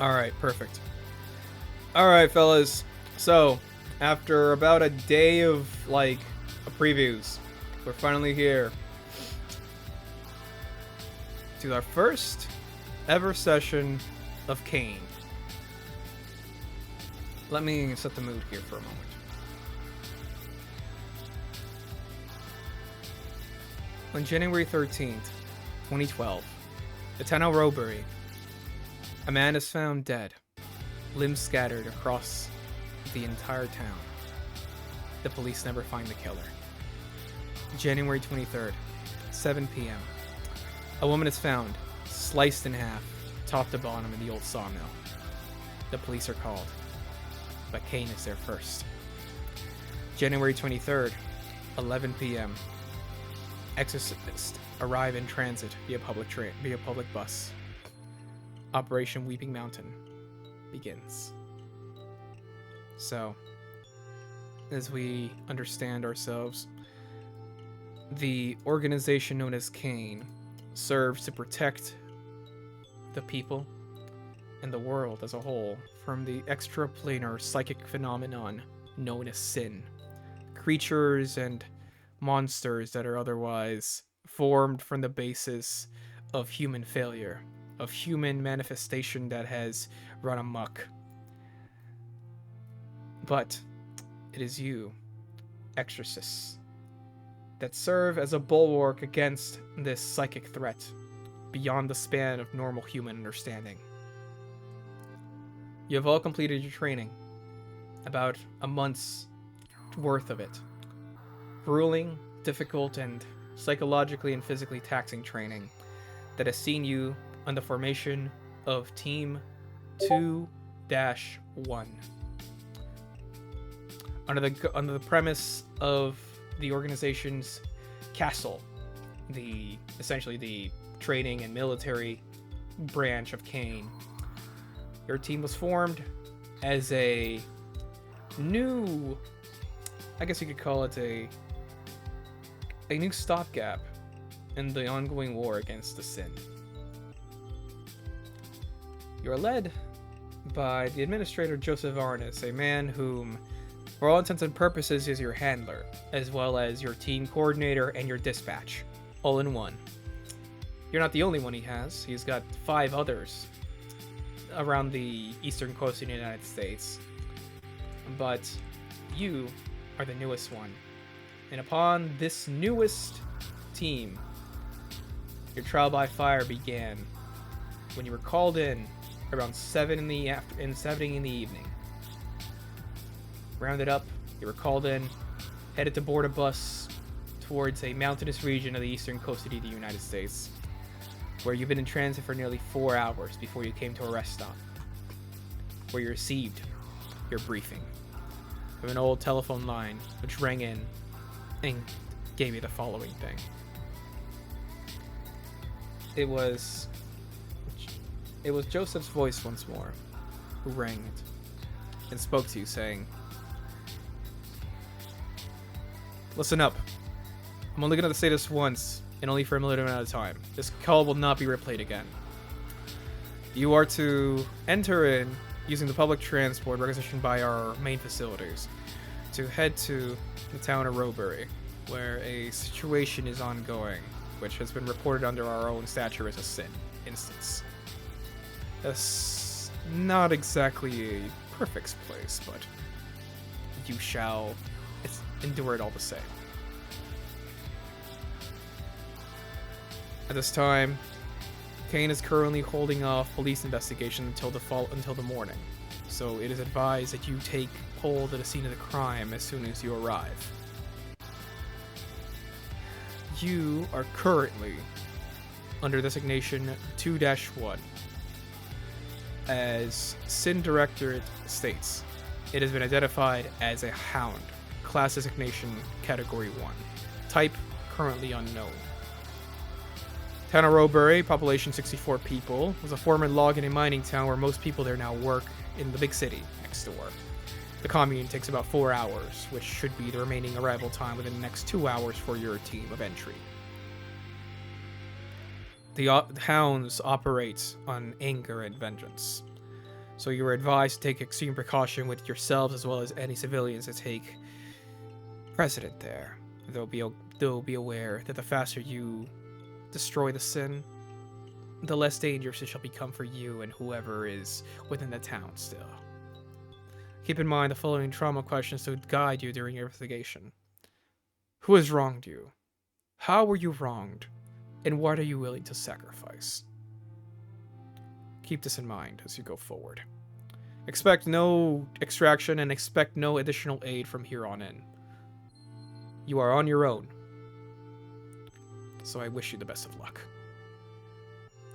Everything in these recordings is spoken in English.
Alright, perfect. Alright, fellas. So, after about a day of, previews, we're finally here to our first ever session of CAIN. Let me set the mood here for a moment. On January 13th, 2012, the town of Robury, a man is found dead, limbs scattered across the entire town. The police never find the killer. January 23rd, 7 p.m. A woman is found, sliced in half, top to bottom in the old sawmill. The police are called, but CAIN is there first. January 23rd, 11 p.m. Exorcists arrive in transit via public bus. Operation Weeping Mountain begins. So, as we understand ourselves, the organization known as CAIN serves to protect the people and the world as a whole from the extraplanar psychic phenomenon known as sin. Creatures and monsters that are otherwise formed from the basis of human failure, of human manifestation that has run amok. But it is you, exorcists, that serve as a bulwark against this psychic threat beyond the span of normal human understanding. You have all completed your training, about a month's worth of it. Grueling, difficult, and psychologically and physically taxing training that has seen you on the formation of Team 2-1. Under the premise of the organization's castle, essentially the training and military branch of CAIN, your team was formed as a new, I guess you could call it a new stopgap in the ongoing war against the sin. You are led by the administrator Joseph Arnis, a man whom, for all intents and purposes, is your handler, as well as your team coordinator and your dispatch, all in one. You're not the only one he has. He's got 5 others around the eastern coast of the United States. But you are the newest one. And upon this newest team, your trial by fire began when you were called in around 7 in the evening. Rounded up, you were called in, headed to board a bus towards a mountainous region of the eastern coast of the United States, where you've been in transit for nearly 4 hours before you came to a rest stop, where you received your briefing from an old telephone line which rang in and gave you the following thing. It was Joseph's voice once more who rang it and spoke to you, saying, "Listen up. I'm only going to say this once and only for a limited amount of time. This call will not be replayed again. You are to enter in using the public transport requisitioned by our main facilities to head to the town of Robury, where a situation is ongoing, which has been reported under our own stature as a sin instance. That's not exactly a perfect place, but you shall endure it all the same. At this time, CAIN is currently holding off police investigation until the morning, so it is advised that you take hold of the scene of the crime as soon as you arrive. You are currently under designation 2-1. As Sin Directorate states, it has been identified as a Hound, class designation Category 1, type currently unknown. Town of Robury, population 64 people, was a former logging and mining town where most people there now work in the big city next door. The commune takes about 4 hours, which should be the remaining arrival time within the next 2 hours for your team of entry. The hounds operate on anger and vengeance. So you are advised to take extreme precaution with yourselves as well as any civilians that take precedent there. They'll be aware that the faster you destroy the sin, the less dangerous it shall become for you and whoever is within the town still. Keep in mind the following trauma questions to guide you during your investigation. Who has wronged you? How were you wronged? And what are you willing to sacrifice? Keep this in mind as you go forward. Expect no extraction and expect no additional aid from here on in. You are on your own. So I wish you the best of luck.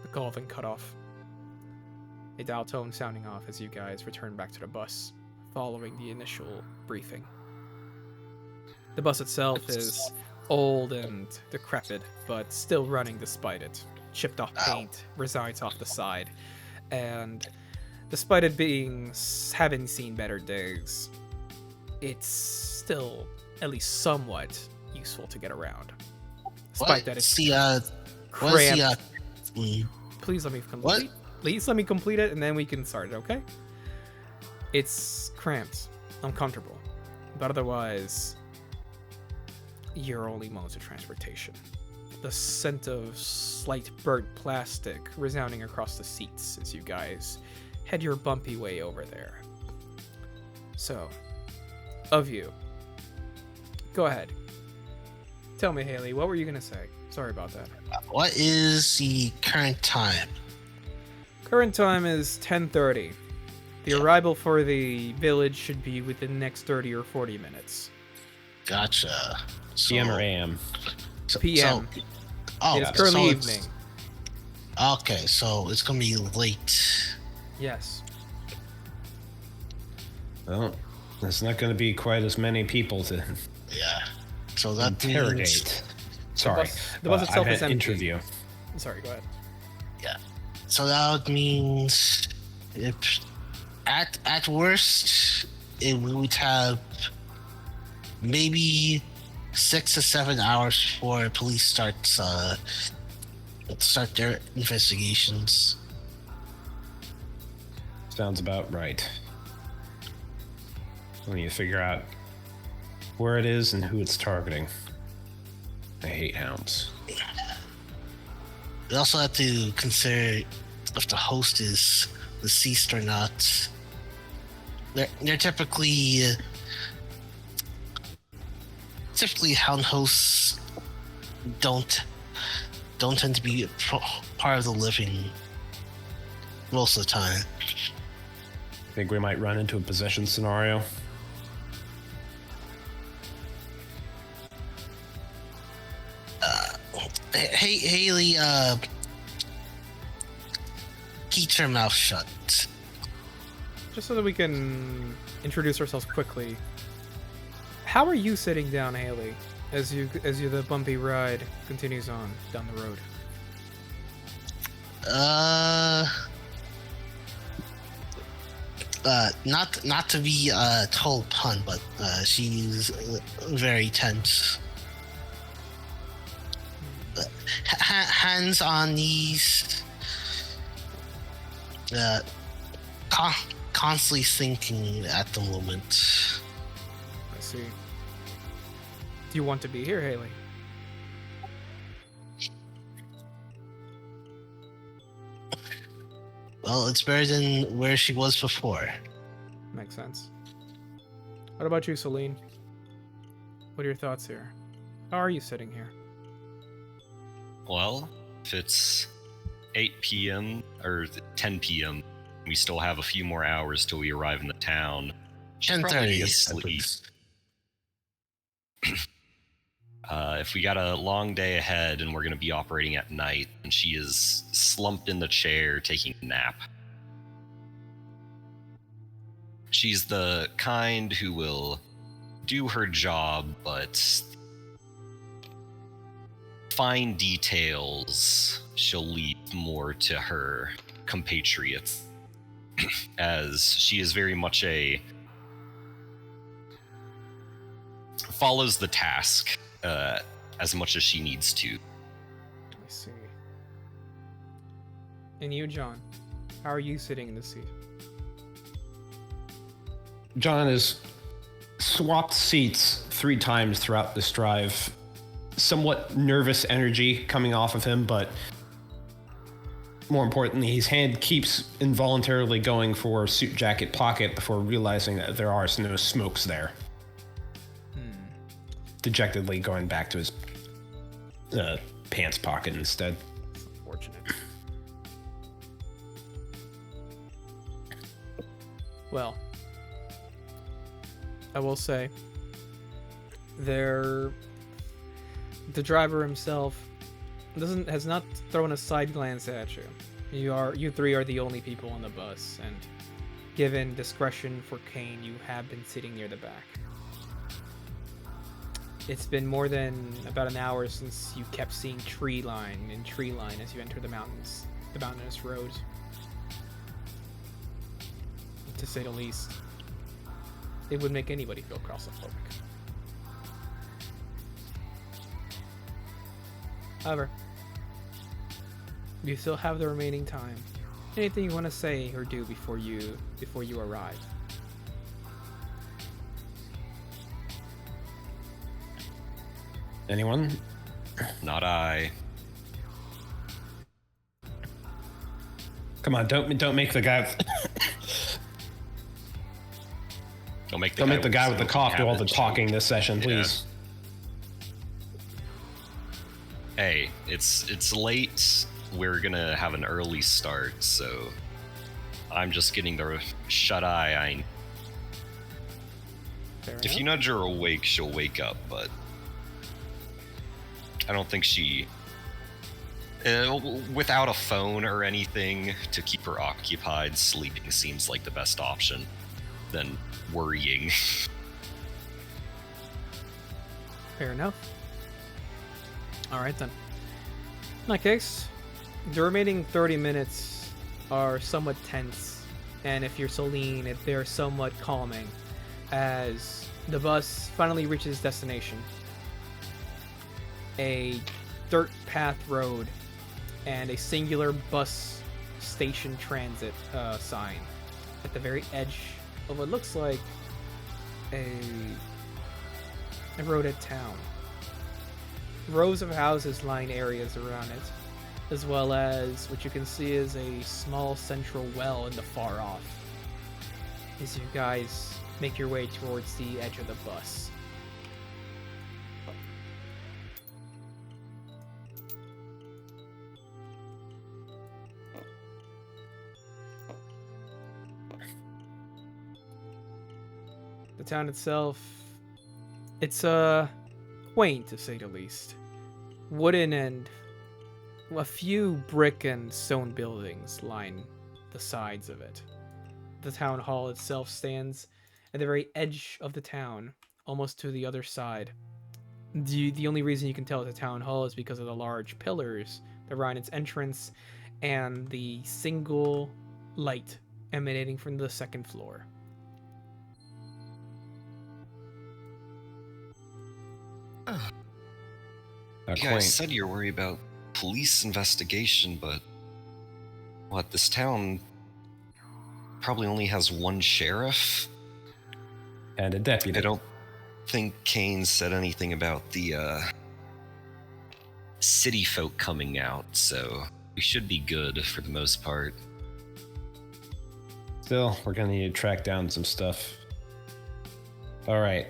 The call then cut off. A dial tone sounding off as you guys return back to the bus, following the initial briefing. The bus itself is old and decrepit, but still running despite it. Chipped off paint resides off the side, and despite it having seen better days, it's still at least somewhat useful to get around. Despite that, it's cramped. Please let me complete. Please let me complete it, and then we can start it. Okay? It's cramped, uncomfortable, but otherwise, your only modes of transportation. The scent of slight burnt plastic resounding across the seats as you guys head your bumpy way over there. So, of you, go ahead. Tell me, Haley, what were you gonna say? Sorry about that. What is the current time? Current time is 10:30. The arrival for the village should be within the next 30 or 40 minutes. Gotcha. PM or AM? PM. Oh, it's currently evening. Okay, so it's gonna be late. Yes. Well, there's not going to be quite as many people to So that interrogate. means... Sorry. The bus itself is empty. Interview. Sorry, go ahead. Yeah. So that means if at worst we would have maybe 6 to 7 hours before police start their investigations. Sounds about right. We need to figure out where it is and who it's targeting. I hate hounds. We also have to consider if the host is deceased or not. They're typically hound hosts don't tend to be part of the living most of the time. Think we might run into a possession scenario? Hey, Haley, keep your mouth shut. Just so that we can introduce ourselves quickly. How are you sitting down, Haley, as the bumpy ride continues on down the road? Not to be a total pun, but she's very tense. Hands on knees, constantly thinking at the moment. I see. Do you want to be here, Haley? Well, it's better than where she was before. Makes sense. What about you, Celine? What are your thoughts here? How are you sitting here? Well, if it's 8 p.m. or 10 p.m., we still have a few more hours till we arrive in the town. She'll probably 10:30. be asleep. If we got a long day ahead and we're going to be operating at night, and she is slumped in the chair taking a nap. She's the kind who will do her job, but fine details she'll leave more to her compatriots, as she is very much follows the task as much as she needs to. I see. And you, John, how are you sitting in the seat? John has swapped seats 3 times throughout this drive. Somewhat nervous energy coming off of him, but more importantly, his hand keeps involuntarily going for suit jacket pocket before realizing that there are no smokes there. Dejectedly going back to his pants pocket instead. Unfortunate. Well, I will say, the driver himself has not thrown a side glance at you. You three are the only people on the bus, and given discretion for CAIN, you have been sitting near the back. It's been more than about an hour since you kept seeing tree line as you enter the mountainous road. To say the least, it would make anybody feel claustrophobic. However, you still have the remaining time. Anything you want to say or do before you arrive? Anyone? Not I. Come on, don't make the guy. Don't make the guy with the cough do all the talking this session, please. Hey, it's late. We're gonna have an early start, so I'm just getting the shut eye. If you nudge her awake, she'll wake up, but I don't think she... without a phone or anything to keep her occupied, sleeping seems like the best option than worrying. Fair enough. Alright then. In that case, the remaining 30 minutes are somewhat tense, and if you're Celine, they're somewhat calming, as the bus finally reaches destination. A dirt path road and a singular bus station transit sign at the very edge of what looks like a road at town. Rows of houses line areas around it, as well as what you can see is a small central well in the far off, as you guys make your way towards the edge of the bus. The town itself, it's quaint to say the least. Wooden and a few brick and stone buildings line the sides of it. The town hall itself stands at the very edge of the town, almost to the other side. The only reason you can tell it's a town hall is because of the large pillars that line its entrance and the single light emanating from the second floor. You guys said you're worried about police investigation, but what, this town probably only has one sheriff? And a deputy. I don't think CAIN said anything about the city folk coming out, so we should be good for the most part. Still, we're gonna need to track down some stuff. Alright.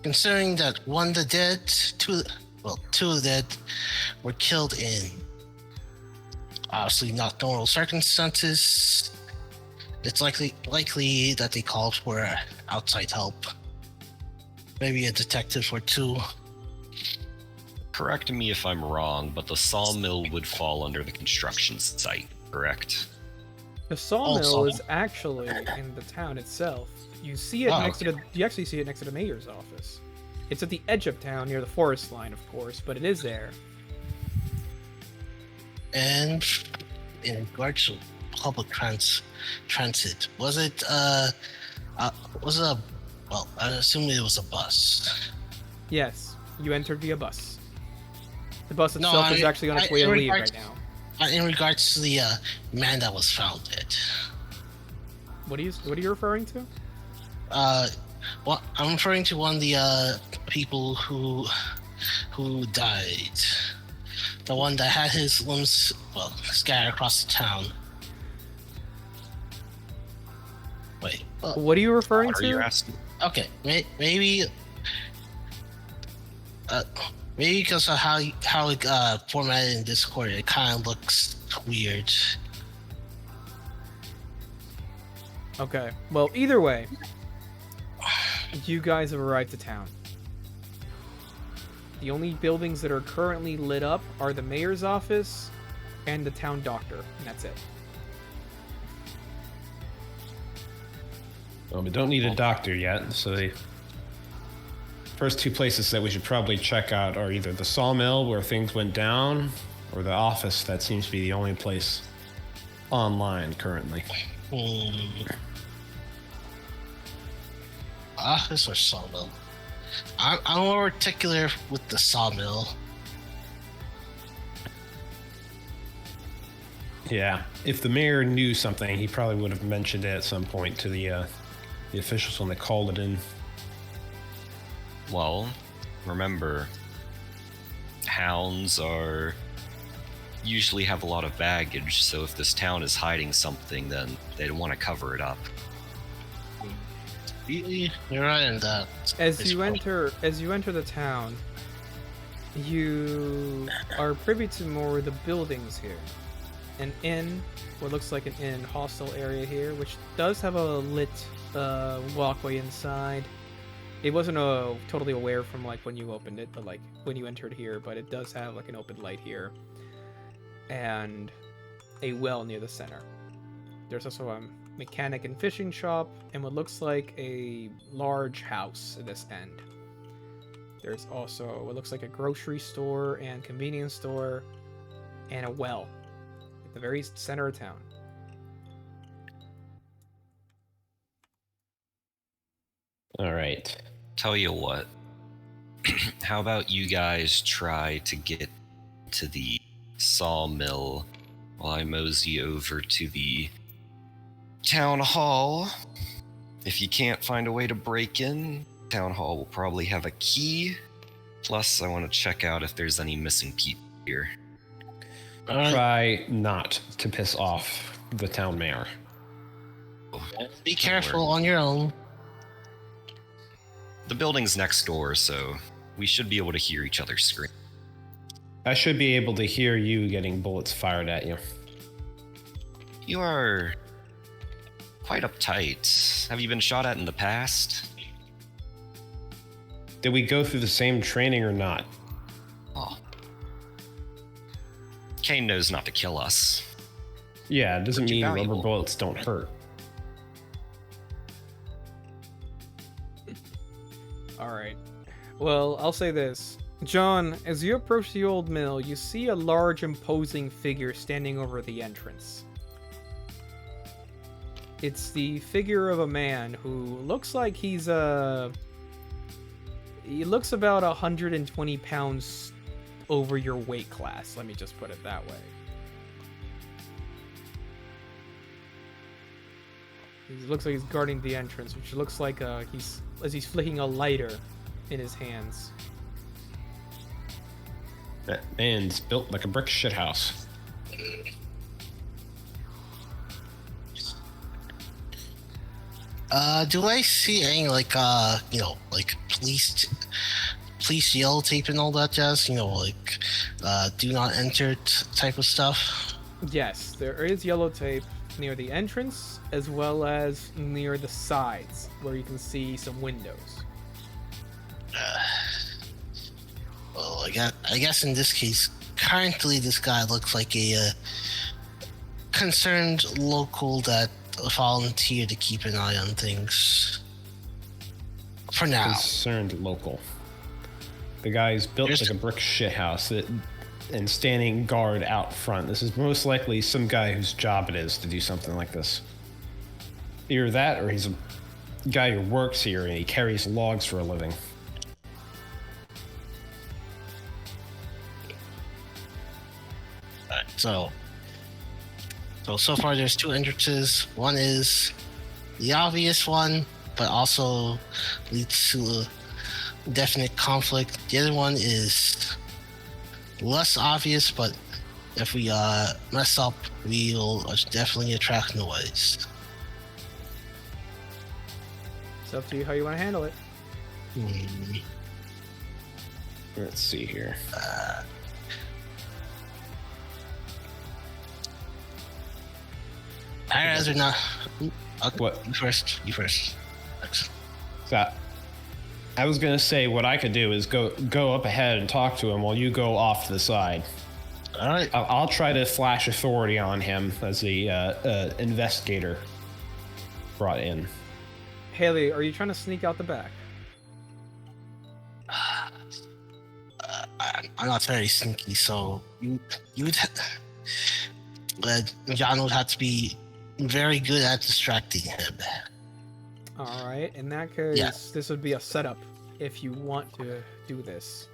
Considering that two of the dead were killed in obviously not normal circumstances, it's likely that they called for outside help. Maybe a detective or two. Correct me if I'm wrong, but the sawmill would fall under the construction site, correct? The sawmill is actually in the town itself. You see it you actually see it next to the mayor's office. It's at the edge of town near the forest line, of course, but it is there. And in regards to public transit, was it I assume it was a bus. Yes, you entered via bus. The bus itself is actually on its way to leave right now. In regards to the man that was found dead. What are you referring to? Well, I'm referring to one of the people who died. The one that had his limbs, scattered across the town. Wait. What are you referring What are you to? asking? Okay, maybe because of how it formatted in Discord, it kind of looks weird. Okay. Well, either way, you guys have arrived to town. The only buildings that are currently lit up are the mayor's office and the town doctor, and that's it. Well, we don't need a doctor yet, so the first two places that we should probably check out are either the sawmill where things went down, or the office that seems to be the only place online currently. Office or sawmill? I'm more particular with the sawmill. Yeah, if the mayor knew something, he probably would have mentioned it at some point to the officials when they called it in. Well, remember, hounds usually have a lot of baggage, so if this town is hiding something, then they'd want to cover it up. You're right in that. As you enter the town, you are privy to more of the buildings here. An inn, what looks like an inn hostel area here, which does have a lit walkway inside. It wasn't totally aware from like when you opened it, but like when you entered here, but it does have like an open light here. And a well near the center. There's also a mechanic and fishing shop, and what looks like a large house at this end. There's also what looks like a grocery store and convenience store, and a well at the very center of town. All right. Tell you what, how about you guys try to get to the sawmill while I mosey over to the town hall. If you can't find a way to break in, town hall will probably have a key. Plus, I want to check out if there's any missing people here. Try not to piss off the town mayor. Be careful on your own. The building's next door, so we should be able to hear each other scream. I should be able to hear you getting bullets fired at you. You are quite uptight. Have you been shot at in the past? Did we go through the same training or not? Oh. CAIN knows not to kill us. Yeah, it doesn't Pretty mean valuable. rubber bullets don't hurt. Alright. Well, I'll say this. John, as you approach the old mill, you see a large, imposing figure standing over the entrance. It's the figure of a man who looks like he looks about 120 pounds over your weight class. Let me just put it that way. He looks like he's guarding the entrance, which looks like he's flicking a lighter in his hands. That man's built like a brick shithouse. Do I see any like police yellow tape and all that jazz? Do not enter type of stuff. Yes, there is yellow tape near the entrance as well as near the sides where you can see some windows. Well, I guess in this case, currently this guy looks like a concerned local that volunteered to keep an eye on things. For now. Concerned local. The guy's built like a brick shithouse and standing guard out front. This is most likely some guy whose job it is to do something like this. Either that or he's a guy who works here and he carries logs for a living. Alright, so far there's two entrances. One is the obvious one, but also leads to a definite conflict. The other one is less obvious, but if we mess up, we'll definitely attract noise. It's up to you how you want to handle it. Let's see here. I'd rather not. Okay, What? You first. Thanks. So, I was gonna say what I could do is go up ahead and talk to him while you go off to the side. All right. I'll try to flash authority on him as the investigator brought in. Haley, are you trying to sneak out the back? I'm not very sneaky, so you'd John would have to be very good at distracting him. All right. In that case, Yeah. this would be a setup if you want to do this.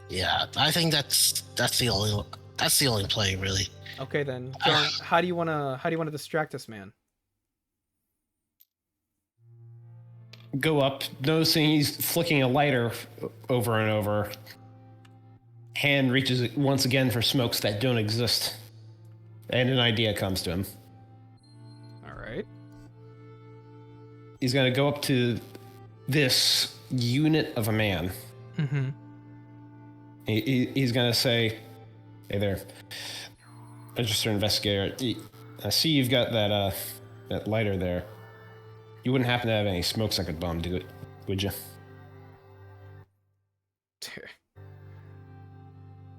Yeah, I think that's the only play really. Okay then, John, how do you wanna distract this man? Go up, noticing he's flicking a lighter over and over. Hand reaches once again for smokes that don't exist. And an idea comes to him. All right. He's going to go up to this unit of a man. Mm-hmm. He's going to say, "Hey there, registered investigator. I see you've got that lighter there. You wouldn't happen to have any smokes I could bum, do it, would you?"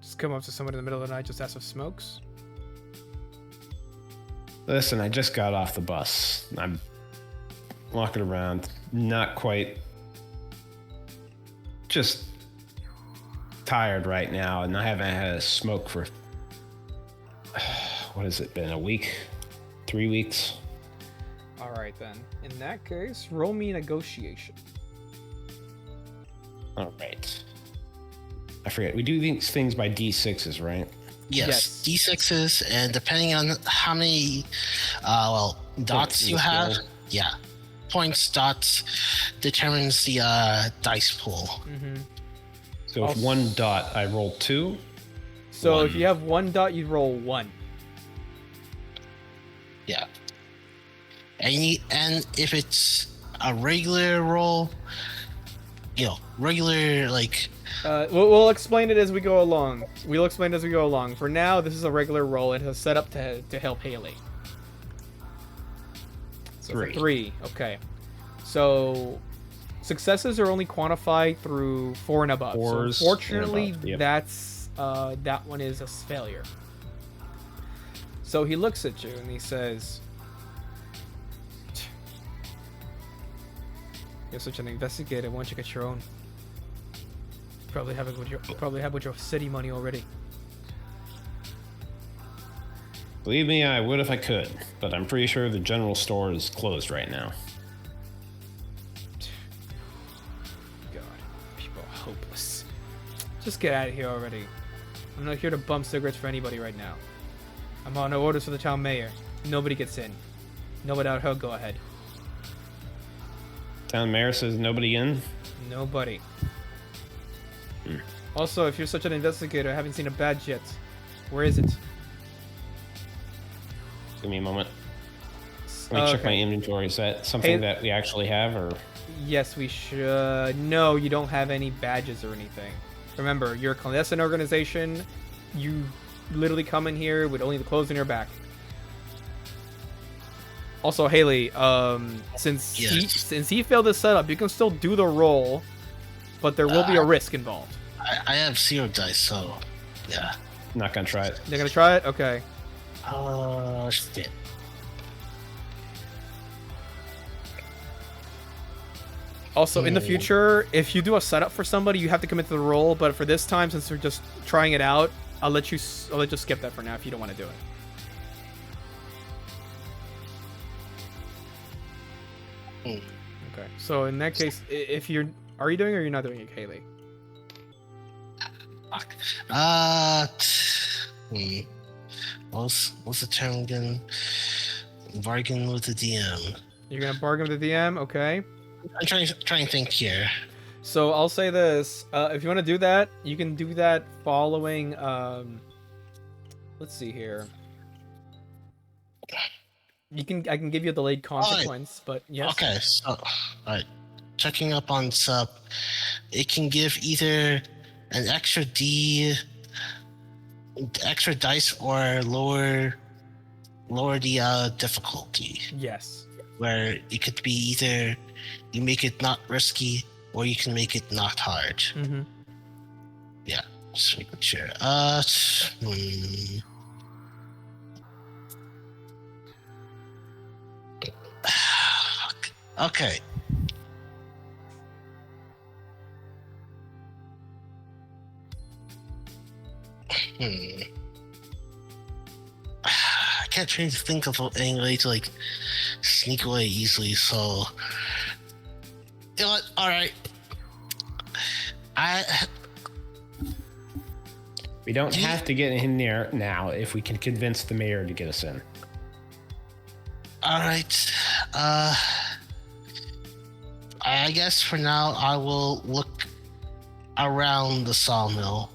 Just come up to someone in the middle of the night, just ask for smokes. Listen, I just got off the bus. I'm walking around, not quite, just tired right now, and I haven't had a smoke for, what has it been, a week? 3 weeks? All right then. In that case, roll me negotiation. All right. I forget, we do these things by D6s, right? Yes, D6s, and depending on how many dots in you the have, skill. yeah, points, dots determines the dice pool. Mm-hmm. So if Also- 1 dot, I roll 2. So if One. you have 1 dot, you roll 1. Yeah, and if it's a regular roll, regular like. We'll explain it as we go along. We'll explain it as we go along. For now, this is a regular roll. It has set up to help Haley. So it's a 3. Okay. So successes are only quantified through 4 and above. Fours So unfortunately, and above, yep. that's that one is a failure. So he looks at you and he says, "You're such an investigator. Why don't you get your own? Probably have it with your city money already." Believe me, I would if I could, but I'm pretty sure the general store is closed right now. God, people are hopeless. Just get out of here already. I'm not here to bum cigarettes for anybody right now. I'm on orders for the town mayor. Nobody gets in. No without her, go ahead. Town mayor says nobody in. Nobody. Also, if you're such an investigator, I haven't seen a badge yet. Where is it? Give me a moment. Let me check my inventory. Is that something that we actually have, or? Yes, we should. No, you don't have any badges or anything. Remember, you're a clandestine organization. You literally come in here with only the clothes on your back. Also, Haley, since he failed this setup, you can still do the roll, but there will be a risk involved. I have 0 dice, so yeah. Not gonna try it. They're gonna try it? Okay. Shit. Also, in the future, if you do a setup for somebody, you have to commit to the roll. But for this time, since we're just trying it out, I'll let you skip that for now if you don't want to do it. Okay. So in that case, if are you doing it or you're not doing it, Haley? Fuck. What's the term again? Bargain with the DM. You're gonna bargain with the DM, okay? I'm trying to think here. So I'll say this: if you want to do that, you can do that following. Let's see here. I can give you a delayed consequence, but yes. Okay, so alright. Checking up on sub. It can give either an extra dice or lower the difficulty. Yes. Where it could be either you make it not risky or you can make it not hard. Mm-hmm. Yeah, just making sure. Okay. I can't try to think of any way to like sneak away easily, so you know what? Alright. We don't have to get in there now if we can convince the mayor to get us in. Alright. I guess for now I will look around the sawmill.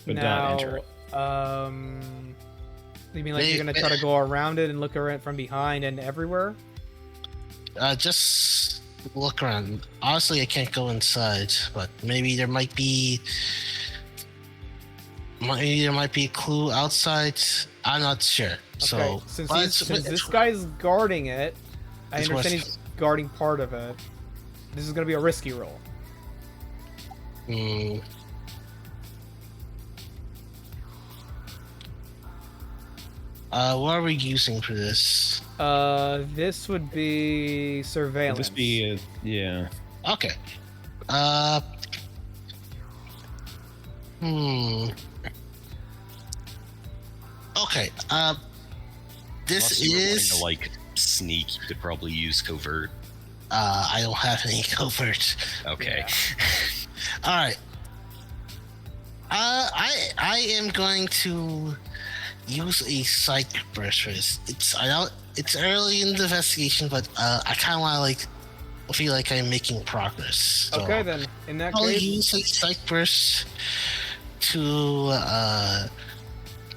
But Now, not enter it. You mean like you're gonna try to go around it and look around from behind and everywhere? Just look around. Honestly, I can't go inside, but maybe there might be a clue outside. I'm not sure. Okay, So since this guy's guarding it, I It's understand worth- he's guarding part of it. This is gonna be a risky roll. What are we using for this? This would be surveillance. Would this be yeah. Okay. Okay. This Unless you were wanting is. to like sneak, you could probably use covert. I don't have any covert. Okay. All right. I am going to use a psych burst for this. It's early in the investigation, but I kind of want to feel like I'm making progress. So Okay, then in that I'll case, use a psych burst to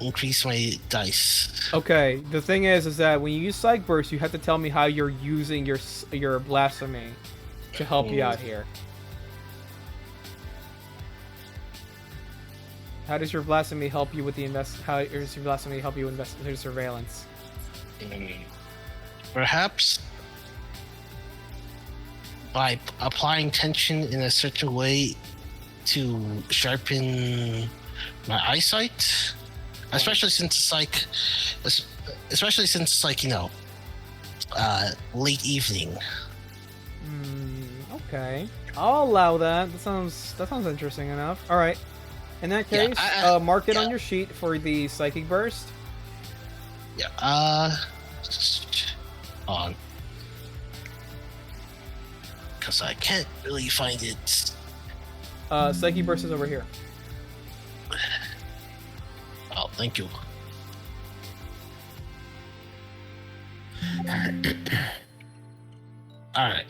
increase my dice. okay. The thing is that when you use Psych Burst, you have to tell me how you're using your blasphemy to help you out here. How does your blasphemy help you with the How does your blasphemy help you investigate surveillance? Perhaps by applying tension in a certain way to sharpen my eyesight, especially since it's like late evening. Okay, I'll allow that. That sounds interesting enough. All right. In that case, mark it on your sheet for the psychic burst. Yeah. On. Because I can't really find it. Psychic burst is over here. Oh, thank you. Alright.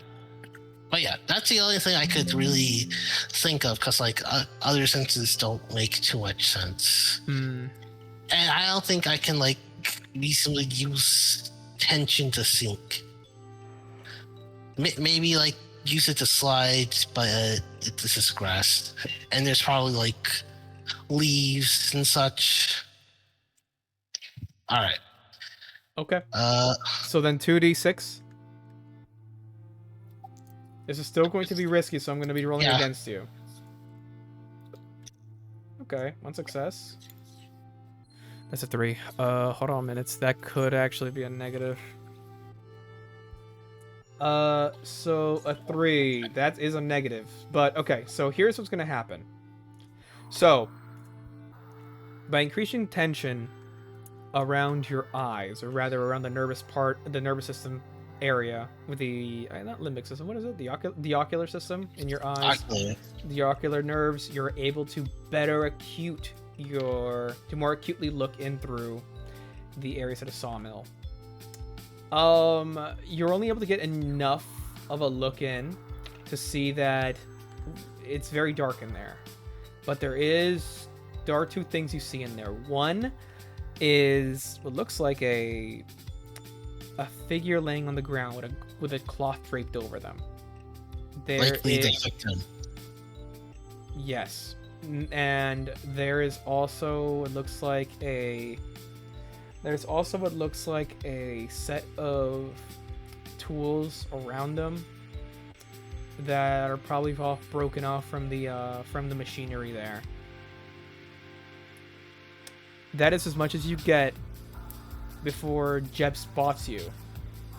But yeah, that's the only thing I could really think of, because other senses don't make too much sense. And I don't think I can reasonably use tension to sink. Maybe use it to slide, but this is grass, and there's probably leaves and such. All right. Okay. So then 2d6. This is still going to be risky, so I'm going to be rolling against you. Okay, one success. That's a 3. Hold on minutes. That could actually be a negative. So a 3. That is a negative. But okay, so here's what's going to happen. So, by increasing tension around your eyes, or rather around the nervous system area with the not limbic system, what is it, the ocular system in your eyes, the ocular nerves, you're able to more acutely look in through the areas of the sawmill. You're only able to get enough of a look in to see that it's very dark in there. But there are two things you see in there. One is what looks like a figure laying on the ground with a cloth draped over them. Likely the victim. Yes. And there is also what looks like a set of tools around them that are probably broken off from the machinery there. That is as much as you get before Jeb spots you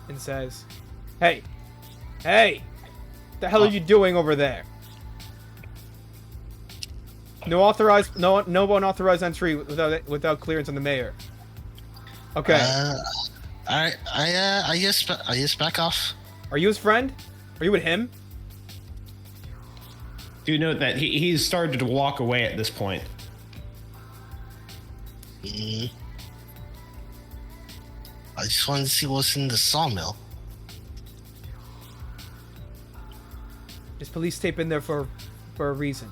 and says, "Hey, what the hell are you doing over there? No unauthorized entry without clearance on the mayor." Okay. I just back off. Are you his friend? Are you with him? Do note that he's started to walk away at this point. I just wanted to see what's in the sawmill. There's police tape in there for a reason.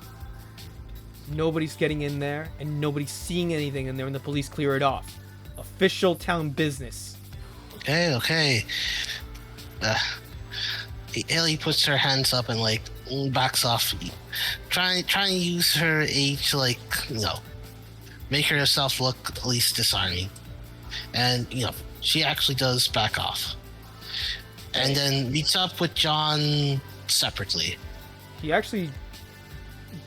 Nobody's getting in there, and nobody's seeing anything in there, and the police clear it off. Official town business. Okay. Ellie puts her hands up and like backs off, trying to use her age to like make herself look at least disarming, and she actually does back off, and then meets up with John separately. He actually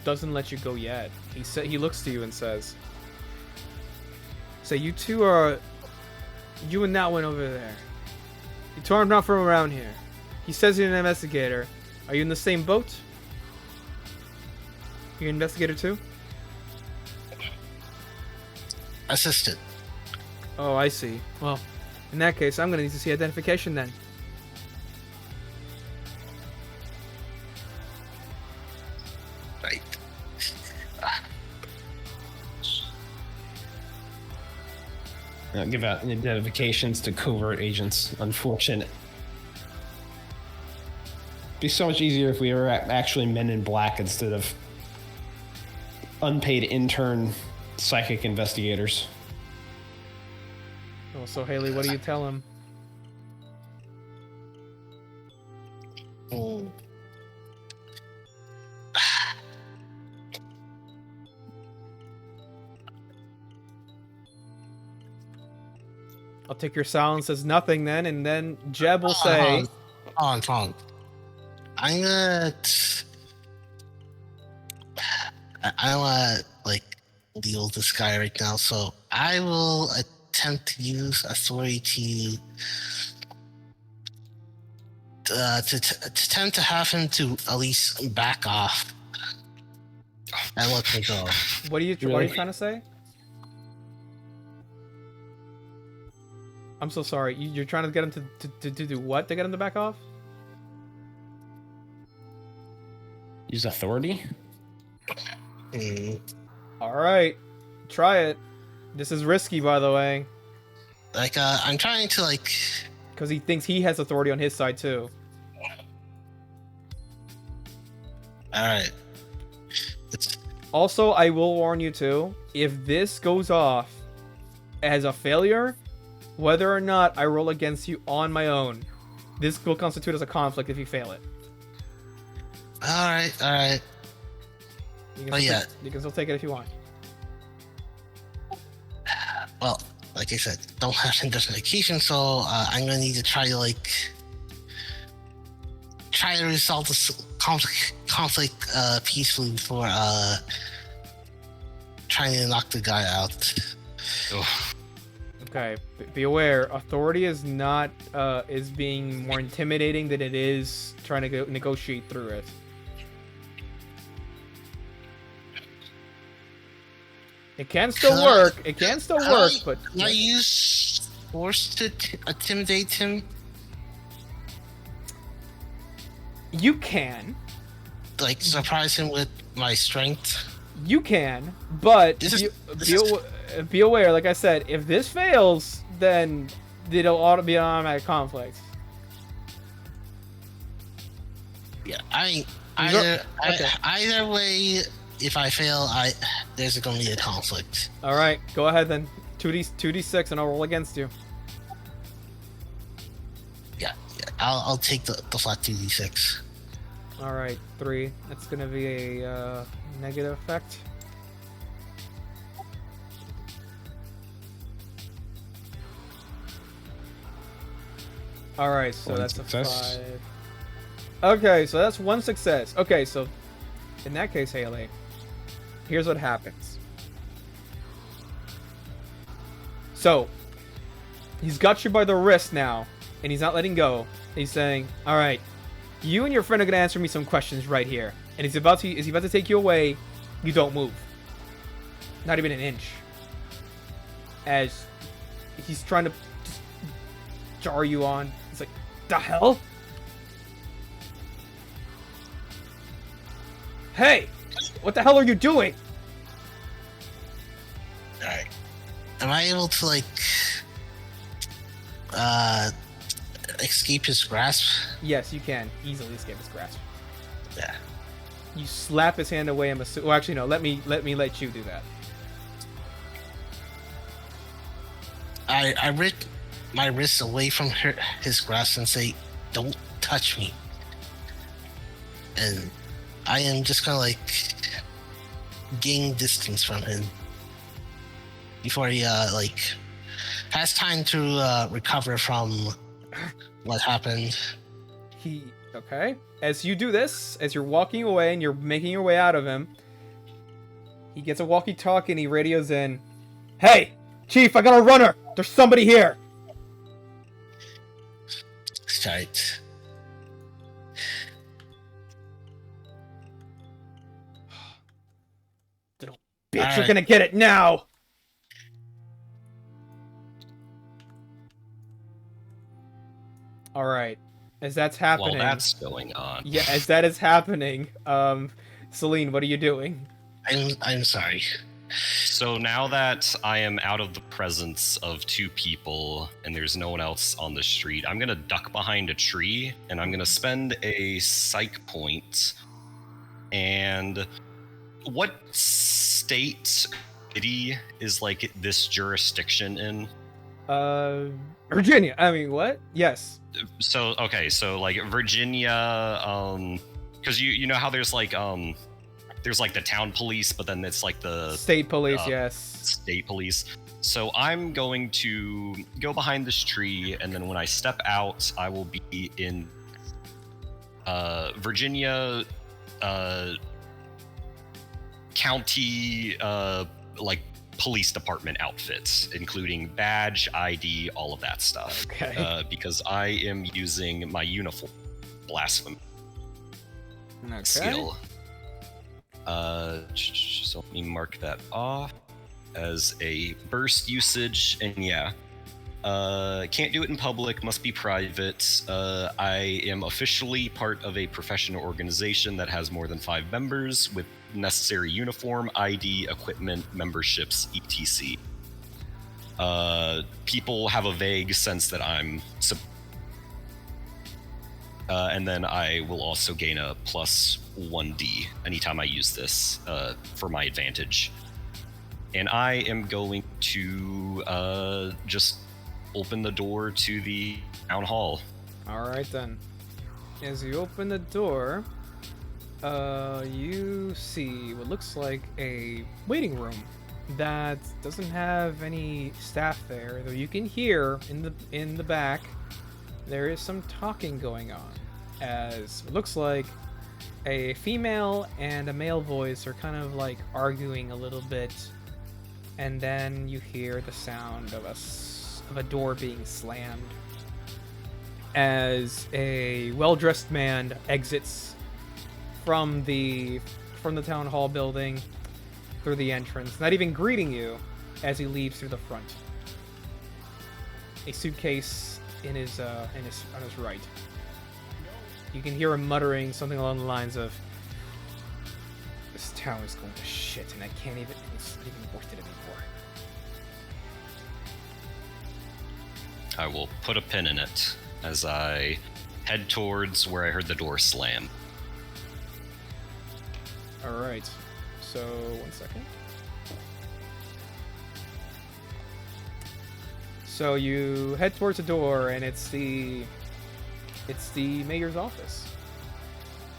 doesn't let you go yet. He looks to you and says, "So you two are, you and that one over there. You two are not from around here." He says you're an investigator. Are you in the same boat? You're an investigator too? Assistant. Oh, I see. Well, in that case, I'm gonna need to see identification then. Right. Give out identifications to covert agents. Unfortunate. It'd be so much easier if we were actually men in black instead of unpaid intern psychic investigators. Oh, so Haley, what do you tell him? I'll take your silence as nothing then, and then Jeb will say... Hold on. I'm gonna... I don't want to, deal with this guy right now, so I will attempt to use authority to attempt to have him to at least back off and let me go. What are you trying to say? I'm so sorry. You're trying to get him to do what? To get him to back off? Use authority? Alright. Try it. This is risky, by the way. I'm trying to, because he thinks he has authority on his side, too. Alright. Also, I will warn you, too. If this goes off as a failure, whether or not I roll against you on my own, this will constitute as a conflict if you fail it. Alright. You can still take it if you want. Well, like I said, don't have identification, so I'm gonna need to try to resolve this conflict peacefully before trying to knock the guy out. Okay, be aware. Authority is not is being more intimidating than it is trying to negotiate through it. It can still work. It can still work, but can I use force to intimidate him? You can. Surprise him with my strength? You can, but be aware, like I said, if this fails, then it'll ought to be an automatic conflict. Yeah, I mean, Okay. either way, if I fail, there's gonna be a conflict. All right, go ahead then. 2d6, and I'll roll against you. Yeah, I'll take the flat 2d6. All right, 3. That's gonna be a negative effect. All right, so One that's success. a 5. Okay, so that's 1 success. Okay, so in that case, Haley, here's what happens. So he's got you by the wrist now, and he's not letting go. He's saying, "All right, you and your friend are gonna answer me some questions right here." And he's about to take you away. You don't move, not even an inch, as he's trying to just jar you on. He's like, "The hell? Hey, what the hell are you doing?" All right. Am I able to escape his grasp? Yes, you can easily escape his grasp. Yeah. You slap his hand away. Well, actually, no. Let me let you do that. I rip my wrist away from his grasp and say, "Don't touch me." And I am just gonna gain distance from him before he has time to recover from what happened. Okay. As you do this, as you're walking away and you're making your way out of him, he gets a walkie-talkie and he radios in, "Hey, Chief, I got a runner. There's somebody here." Right. Little bitch, All you're right. gonna get it now. All right. As that's happening. While that's going on. Yeah, as that is happening, Celine, what are you doing? I'm sorry. So now that I am out of the presence of two people and there's no one else on the street, I'm gonna duck behind a tree and I'm gonna spend a psych point. And what state city is this jurisdiction in? Virginia. I mean, what? Yes. So Virginia, because you know how there's the town police, but then it's the State police, yes. state police. So I'm going to go behind this tree, and then when I step out, I will be in Virginia county police department outfits, including badge, ID, all of that stuff. Okay. Because I am using my uniform blasphemy skill. So let me mark that off as a burst usage, and yeah. Can't do it in public, must be private. I am officially part of a professional organization that has more than 5 members with necessary uniform, ID, equipment, memberships, etc. People have a vague sense that I'm... and then I will also gain a plus 1d anytime I use this for my advantage. And I am going to just open the door to the town hall. All right then. As you open the door, you see what looks like a waiting room that doesn't have any staff there, though you can hear in the back there is some talking going on, as it looks like a female and a male voice are kind of arguing a little bit, and then you hear the sound of a door being slammed as a well-dressed man exits from the town hall building through the entrance, not even greeting you as he leaves through the front. A suitcase on his right. You can hear him muttering something along the lines of, "This town is going to shit, and it's not even worth it anymore." I will put a pin in it as I head towards where I heard the door slam. All right. So 1 second. So you head towards the door, and it's the mayor's office.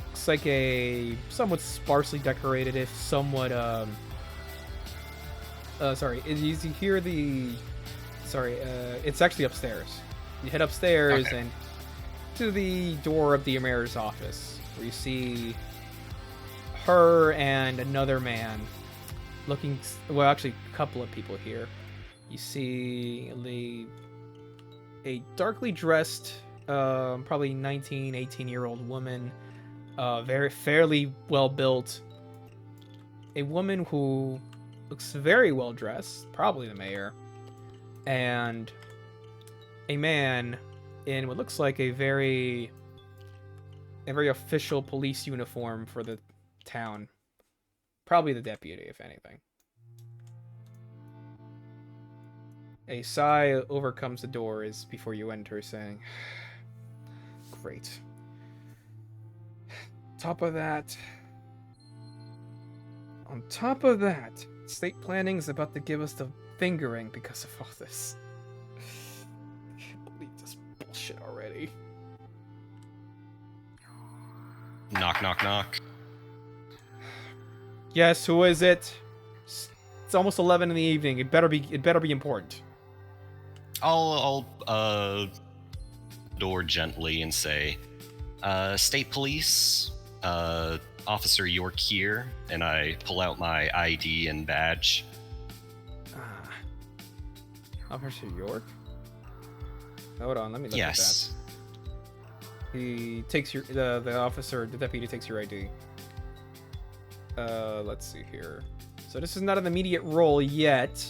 Looks like a somewhat sparsely decorated, if somewhat sorry. You hear the it's actually upstairs. You head upstairs and to the door of the mayor's office, where you see her and another man looking. Well, actually, a couple of people here. You see a darkly dressed, probably 19, 18-year-old woman, very fairly well built. A woman who looks very well dressed, probably the mayor, and a man in what looks like a very official police uniform for the town. Probably the deputy, if anything. A sigh overcomes the door as before you enter, saying, "Great. On top of that, state planning is about to give us the fingering because of all this. I can't believe this bullshit already." Knock, knock, knock. Yes, who is it? It's almost 11 in the evening. It better be important. I'll door gently and say, State Police, Officer York here, and I pull out my ID and badge. Officer York? Hold on, let me look Yes. at that. He takes your the deputy takes your ID. Let's see here. So this is not an immediate roll yet,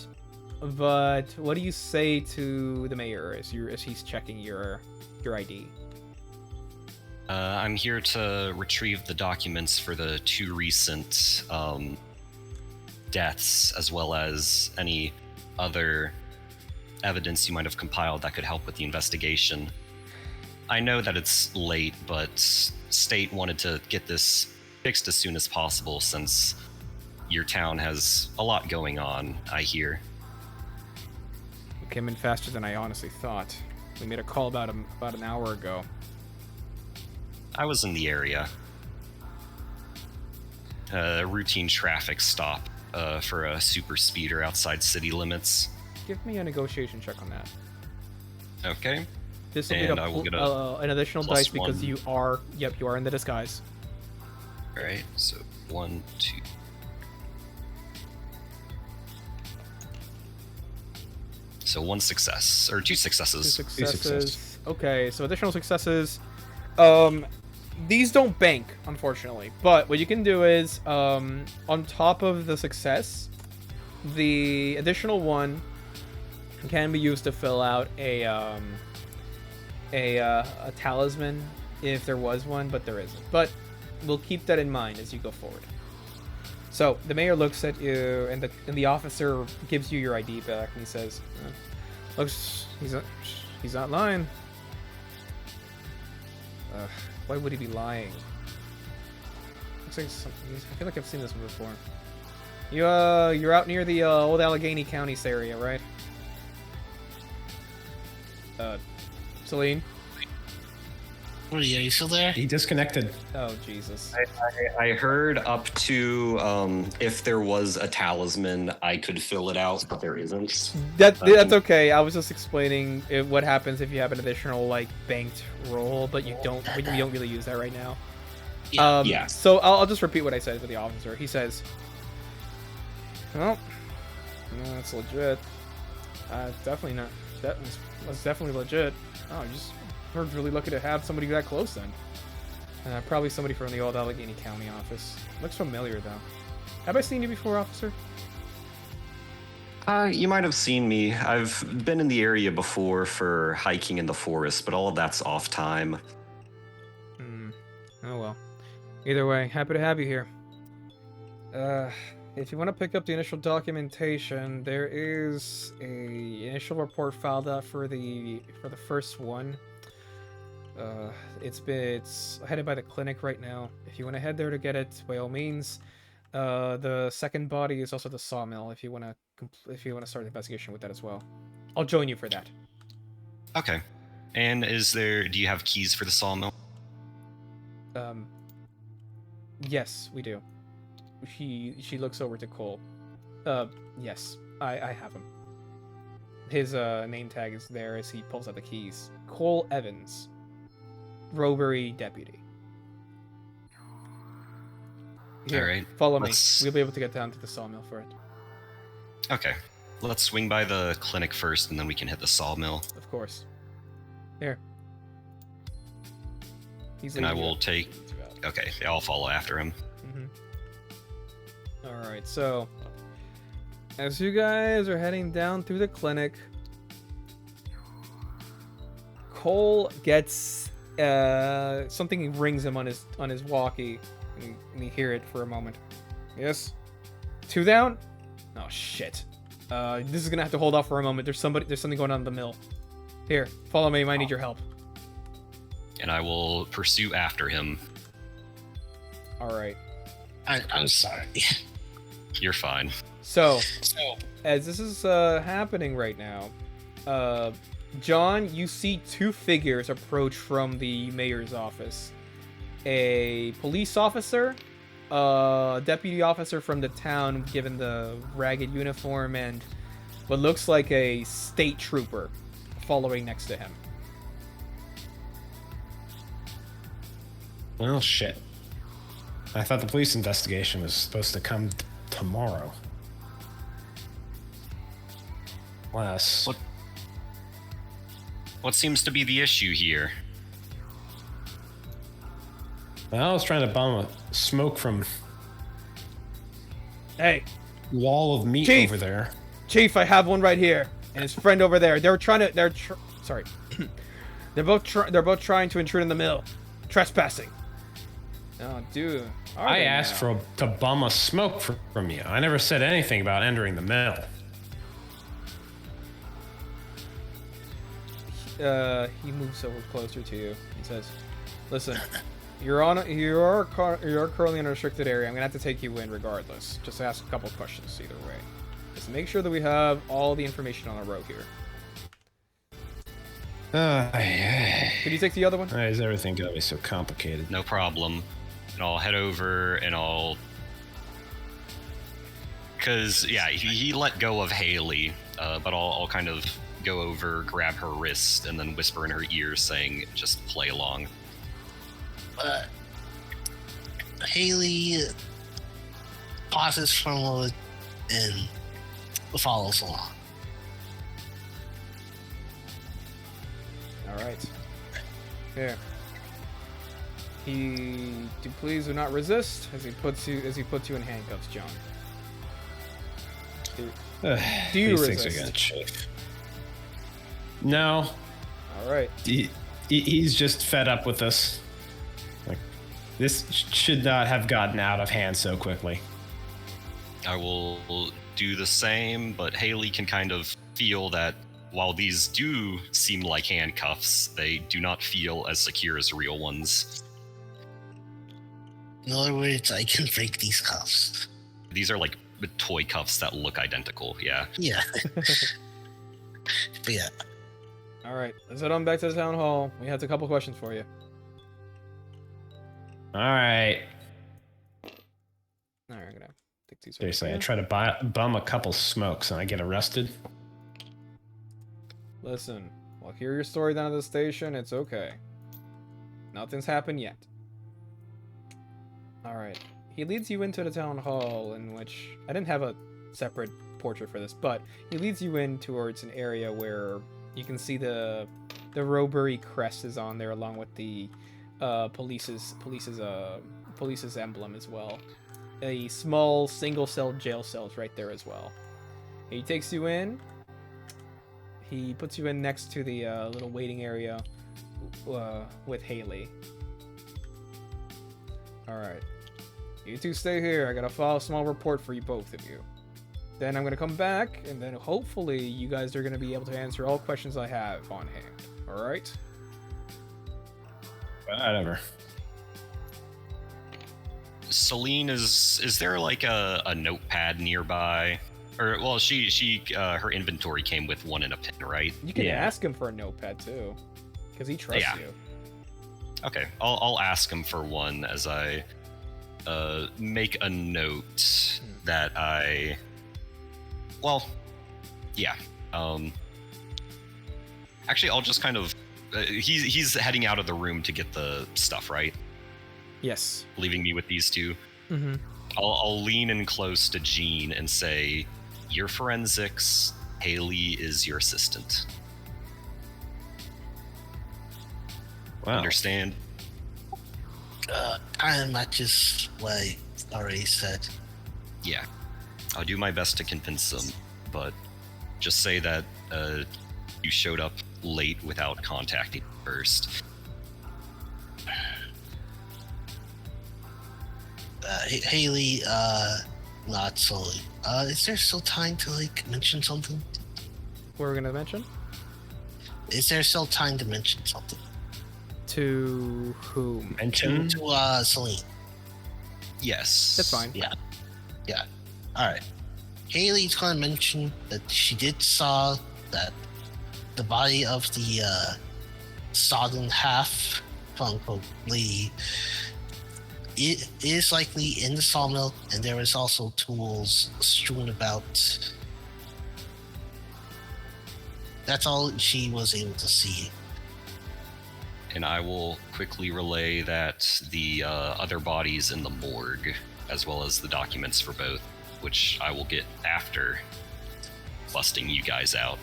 but what do you say to the mayor as he's checking your ID? I'm here to retrieve the documents for the 2 recent deaths, as well as any other evidence you might have compiled that could help with the investigation. I know that it's late, but State wanted to get this fixed as soon as possible since your town has a lot going on, I hear. You came in faster than I honestly thought. We made a call about an hour ago. I was in the area. Routine traffic stop for a super speeder outside city limits. Give me a negotiation check on that. Okay. This will And I will get get an additional plus dice because 1. you are in the disguise. Alright, so 1, 2. So 1 success, or 2 successes. 2 Two successes. Okay, so additional successes. These don't bank, unfortunately. But what you can do is, on top of the success, the additional 1 can be used to fill out a talisman if there was one, but there isn't. But we'll keep that in mind as you go forward. So the mayor looks at you, and the officer gives you your ID back, and he says, "Looks, he's not lying. Why would he be lying? Looks like I feel like I've seen this one before. You're out near the old Allegheny County area, right? Celine? What are you still there? He disconnected. Oh, Jesus. I heard up to if there was a talisman, I could fill it out, but there isn't. That's okay. I was just explaining what happens if you have an additional banked roll, but you don't really use that right now. Yeah. So I'll just repeat what I said to the officer. He says, "Well, that's legit. Definitely not. That's definitely legit. Oh, we're really lucky to have somebody that close then. Probably somebody from the old Allegheny County office. Looks familiar though. Have I seen you before, officer?" You might have seen me. I've been in the area before for hiking in the forest, but all of that's off time. Oh well. Either way, happy to have you here. if you want to pick up the initial documentation, there is a initial report filed out for the first one. It's headed by the clinic right now. If you want to head there to get it, by all means. The second body is also the sawmill. If you want to start the investigation with that as well, I'll join you for that. Okay. And do you have keys for the sawmill? Yes, we do. She looks over to Cole. Yes, I have him. His name tag is there as he pulls out the keys. Cole Evans, Robbery Deputy. Here, all right. follow me. We'll be able to get down to the sawmill for it. Okay. Let's swing by the clinic first, and then we can hit the sawmill. Of course. Here. And I will take... Okay, I'll follow after him. Mm-hmm. Alright, so... as you guys are heading down through the clinic, Cole gets... something rings him on his walkie, and you hear it for a moment. Yes? 2 down? Oh, shit. This is gonna have to hold off for a moment. There's something going on in the mill. Here, follow me. I might need your help. And I will pursue after him. Alright. I'm sorry. You're fine. So, as this is happening right now, John, you see 2 figures approach from the mayor's office. A police officer, a deputy officer from the town given the ragged uniform, and what looks like a state trooper following next to him. Well, shit. I thought the police investigation was supposed to come tomorrow. Unless... What seems to be the issue here? Well, I was trying to bomb a smoke from Hey, wall of meat Chief! over there. Chief, I have one right here, and his friend over there. They're both trying to intrude in the mill, trespassing. Oh, dude. I asked to bum a smoke from you. I never said anything about entering the mill. He moves over closer to you. He says, "Listen, you are currently in a restricted area. I'm gonna have to take you in regardless. Just ask a couple questions either way. Just make sure that we have all the information on our road here." Could you take the other one? Why is everything gonna be so complicated? No problem. And I'll head over and because yeah, he let go of Haley, but I'll kind of go over, grab her wrist, and then whisper in her ear, saying, "Just play along." Haley pauses for a moment and follows along. All right. Here. Please do not resist as he puts you in handcuffs, John. Do you These resist? things are gonna chafe. No. All right. He's just fed up with us. Like, this should not have gotten out of hand so quickly. I will do the same, but Haley can kind of feel that while these do seem like handcuffs, they do not feel as secure as real ones. In other words, I can break these cuffs. These are like toy cuffs that look identical, yeah. Yeah. But yeah. All right. Let's head on back to the town hall. We have a couple questions for you. All right. All right, I'm gonna take these. Seriously, I over try to bum a couple smokes and I get arrested. Listen, I'll hear your story down at the station. It's okay. Nothing's happened yet. All right. He leads you into the town hall, in which I didn't have a separate portrait for this, but he leads you in towards an area where you can see the Robbery crest is on there, along with the police's emblem as well. A small single-cell jail cell's right there as well. He takes you in. He puts you in next to the little waiting area with Haley. All right. You two stay here. I gotta file a small report for you, both of you. Then I'm gonna come back, and then hopefully you guys are gonna be able to answer all questions I have on hand. All right? Whatever. Celine, is there like a notepad nearby? Or well, she her inventory came with one and a pen, right? You can Yeah. ask him for a notepad too, because he trusts Yeah. you. Okay, I'll ask him for one as I make a note that I. Well, yeah. Actually, I'll just kind of. He's heading out of the room to get the stuff, right? Yes. Leaving me with these two. Mm-hmm. I'll lean in close to Jean and say, "Your forensics. Haley is your assistant. Wow. Understand?" Kind of matches what I already said. Yeah. I'll do my best to convince them, but just say that you showed up late without contacting me first. Haley, not solely. Is there still time to like mention something? What we're gonna mention? Is there still time to mention something? To whom? Mention. To Celine. Yes. That's fine. Yeah. All right. Haley's gonna mention that she did saw that the body of the sodden half, quote unquote, lady, it is likely in the sawmill, and there is also tools strewn about. That's all she was able to see. And I will quickly relay that the other bodies in the morgue, as well as the documents for both, which I will get after busting you guys out.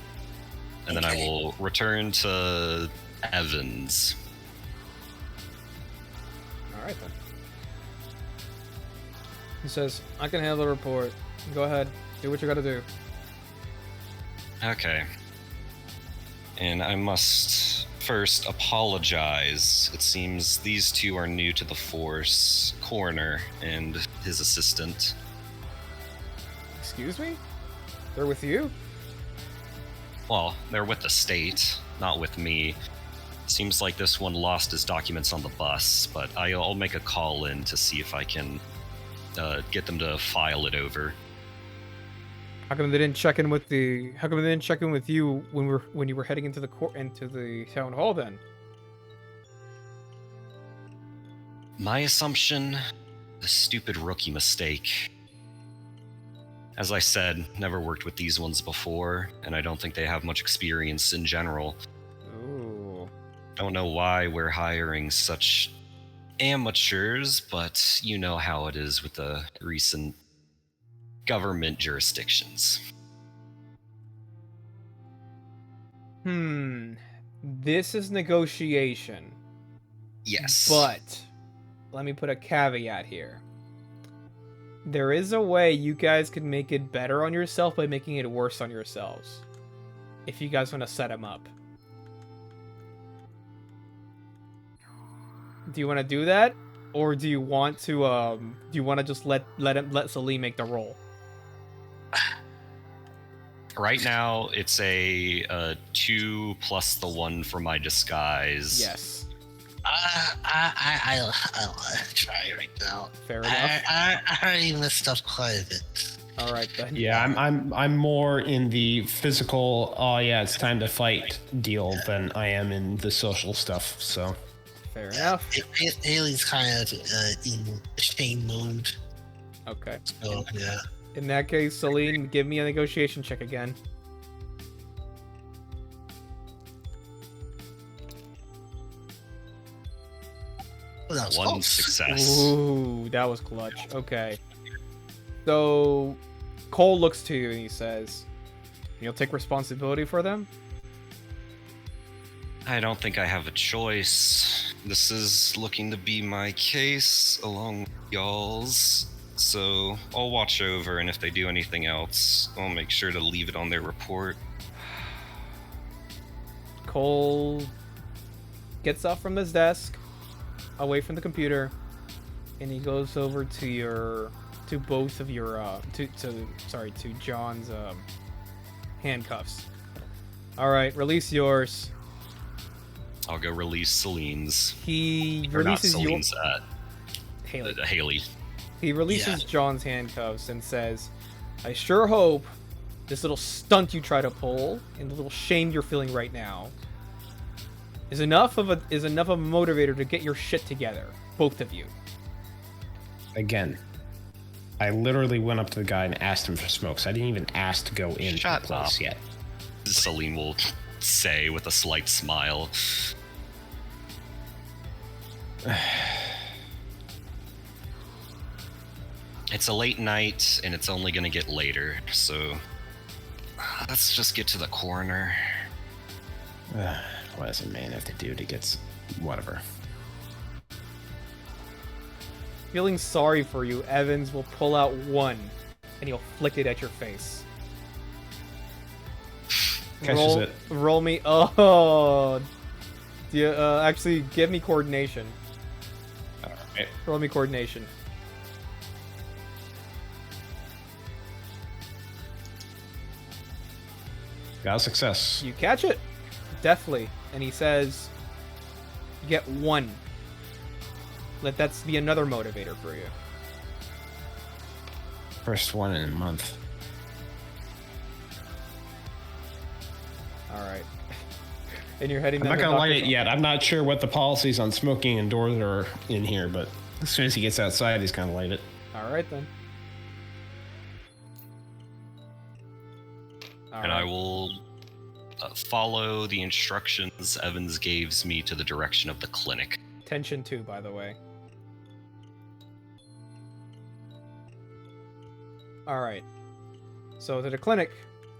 And then I Okay. will return to Evans. All right then. He says, "I can handle the report. Go ahead. Do what you gotta do." Okay. And I must first apologize. It seems these two are new to the force. Coroner and his assistant. Excuse me? They're with you? Well, they're with the state, not with me. Seems like this one lost his documents on the bus, but I'll make a call in to see if I can get them to file it over. How come they didn't check in with the? How come they didn't check in with you when you were heading into the town hall then? My assumption, a stupid rookie mistake. As I said, never worked with these ones before, and I don't think they have much experience in general. Ooh. Don't know why we're hiring such amateurs, but you know how it is with the recent government jurisdictions. This is negotiation. Yes. But let me put a caveat here. There is a way you guys can make it better on yourself by making it worse on yourselves. If you guys want to set him up. Do you want to do that? Or do you want to just let Salim make the roll? Right now, it's a 2 plus the 1 for my disguise. Yes. I don't want to try right now. Fair enough. I already messed up quite a bit. All right then. Yeah, I'm more in the physical. Oh yeah, it's time to fight deal than I am in the social stuff. So Fair enough. Haley's kind of in shame mode. Okay. So yeah. In that case, Celine, give me a negotiation check again. Well, that was One close. success. Ooh, that was clutch. Okay. So, Cole looks to you and he says, "You'll take responsibility for them?" I don't think I have a choice. This is looking to be my case along with y'all's. So I'll watch over, and if they do anything else, I'll make sure to leave it on their report. Cole gets up from his desk, away from the computer, and he goes over to both of your to John's handcuffs. All right, release yours. I'll go release Celine's. He Or not releases your Celine's, Haley. Haley. He releases Yeah. John's handcuffs and says, "I sure hope this little stunt you try to pull and the little shame you're feeling right now is enough of a motivator to get your shit together, both of you." Again, I literally went up to the guy and asked him for smokes. I didn't even ask to go into Shut the place up. yet. Celine will say with a slight smile. It's a late night, and it's only gonna get later, so let's just get to the coroner. What does a man have to do to get whatever? Feeling sorry for you, Evans will pull out one and he'll flick it at your face. Catches it. Roll me. Oh, do you, actually give me coordination. Alright. Roll me coordination. Got a success. You catch it, deftly, and he says, "You get one. Let that be another motivator for you." First one in a month. All right. And you're heading. I'm down not to gonna light Doctor's it yet. I'm not sure what the policies on smoking indoors are in here, but as soon as he gets outside, he's gonna light it. All right then. All And I right. will follow the instructions Evans gives me to the direction of the clinic. Tension 2, by the way. All right. So to the clinic,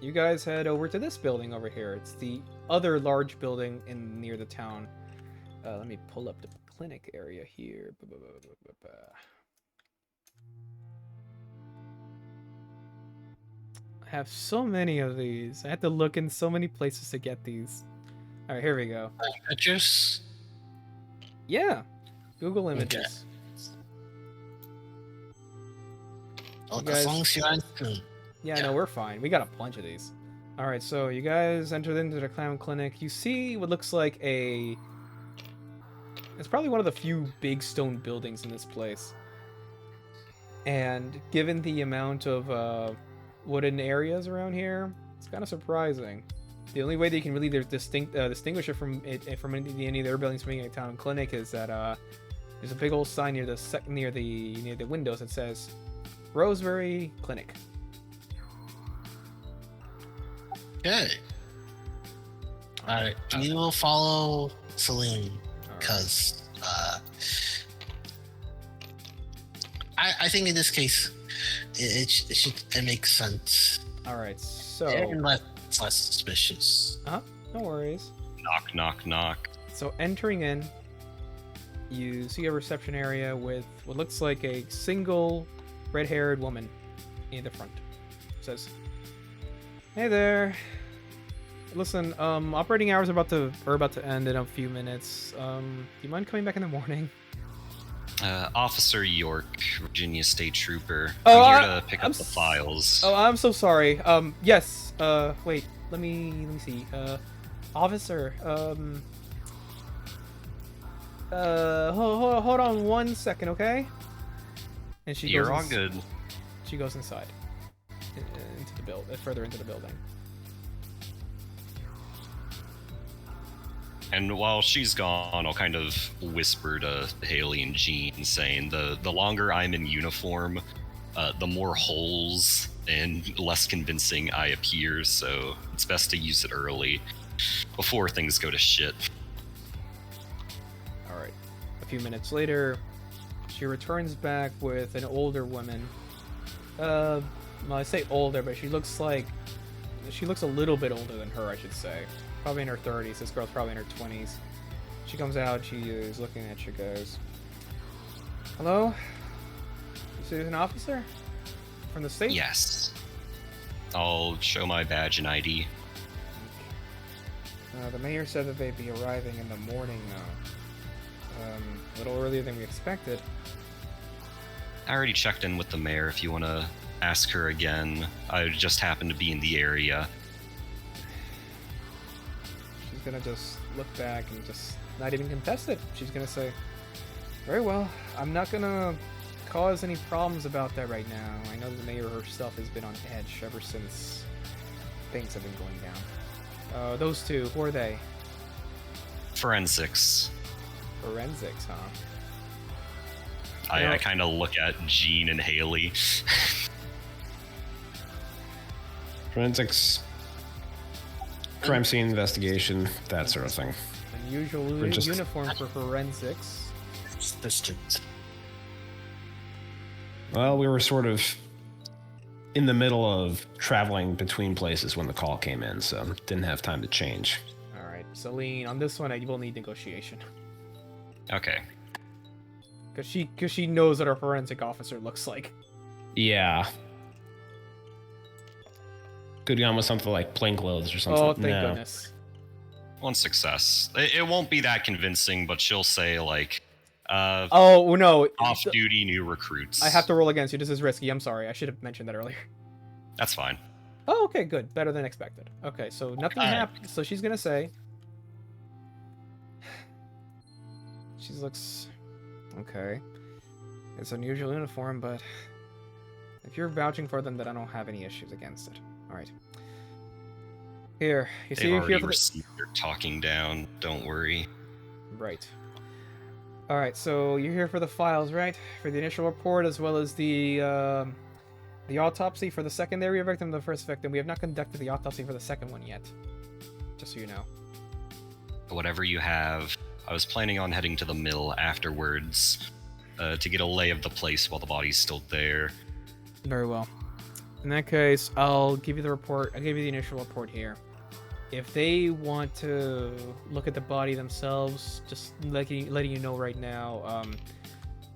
you guys head over to this building over here. It's the other large building near the town. Let me pull up the clinic area here. I have so many of these. I have to look in so many places to get these. All right, here we go. Pictures? Yeah, Google Images. Oh, You as guys- long as you're on screen. Yeah, Yeah. no, we're fine. We got a bunch of these. All right, so you guys entered into the clown clinic. You see what looks like a... It's probably one of the few big stone buildings in this place. And given the amount of wooden areas around here, it's kind of surprising. The only way they can really distinguish it from any of their buildings being a town clinic is that there's a big old sign near the windows that says Roseberry Clinic. Okay. Alright, we will follow Celine All right. because I think in this case it makes sense. All right, so And less suspicious. no worries. Knock, knock, knock. So entering in, you see a reception area with what looks like a single red-haired woman in the front. It says, "Hey there. Listen, operating hours are about to end in a few minutes. Do you mind coming back in the morning?" Officer York, Virginia State Trooper. Oh, I'm here to pick I'm up the files. Oh, I'm so sorry. Yes. Wait. Let me see. Officer. Hold on 1 second, okay? And she You're goes. all good. She goes inside, into the further into the building. And while she's gone, I'll kind of whisper to Haley and Jean, saying the longer I'm in uniform, the more holes and less convincing I appear, so it's best to use it early before things go to shit. All right. A few minutes later, she returns back with an older woman. Well, I say older, but she looks a little bit older than her, I should say. Probably in her 30s. This girl's probably in her 20s. She comes out, she is looking at you guys. "Hello? This is an officer? From the state?" Yes. I'll show my badge and ID. The mayor said that they'd be arriving in the morning, a little earlier than we expected. I already checked in with the mayor if you want to ask her again. I just happened to be in the area. She's gonna just look back and just not even contest it. She's gonna say, very well, I'm not gonna cause any problems about that right now. I know the mayor herself has been on edge ever since things have been going down. Those two, who are they? Forensics. Forensics, huh? I kind of look at Jean and Haley. Forensics, crime scene investigation, that sort of thing. Unusual uniform for forensics. District. Well, we were sort of in the middle of traveling between places when the call came in, so didn't have time to change. All right, Celine, on this one, I will need negotiation. Okay. Because she knows what our forensic officer looks like. Yeah. Could have gone with something like plainclothes or something. Oh, thank goodness. One success. It won't be that convincing, but she'll say, like, oh, no. off-duty new recruits. I have to roll against you. This is risky. I'm sorry. I should have mentioned that earlier. That's fine. Oh, okay, good. Better than expected. Okay, so nothing happened. So she's going to say... She looks... Okay. It's unusual uniform, but... If you're vouching for them, then I don't have any issues against it. Alright. Here. You see, They've you're here already for received their talking down. Don't worry. Right. Alright, so you're here for the files, right? For the initial report, as well as the autopsy for the secondary victim, the first victim. We have not conducted the autopsy for the second one yet. Just so you know. Whatever you have. I was planning on heading to the mill afterwards to get a lay of the place while the body's still there. Very well. In that case, I'll give you the report. I'll give you the initial report here. If they want to look at the body themselves, just letting you know right now,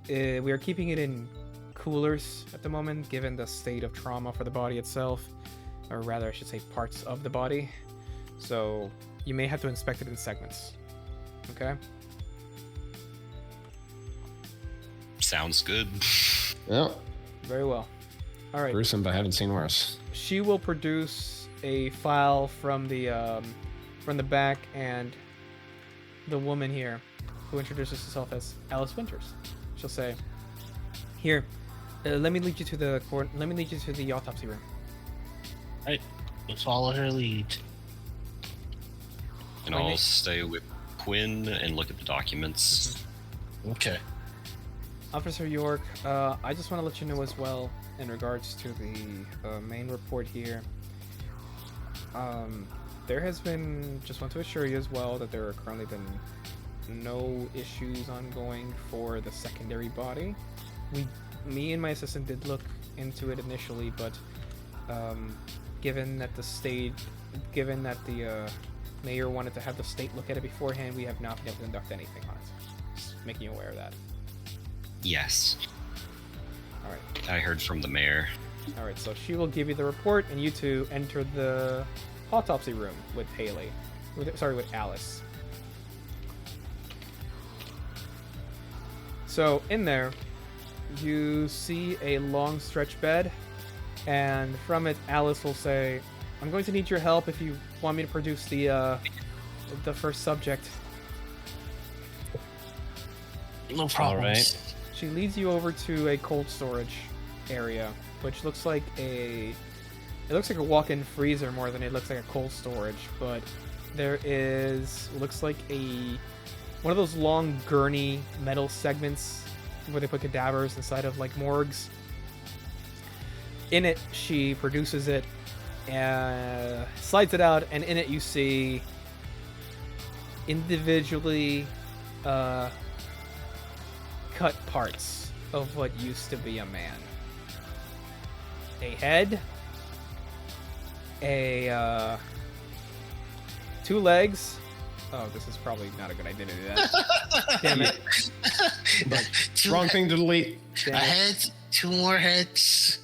we are keeping it in coolers at the moment, given the state of trauma for the body itself, or rather, I should say, parts of the body. So you may have to inspect it in segments. Okay. Sounds good. Yeah. Very well. All right. Gruesome, but I haven't seen worse. She will produce a file from the back, and the woman here, who introduces herself as Alice Winters, she'll say, "Here, let me lead you to the autopsy room." Right. We'll follow her lead. And I'll stay with Quinn and look at the documents. Okay. Officer York, I just want to let you know as well, in regards to the main report here, there has been, just want to assure you as well, that there are currently been no issues ongoing for the secondary body. Me and my assistant did look into it initially, but given that the mayor wanted to have the state look at it beforehand, we have not been able to conduct anything on it. Just making you aware of that. Yes. Alright. I heard from the mayor. Alright, so she will give you the report, and you two enter the autopsy room with Haley. With Alice. So, in there, you see a long stretch bed, and from it, Alice will say, "I'm going to need your help if you want me to produce the first subject." No problem. All right. She leads you over to a cold storage area, which looks like a walk-in freezer more than it looks like a cold storage, but there looks like one of those long gurney metal segments where they put cadavers inside of like morgues. In it, she produces it, slides it out, and in it you see individually cut parts of what used to be a man. A head, two legs. Oh, this is probably not a good idea to do that. Damn it. Wrong thing to delete. A head, two more heads,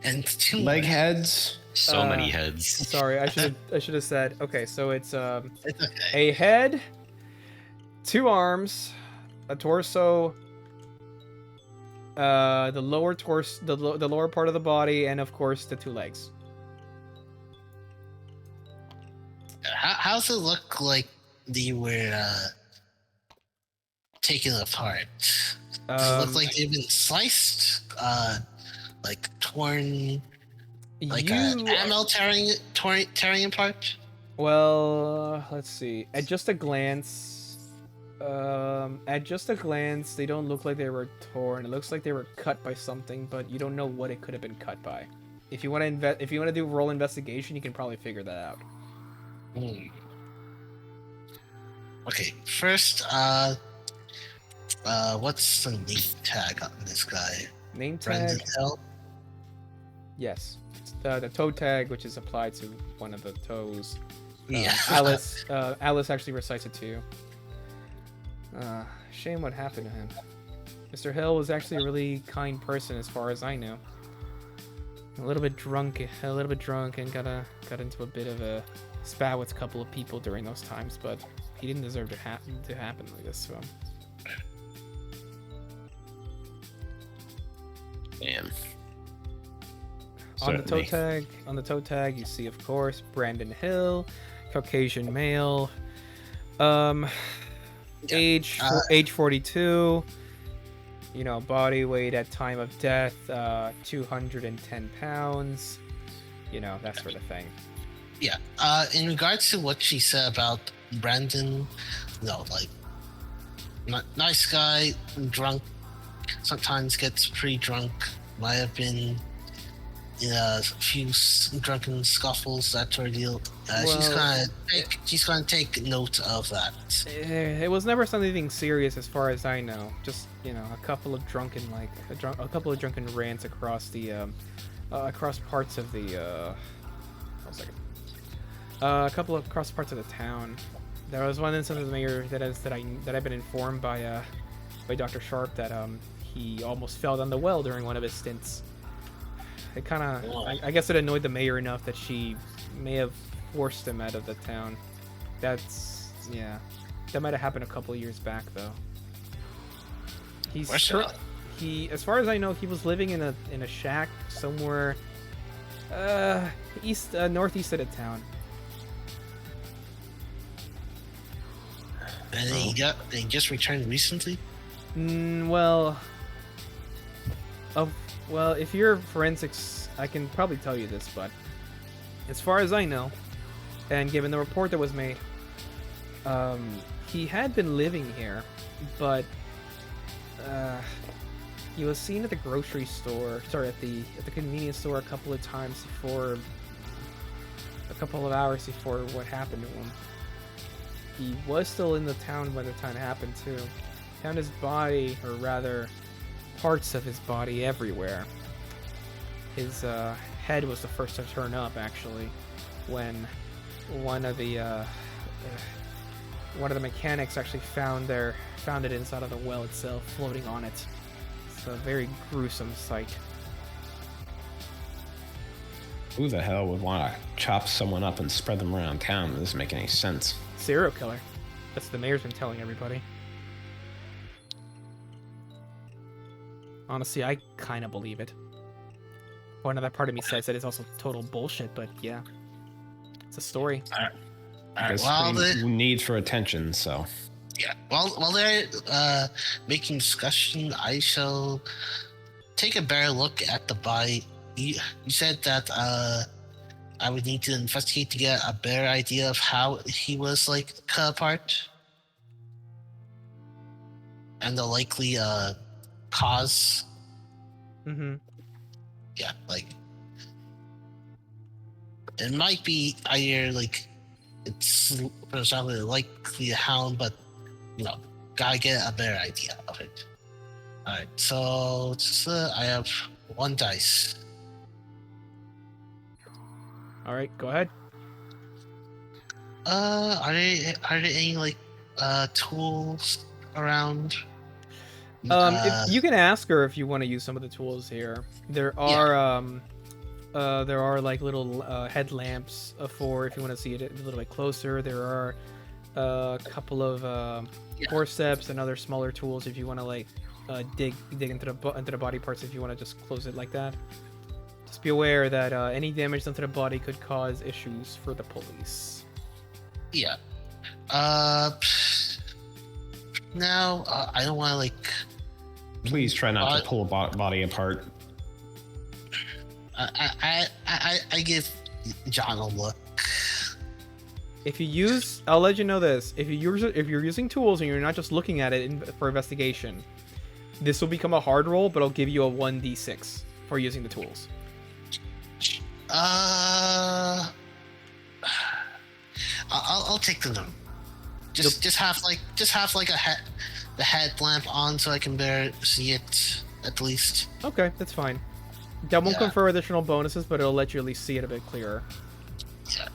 and two Leg heads. So many heads. Sorry, I should have said. Okay, so it's It's okay. a head, two arms, a torso, The lower torso, the lower part of the body, and of course the 2 legs. How's it look like they were taken apart? Does it look like they've been sliced? Like torn? Like an animal tearing apart? Well, let's see. At just a glance, they don't look like they were torn. It looks like they were cut by something, but you don't know what it could have been cut by. If you want to do roll investigation, you can probably figure that out. Okay, first, what's the name tag on this guy? Name tag? Brendan Hill? Yes. The toe tag, which is applied to one of the toes. Yeah. Alice actually recites it to you. Shame what happened to him. Mr. Hill was actually a really kind person as far as I know. A little bit drunk and got into a bit of a spat with a couple of people during those times, but he didn't deserve to happen like this to him. Damn. On the toe tag, you see, of course, Brandon Hill, Caucasian male, age 42, body weight at time of death, 210 pounds, that sort of thing. Yeah. In regards to what she said about Brandon, nice guy, drunk, sometimes gets pretty drunk, might have been in a few drunken scuffles, that sort of deal. She's gonna take note of that. It was never something serious, as far as I know. Just a couple of drunken rants across the across parts of the across parts of the town. There was one instance of the mayor that I've been informed by Dr. Sharp that he almost fell down the well during one of his stints. It kind of, I guess it annoyed the mayor enough that she may have forced him out of the town. That might have happened a couple of years back, though. As far as I know, he was living in a shack somewhere northeast of the town. And he just returned recently? Well, if you're forensics, I can probably tell you this, but as far as I know, and given the report that was made, he had been living here, but he was seen at the grocery store, at the convenience store a couple of times a couple of hours before what happened to him. He was still in the town when the time happened too. Found his body, or rather, parts of his body everywhere. His head was the first to turn up, actually, when one of the mechanics actually found it inside of the well itself, floating on it. It's a very gruesome sight. Who the hell would want to chop someone up and spread them around town? That doesn't make any sense. Serial killer. That's what the mayor's been telling everybody. Honestly, I kind of believe it. Well, another part of me says that it's also total bullshit, but yeah. It's a story. There's need for attention, so... Yeah. While they're making discussion, I shall take a better look at the body. You said that I would need to investigate to get a better idea of how he was cut apart, and the likely cause. Mm-hmm. Yeah, it might be either it's for example likely a hound, but gotta get a better idea of it. All right, so I have 1 dice. All right, go ahead. Are there any tools around? If you can ask her if you want to use some of the tools here. There are little headlamps for if you want to see it a little bit closer. There are a couple of forceps and other smaller tools if you want to dig into the body parts if you want to just close it like that. Just be aware that any damage done to the body could cause issues for the police. Yeah. Now, I don't want to, like... Please try not to pull a body apart. I give John a look. If you use, I'll let you know this. If you're using tools and you're not just looking at it for investigation, this will become a hard roll, but I'll give you a 1d6 for using the tools. I'll take the note. Just have like the headlamp on so I can see it at least. Okay, that's fine. That won't Yeah. confer additional bonuses, but it'll let you at least see it a bit clearer. Yeah.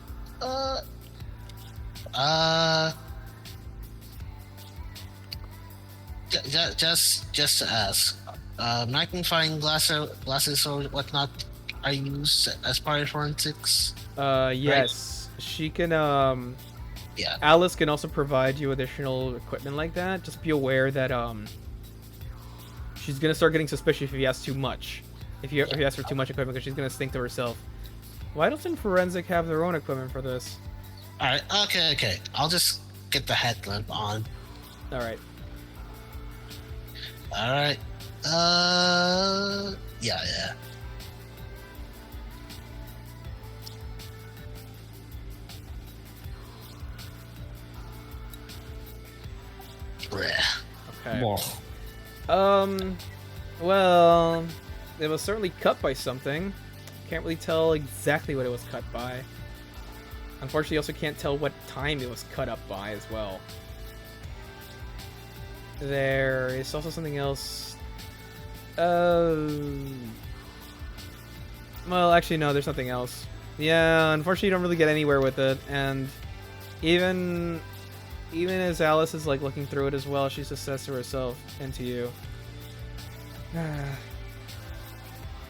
Just to ask, magnifying glasses or whatnot are used as part of forensics? Yes. She can, Yeah. Alice can also provide you additional equipment like that. Just be aware that, she's gonna start getting suspicious if you ask too much. If you ask for too much equipment, because she's gonna think to herself, why doesn't Forensic have their own equipment for this? Alright, okay. I'll just get the headlamp on. Alright. Alright. Yeah. Bleh. Okay. Whoa. Well, it was certainly cut by something. Can't really tell exactly what it was cut by. Unfortunately, also can't tell what time it was cut up by as well. There is also something else. Well, actually, no, there's nothing else. Yeah, unfortunately, you don't really get anywhere with it, and even as Alice is like looking through it as well, she's assessed to herself and to you.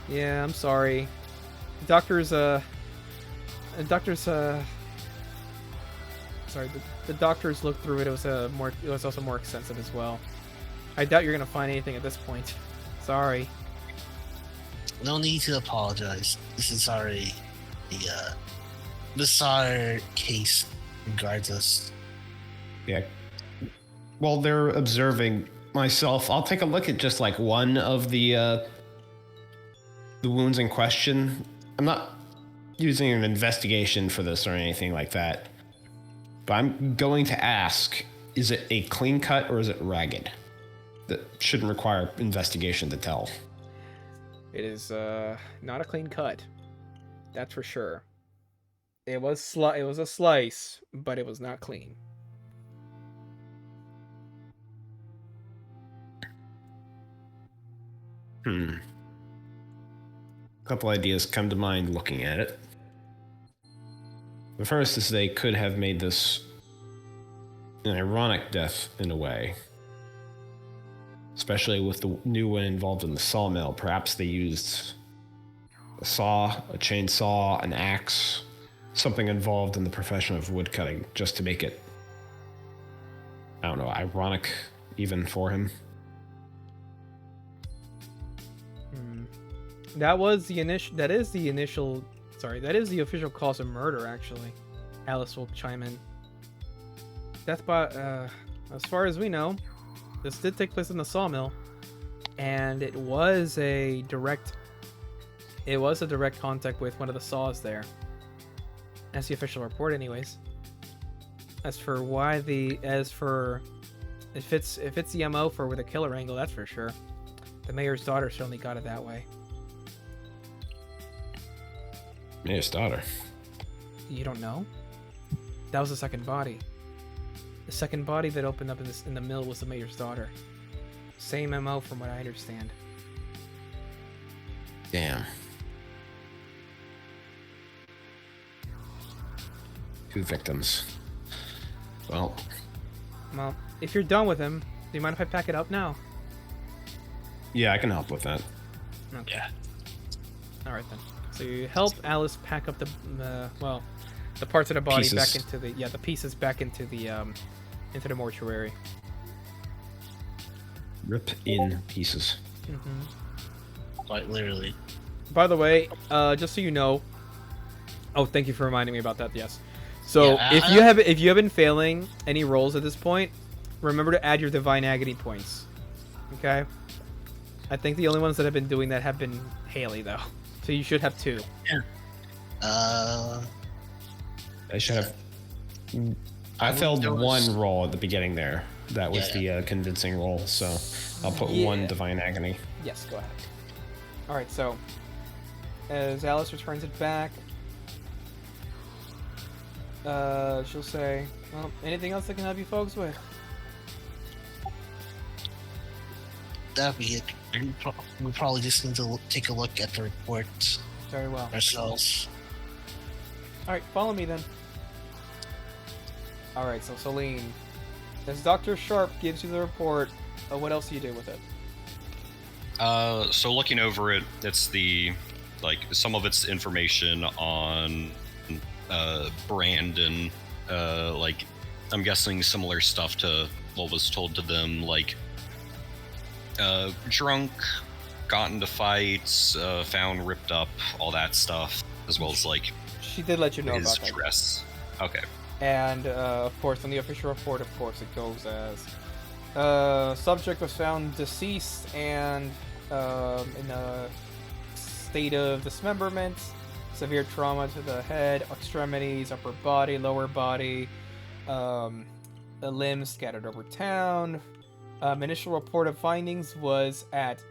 Yeah, I'm sorry. The doctors looked through it. It was also more extensive as well. I doubt you're gonna find anything at this point. Sorry. No need to apologize. This is already the bizarre case regardless. Yeah. While they're observing myself, I'll take a look at just like one of the wounds in question. I'm not using an investigation for this or anything like that, but I'm going to ask, is it a clean cut or is it ragged? That shouldn't require investigation to tell. It is not a clean cut. That's for sure. It was a slice, but it was not clean. A couple ideas come to mind looking at it. The first is they could have made this an ironic death in a way. Especially with the new one involved in the sawmill. Perhaps they used a saw, a chainsaw, an axe, something involved in the profession of woodcutting just to make it, I don't know, ironic even for him. That is the official cause of murder, actually. Alice will chime in. Death by, as far as we know, this did take place in the sawmill, and it was a direct contact with one of the saws there. That's the official report, anyways. If it's the MO for with a killer angle, that's for sure. The mayor's daughter certainly got it that way. Mayor's daughter. You don't know? That was the second body. The second body that opened up in the mill was the mayor's daughter. Same MO from what I understand. Damn. 2 victims. Well, if you're done with him, do you mind if I pack it up now? yeah, I can help with that. Okay. Alright then. So you help Alice pack up the parts of the body Pieces. back into the pieces back into the mortuary. rip in pieces. Quite literally. By the way, just so you know, oh, thank you for reminding me about that. Yes. So Yeah, if you have been failing any rolls at this point, remember to add your divine agony points. Okay. I think the only ones that have been doing that have been Haley though, so you should have 2. I should have. I failed there was- one roll at the beginning there. That was the convincing roll, so I'll put 1 divine agony. Yes, go ahead. All right, so as Alice returns it back, she'll say, "Well, anything else I can help you folks with?" That'd be it. We probably just need to take a look at the report Very well. ourselves. All right, follow me then. All right, so Celine, as Dr. Sharp gives you the report, what else do you do with it? So looking over it, it's some of it's information on Brandon. I'm guessing similar stuff to what was told to them, drunk, got into fights, found ripped up, all that stuff, as well as She did let you know his about that. dress. Okay. And of course, on the official report, of course, it goes as subject was found deceased and in a state of dismemberment, severe trauma to the head, extremities, upper body, lower body, the limbs scattered over town. Initial report of findings was at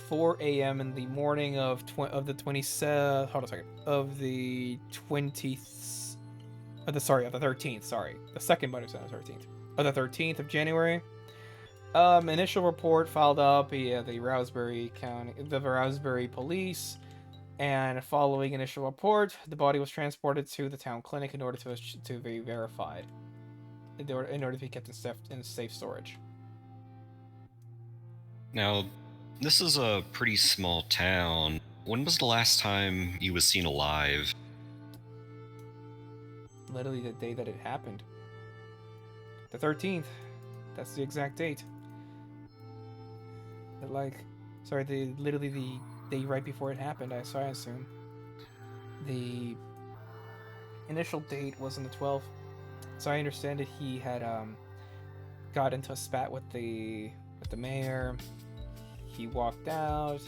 4 a.m. in the morning of the 20th. Hold on a second. Of the 20th. Of the 13th. Sorry, the second bonus on the 13th. Of the 13th of January. Initial report filed up via the Rousebury Police, and following initial report, the body was transported to the town clinic in order to be verified, in order to be kept in safe storage. Now, this is a pretty small town. When was the last time he was seen alive? Literally the day that it happened. The 13th. That's the exact date. Literally the day right before it happened, I assume. The initial date was on the 12th. So I understand that he had got into a spat with the mayor. He walked out,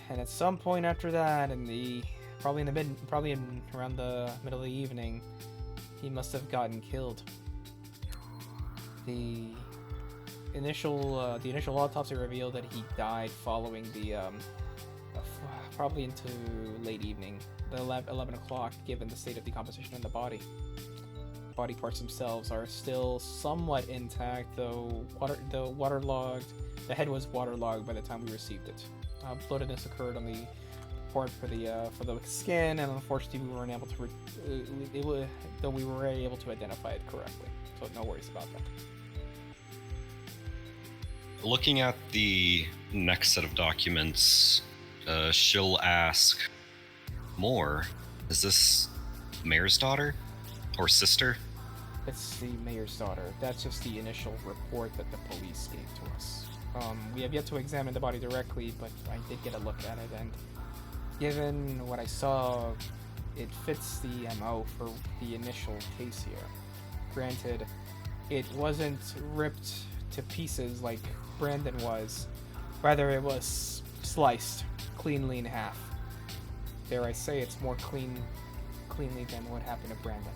and at some point after that, probably around the middle of the evening, he must have gotten killed. The initial autopsy revealed that he died following probably into late evening, the 11 o'clock, given the state of decomposition in the body. Body parts themselves are still somewhat intact, though waterlogged. The head was waterlogged by the time we received it. Bloatedness occurred on the report for the skin, and unfortunately we weren't able to though we were able to identify it correctly. So no worries about that. Looking at the next set of documents, she'll ask, "More? Is this mayor's daughter? Or sister?" It's the mayor's daughter. That's just the initial report that the police gave to us. We have yet to examine the body directly, but I did get a look at it, and given what I saw, it fits the MO for the initial case here. Granted, it wasn't ripped to pieces like Brandon was. Rather, it was sliced cleanly in half. Dare I say, it's more cleanly than what happened to Brandon.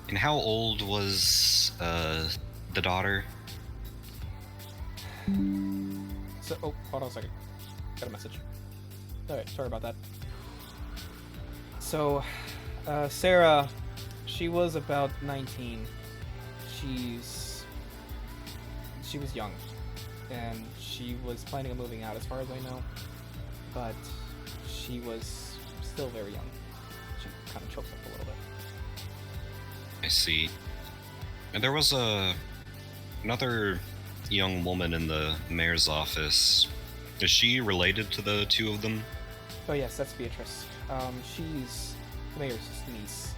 And how old was the daughter? So, hold on a second. Got a message. Alright, sorry about that. So, Sarah, she was about 19. She was young, and she was planning on moving out, as far as I know. But she was still very young. She kind of choked up a little bit. I see. And there was another young woman in the mayor's office. Is she related to the two of them? Oh yes, that's Beatrice. She's the mayor's niece.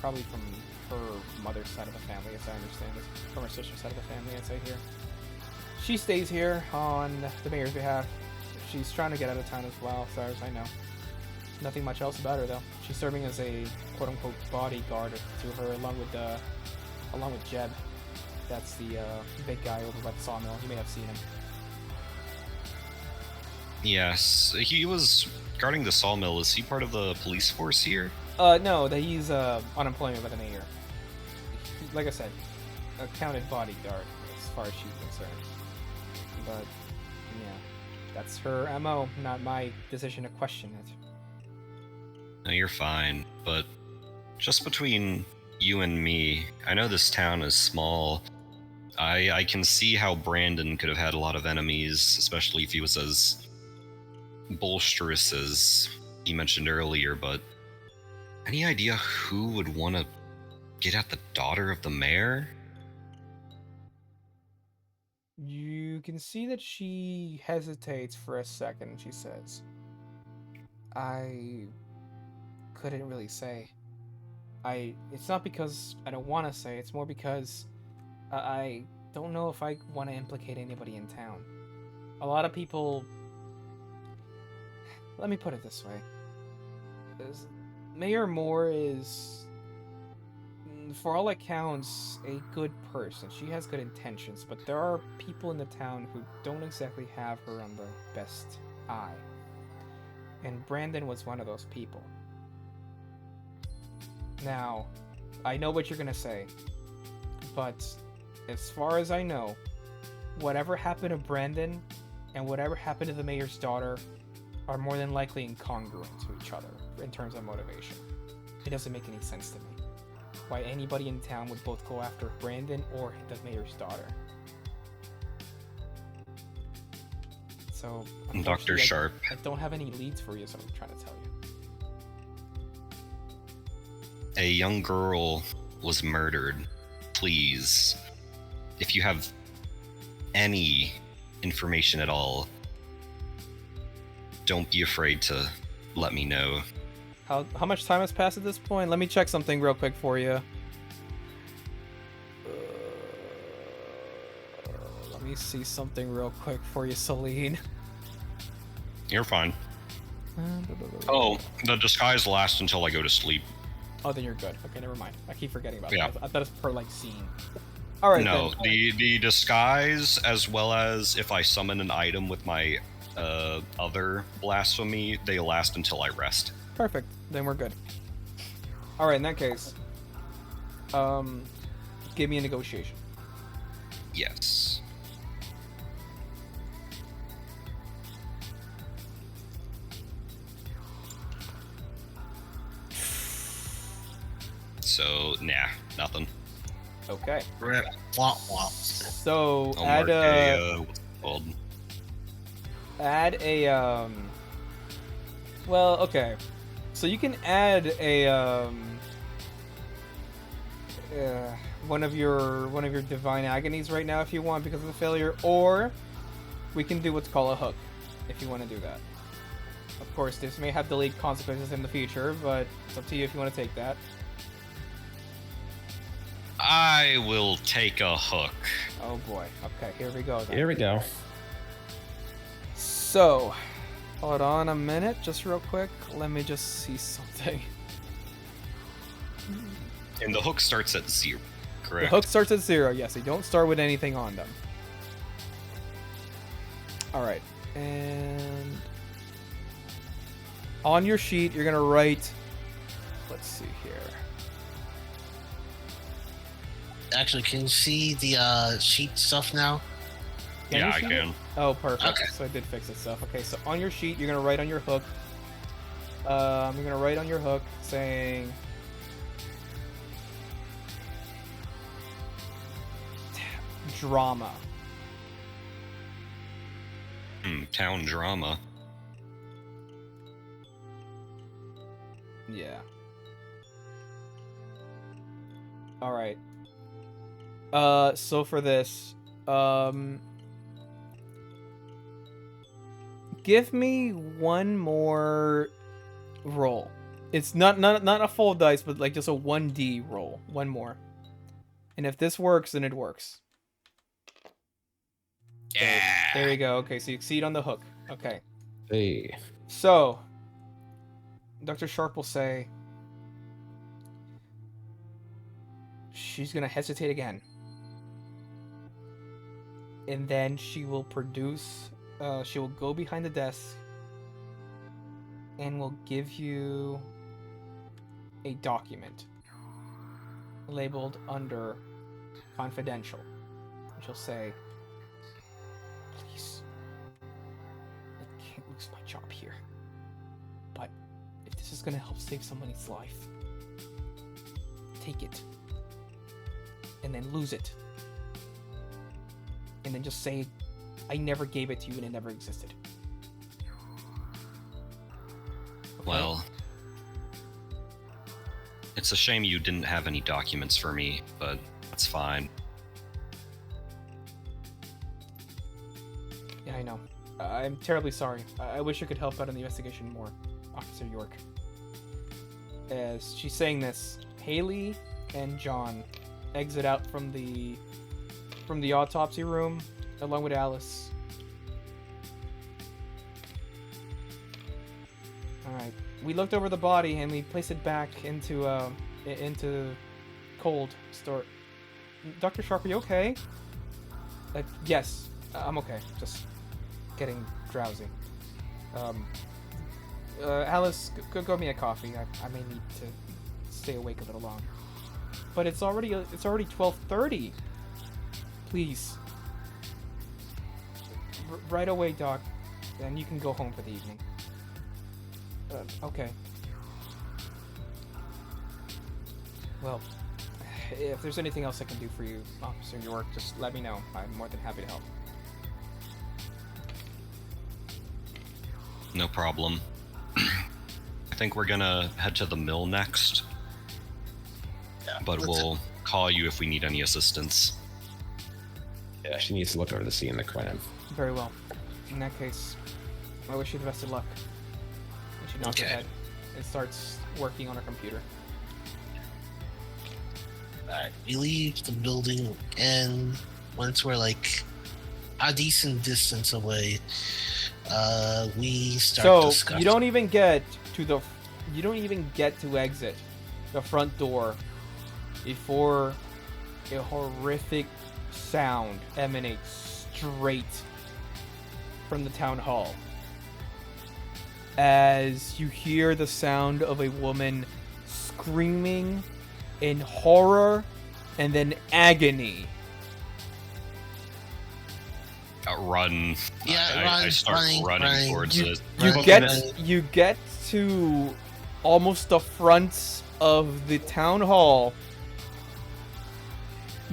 probably from her mother's side of the family, as I understand it. From her sister's side of the family, as I hear. She stays here on the mayor's behalf. She's trying to get out of town as well, as far as I know. Nothing much else about her, though. She's serving as a quote-unquote bodyguard to her, along with Jeb. That's the big guy over by the sawmill. You may have seen him. Yes, he was guarding the sawmill. Is he part of the police force here? No, that he's unemployment by the mayor. Like I said, a counted bodyguard as far as she's concerned. But yeah, that's her MO. Not my decision to question it. No, you're fine, but just between you and me, I know this town is small. I can see how Brandon could have had a lot of enemies, especially if he was as bolsterous as he mentioned earlier, but any idea who would want to get at the daughter of the mayor? You can see that she hesitates for a second. She says, I couldn't really say. It's not because I don't want to say, it's more because I don't know if I want to implicate anybody in town. A lot of people... Let me put it this way. Mayor Moore is, for all accounts, a good person. She has good intentions, but there are people in the town who don't exactly have her on the best eye. And Brandon was one of those people. Now, I know what you're gonna say, but as far as I know, whatever happened to Brandon and whatever happened to the mayor's daughter are more than likely incongruent to each other in terms of motivation. It doesn't make any sense to me why anybody in town would both go after Brandon or the mayor's daughter. So, Dr. Sharp. I don't have any leads for you, so I'm trying to tell you. A young girl was murdered. Please, if you have any information at all, don't be afraid to let me know. How much time has passed at this point? Let me check something real quick for you. Let me see something real quick for you, Celine. You're fine. Oh, the disguise lasts until I go to sleep. Oh, then you're good. Okay, never mind. I keep forgetting about Yeah. that. I thought it's per, like, scene. Alright, No, then. the disguise, as well as if I summon an item with my other blasphemy, they last until I rest. Perfect. Then we're good. Alright, in that case, give me a negotiation. Yes. So, nah, nothing. Okay. Rip. Wah, wah. So, I'll add mark what's it called? add a, well, okay. So you can add a, one of your divine agonies right now if you want because of the failure, or we can do what's called a hook if you want to do that. Of course, this may have delayed consequences in the future, but it's up to you if you want to take that. I will take a hook. Oh boy. Okay, here we go then. Here we go. So, hold on a minute, just real quick. Let me just see something. And the hook starts at 0, The correct? hook starts at 0, yes. You don't start with anything on them. Alright, and on your sheet, you're going to write, let's see here. Actually, can you see the sheet stuff now? Can Yeah, you I see it? can. Oh, perfect. Okay. So I did fix itself. Okay, so on your sheet, you're going to write on your hook. You're going to write on your hook saying... drama. Town drama. Yeah. Alright. So for this, give me one more roll. It's not a full dice, but like just a 1d roll, one more. And if this works, then it works. Yeah. There you go. Okay, so you succeed on the hook. Okay. Hey. So, Dr. Sharp will say, she's gonna hesitate again. And then she will she will go behind the desk and will give you a document labeled under confidential. And she'll say, please, I can't lose my job here. But if this is gonna help save somebody's life, take it. And then lose it. And then just say, I never gave it to you and it never existed. Okay? Well, it's a shame you didn't have any documents for me, but that's fine. Yeah, I know. I'm terribly sorry. I wish I could help out in the investigation more, Officer York. As she's saying this, Haley and John exit out from the autopsy room along with Alice. All right, we looked over the body and we placed it back into cold store. Dr. Sharp, are you okay? Yes, I'm okay. Just getting drowsy. Alice, go me a coffee. I may need to stay awake a little longer. But it's already 12:30. Please. Right away, Doc. Then you can go home for the evening. Okay. Well, if there's anything else I can do for you, Officer York, just let me know. I'm more than happy to help. No problem. I think we're gonna head to the mill next, Yeah, but we'll call you if we need any assistance. Yeah, she needs to look over the scene of the crime. Very well. In that case, I wish you the best of luck. And she nods her Okay. head and starts working on her computer. Alright, we leave the building, and once we're like a decent distance away, we start So discussing. you don't even get to exit the front door before a horrific sound emanates straight from the town hall as you hear the sound of a woman screaming in horror and then agony. Run. Yeah, I run, start running towards You, it. you get to almost the front of the town hall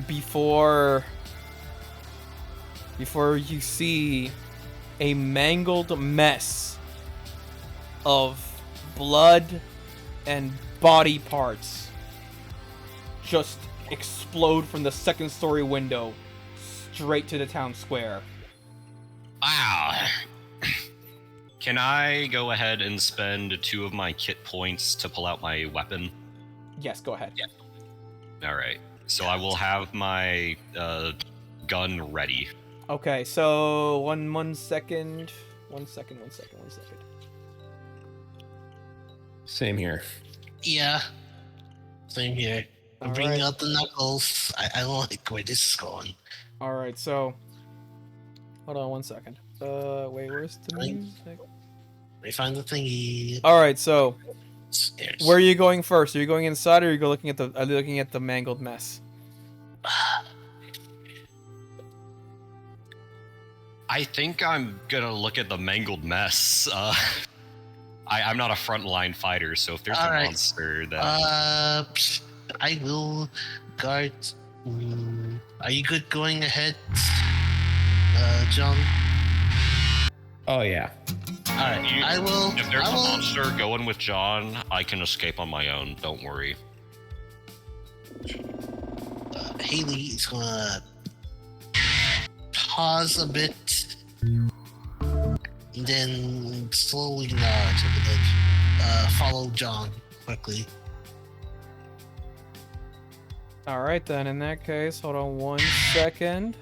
before you see a mangled mess of blood and body parts just explode from the second story window straight to the town square. Wow. Can I go ahead and spend 2 of my kit points to pull out my weapon? Yes, go ahead. All right. So I will have my gun ready. Okay, so one second. Same here. Yeah, same here. I'm All bringing right. out the knuckles. I don't like where this is going. All right, so hold on 1 second. Wait, where's the Right. music? We find the thingy. All right, so Stairs. where are you going first? Are you going inside, or are you looking at the mangled mess? I think I'm gonna look at the mangled mess. I'm not a frontline fighter, so if there's All a right. monster that I will guard. Are you good going ahead, John? Oh yeah. All right, I will. if there's I a will. monster going with John, I can escape on my own. Don't worry. Haley is gonna pause a bit, and then slowly nod and then follow John quickly. All right, then. In that case, hold on 1 second.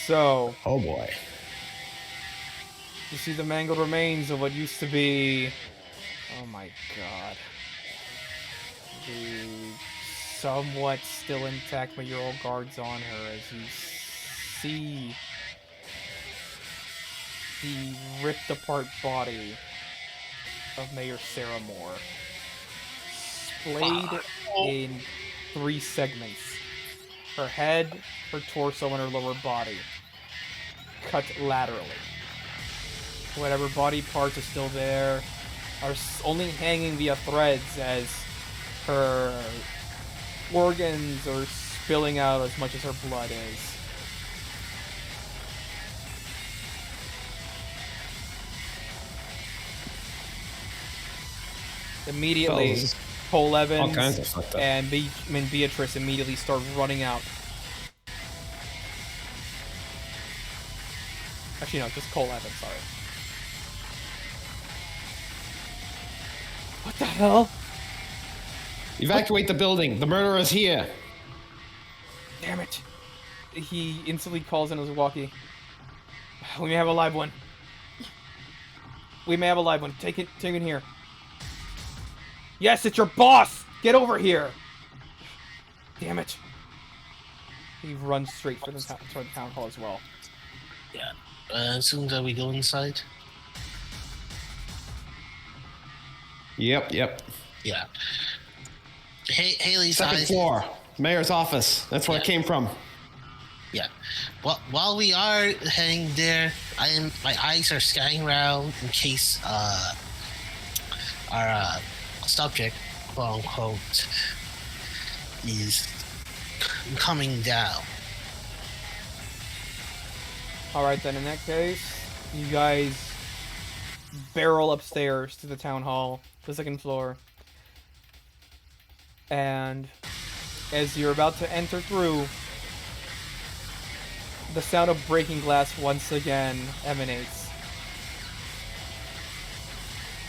So, Oh boy. you see the mangled remains of what used to be... Oh my god. The somewhat still intact mayoral guards on her as you see the ripped apart body of Mayor Sarah Moore, splayed in 3 segments. Her head, her torso, and her lower body cut laterally. Whatever body parts are still there are only hanging via threads as her organs are spilling out as much as her blood is. Immediately, Fellas, Cole all kinds Evans of fucked up. and Beatrice immediately start running out. Actually, no, just Cole Evans, sorry. What the hell? Evacuate the building. The murderer is here. Damn it. He instantly calls in his walkie. We may have a live one. We may have a live one. Take it here. Yes, it's your boss! Get over here! Damn it. He runs straight for the toward the town hall as well. Yeah. As soon as we go inside. Yep. Yeah. Haley's Second eyes. floor. Mayor's office. That's where it came from. Yeah. Well, while we are heading there, my eyes are scanning around in case our subject, quote unquote, is coming down. Alright then, in that case, you guys barrel upstairs to the town hall, the 2nd floor. And as you're about to enter through, the sound of breaking glass once again emanates.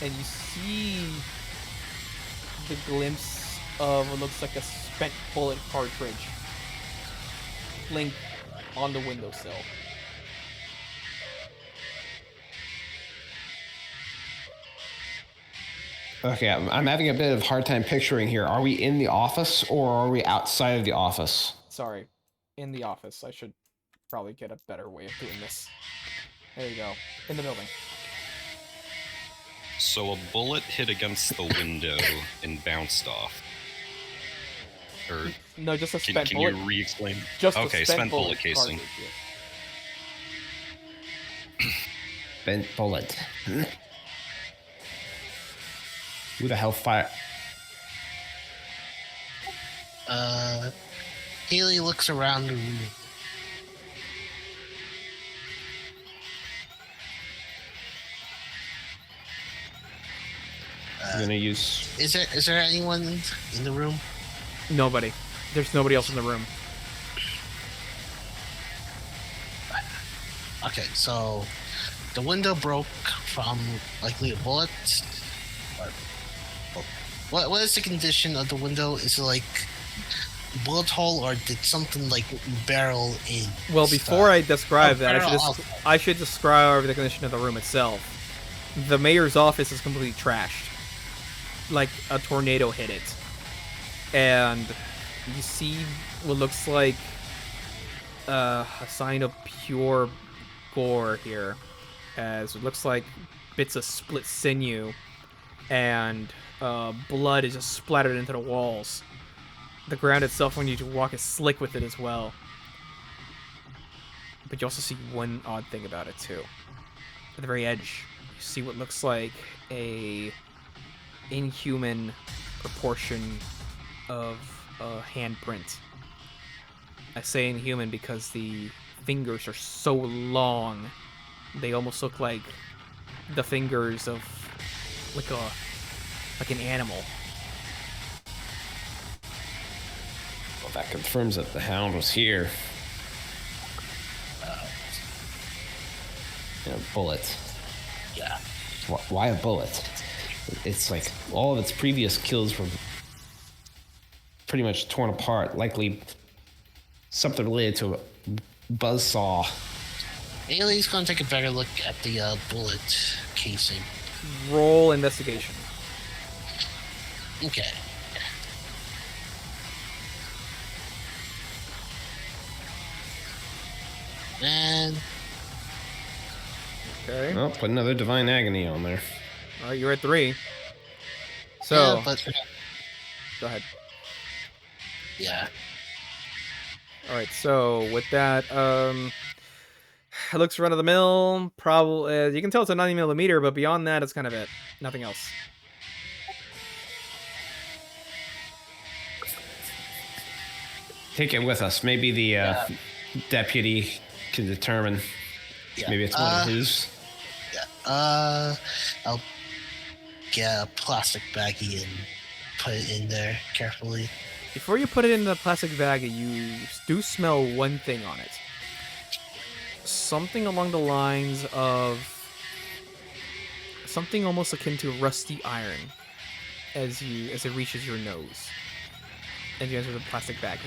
And you see the glimpse of what looks like a spent bullet cartridge blink on the windowsill. Okay, I'm having a bit of a hard time picturing here. Are we in the office or are we outside of the office? Sorry, in the office. I should probably get a better way of doing this. There you go. In the building. So a bullet hit against the window and bounced off. Or No, just a can spent bullet. you re-explain? Just Okay, a spent bullet casing. cartridge, Bent bullet. Who the hell fired? Haley looks around the room. I'm gonna use. Is there anyone in the room? Nobody. There's nobody else in the room. Okay, so the window broke from likely a bullet. What is the condition of the window? Is it like bullet hole, or did something like barrel in? Well, before I describe that, barrel I should describe the condition of the room itself. The mayor's office is completely trashed. Like a tornado hit it. And you see what looks like a sign of pure gore here. As it looks like bits of split sinew and blood is just splattered into the walls. The ground itself, when you walk, is slick with it as well. But you also see one odd thing about it too. At the very edge, you see what looks like a inhuman proportion of a handprint. I say inhuman because the fingers are so long, they almost look like the fingers of like an animal. That confirms that the hound was here. A bullet. Yeah. Why a bullet? It's like all of its previous kills were pretty much torn apart, likely something related to a buzzsaw. Ailey's gonna take a better look at the bullet casing. Roll investigation. Okay. And Okay. Oh, put another divine agony on there. All right, you're at 3. So, yeah, but go ahead. yeah. All right, so with that, it looks run of the mill. Probably, you can tell it's a 90mm, but beyond that, it's kind of it. Nothing else. Take it with us. Maybe the deputy can determine. Yeah. Maybe it's one of his. Yeah. I'll get a plastic baggie and put it in there carefully. Before you put it in the plastic bag, you do smell one thing on it. Something along the lines of something almost akin to rusty iron as it reaches your nose. And you enter the plastic baggie.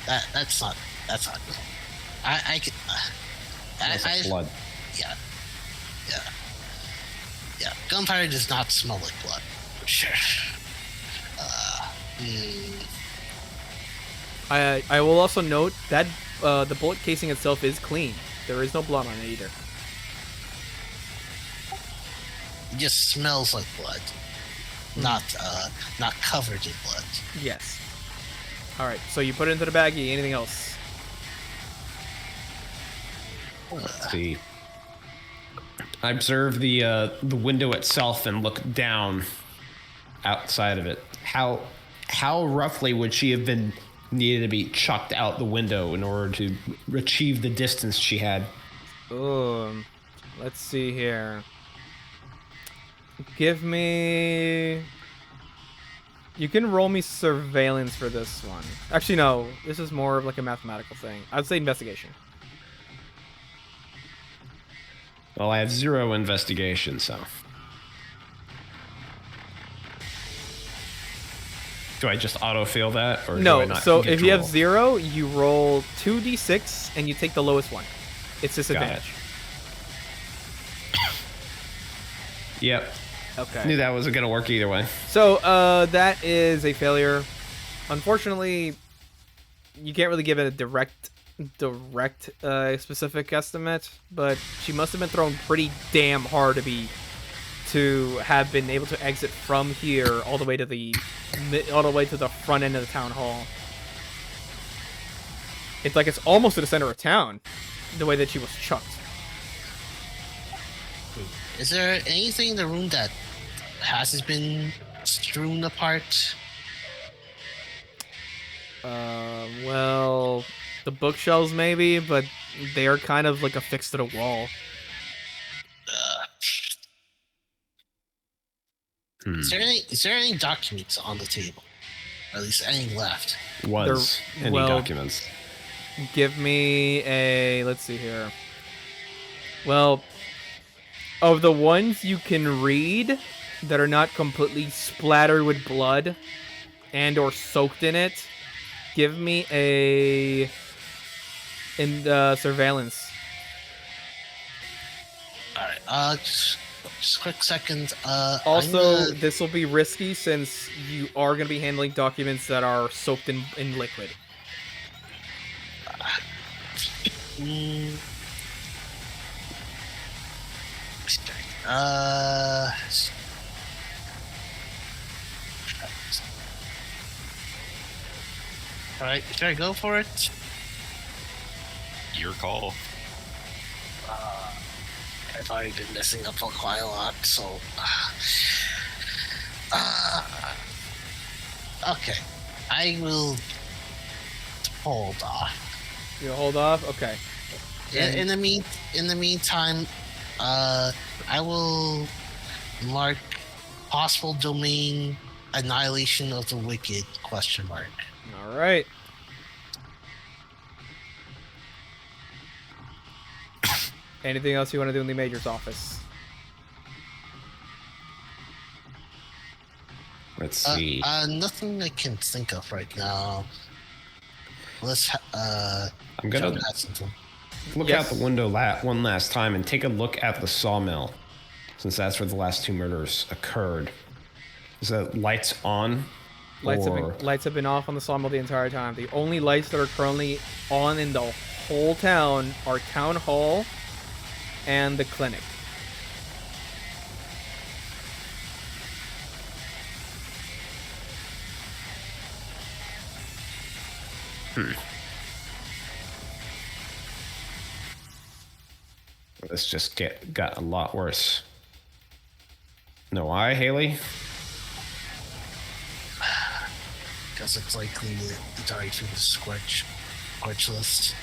Yeah, that's not good. I can. Smells like blood. Yeah. Gunpowder does not smell like blood, for sure. I will also note that the bullet casing itself is clean. There is no blood on it either. It just smells like blood, not covered in blood. Yes. All right, so you put it into the baggie. Anything else? Let's see. I observe the window itself and look down outside of it. How roughly would she have been needed to be chucked out the window in order to achieve the distance she had? Let's see here. Give me. You can roll me surveillance for this one. Actually, no. This is more of like a mathematical thing. I'd say investigation. Well, I have 0 investigation, so. Do I just auto-fail that? Or do I No, not so get if to you have roll? 0, you roll 2d6 and you take the lowest one. It's disadvantage. Yep. Okay. Knew that wasn't going to work either way. So, that is a failure. Unfortunately, you can't really give it a direct specific estimate, but she must have been thrown pretty damn hard to have been able to exit from here all the way to the front end of the town hall. It's like it's almost to the center of town, the way that she was chucked. Is there anything in the room that hasn't been strewn apart? Well, the bookshelves maybe, but they are kind of like affixed to the wall. Is there any documents on the table? Or at least any left? Was any documents? Give me a... Let's see here. Well, of the ones you can read that are not completely splattered with blood and or soaked in it, give me a... surveillance. Alright, just a quick second. Also, this will be risky since you are going to be handling documents that are soaked in liquid. Alright, should I go for it? Your call. I've already been messing up quite a lot, so... okay. I will hold off. You hold off? Okay. In the meantime, I will mark possible domain Annihilation of the Wicked, question mark. All right. Anything else you want to do in the Major's office? Let's see. Nothing I can think of right now. Let's I'm gonna John has something. look Yes. out the window one last time and take a look at the sawmill, since that's where the last 2 murders occurred. Is the lights on? Lights or... have been off on the sawmill the entire time. The only lights that are currently on in the whole town are Town Hall and the clinic. This just got a lot worse. No why, Haley? Because it's likely the died from the squelch list.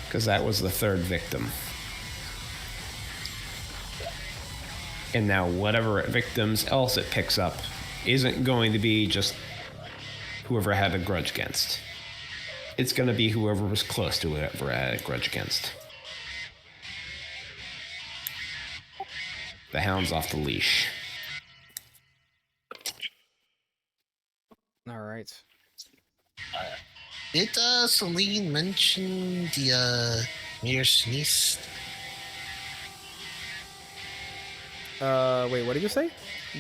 Because that was the 3rd victim. And now whatever victims else it picks up isn't going to be just whoever had a grudge against. It's going to be whoever was close to whoever had a grudge against. The hound's off the leash. All right. Did Celine mention the mayor's niece? Wait, what did you say?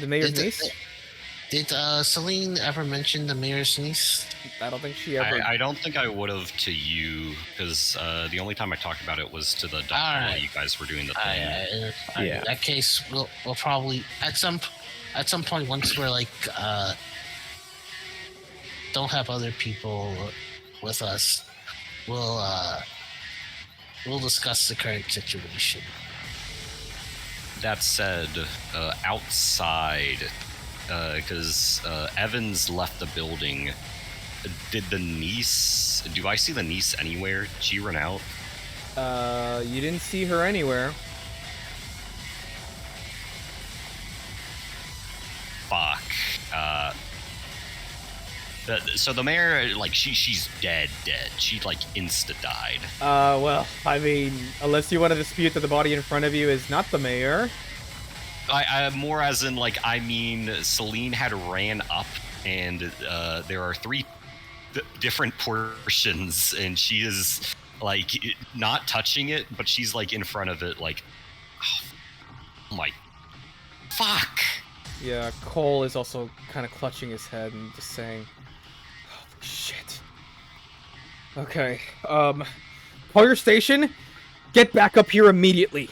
The mayor's niece? Did Celine ever mention the mayor's niece? I don't think she ever. I don't think I would have to you, because the only time I talked about it was to the doctor while Alright. you guys were doing the thing. Yeah. In that case, we'll probably at some point once we're like don't have other people with us, we'll discuss the current situation. That said, outside, because Evans left the building, did the niece... Do I see the niece anywhere? Did she run out? You didn't see her anywhere. Fuck. So the mayor, like, she's dead. She, like, insta-died. Well, I mean, unless you want to dispute that the body in front of you is not the mayor. I more as in, like, I mean, Celine had ran up, and there are 3 different portions, and she is, like, not touching it, but she's, like, in front of it, like, oh my, fuck. Yeah, Cole is also kind of clutching his head and just saying, holy shit. Okay, Collier Station, get back up here immediately.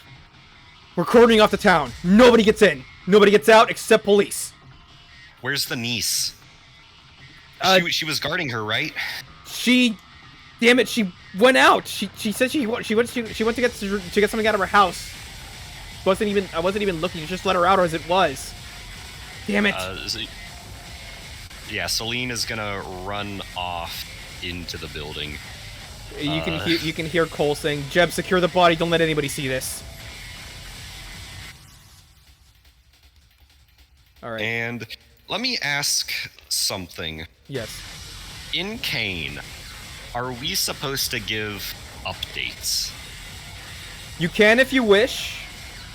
We're cordoning off the town. Nobody gets in. Nobody gets out except police. Where's the niece? She was guarding her, right? Damn it, she went out. She said she went to get something out of her house. I wasn't even looking. Just let her out as it was. Damn it. Yeah, Celine is gonna run off into the building. You can hear Cole saying, "Jeb, secure the body. Don't let anybody see this." All right. And let me ask something. Yes. In CAIN, are we supposed to give updates? You can if you wish.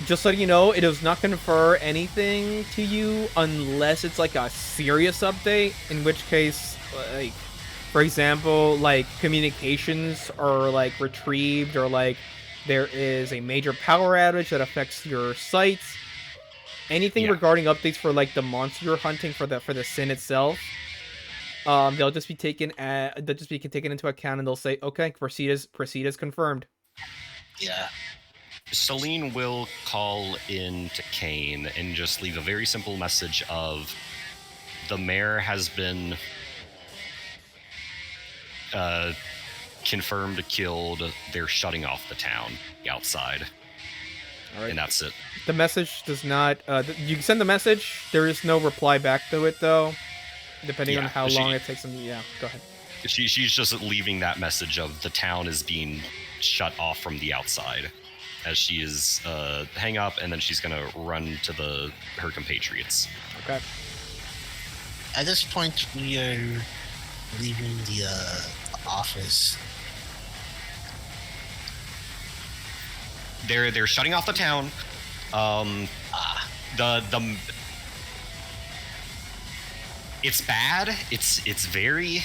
Just letting you know, it does not confer anything to you unless it's like a serious update, in which case, like, for example, like communications are like retrieved, or like there is a major power outage that affects your sites. Anything regarding updates for like the monster you're hunting for the sin itself, they'll just be taken into account, and they'll say, okay, proceed as confirmed. Yeah. Celine will call in to CAIN and just leave a very simple message of the mayor has been confirmed killed. They're shutting off the town outside. All right. And that's it. The message does not. You can send the message. There is no reply back to it, though. Depending on how long it takes them. Yeah, go ahead. She's just leaving that message of the town is being shut off from the outside, as she is hang up, and then she's gonna run to her compatriots. Okay. At this point, we are leaving the office. They're shutting off the town. The it's bad. It's very,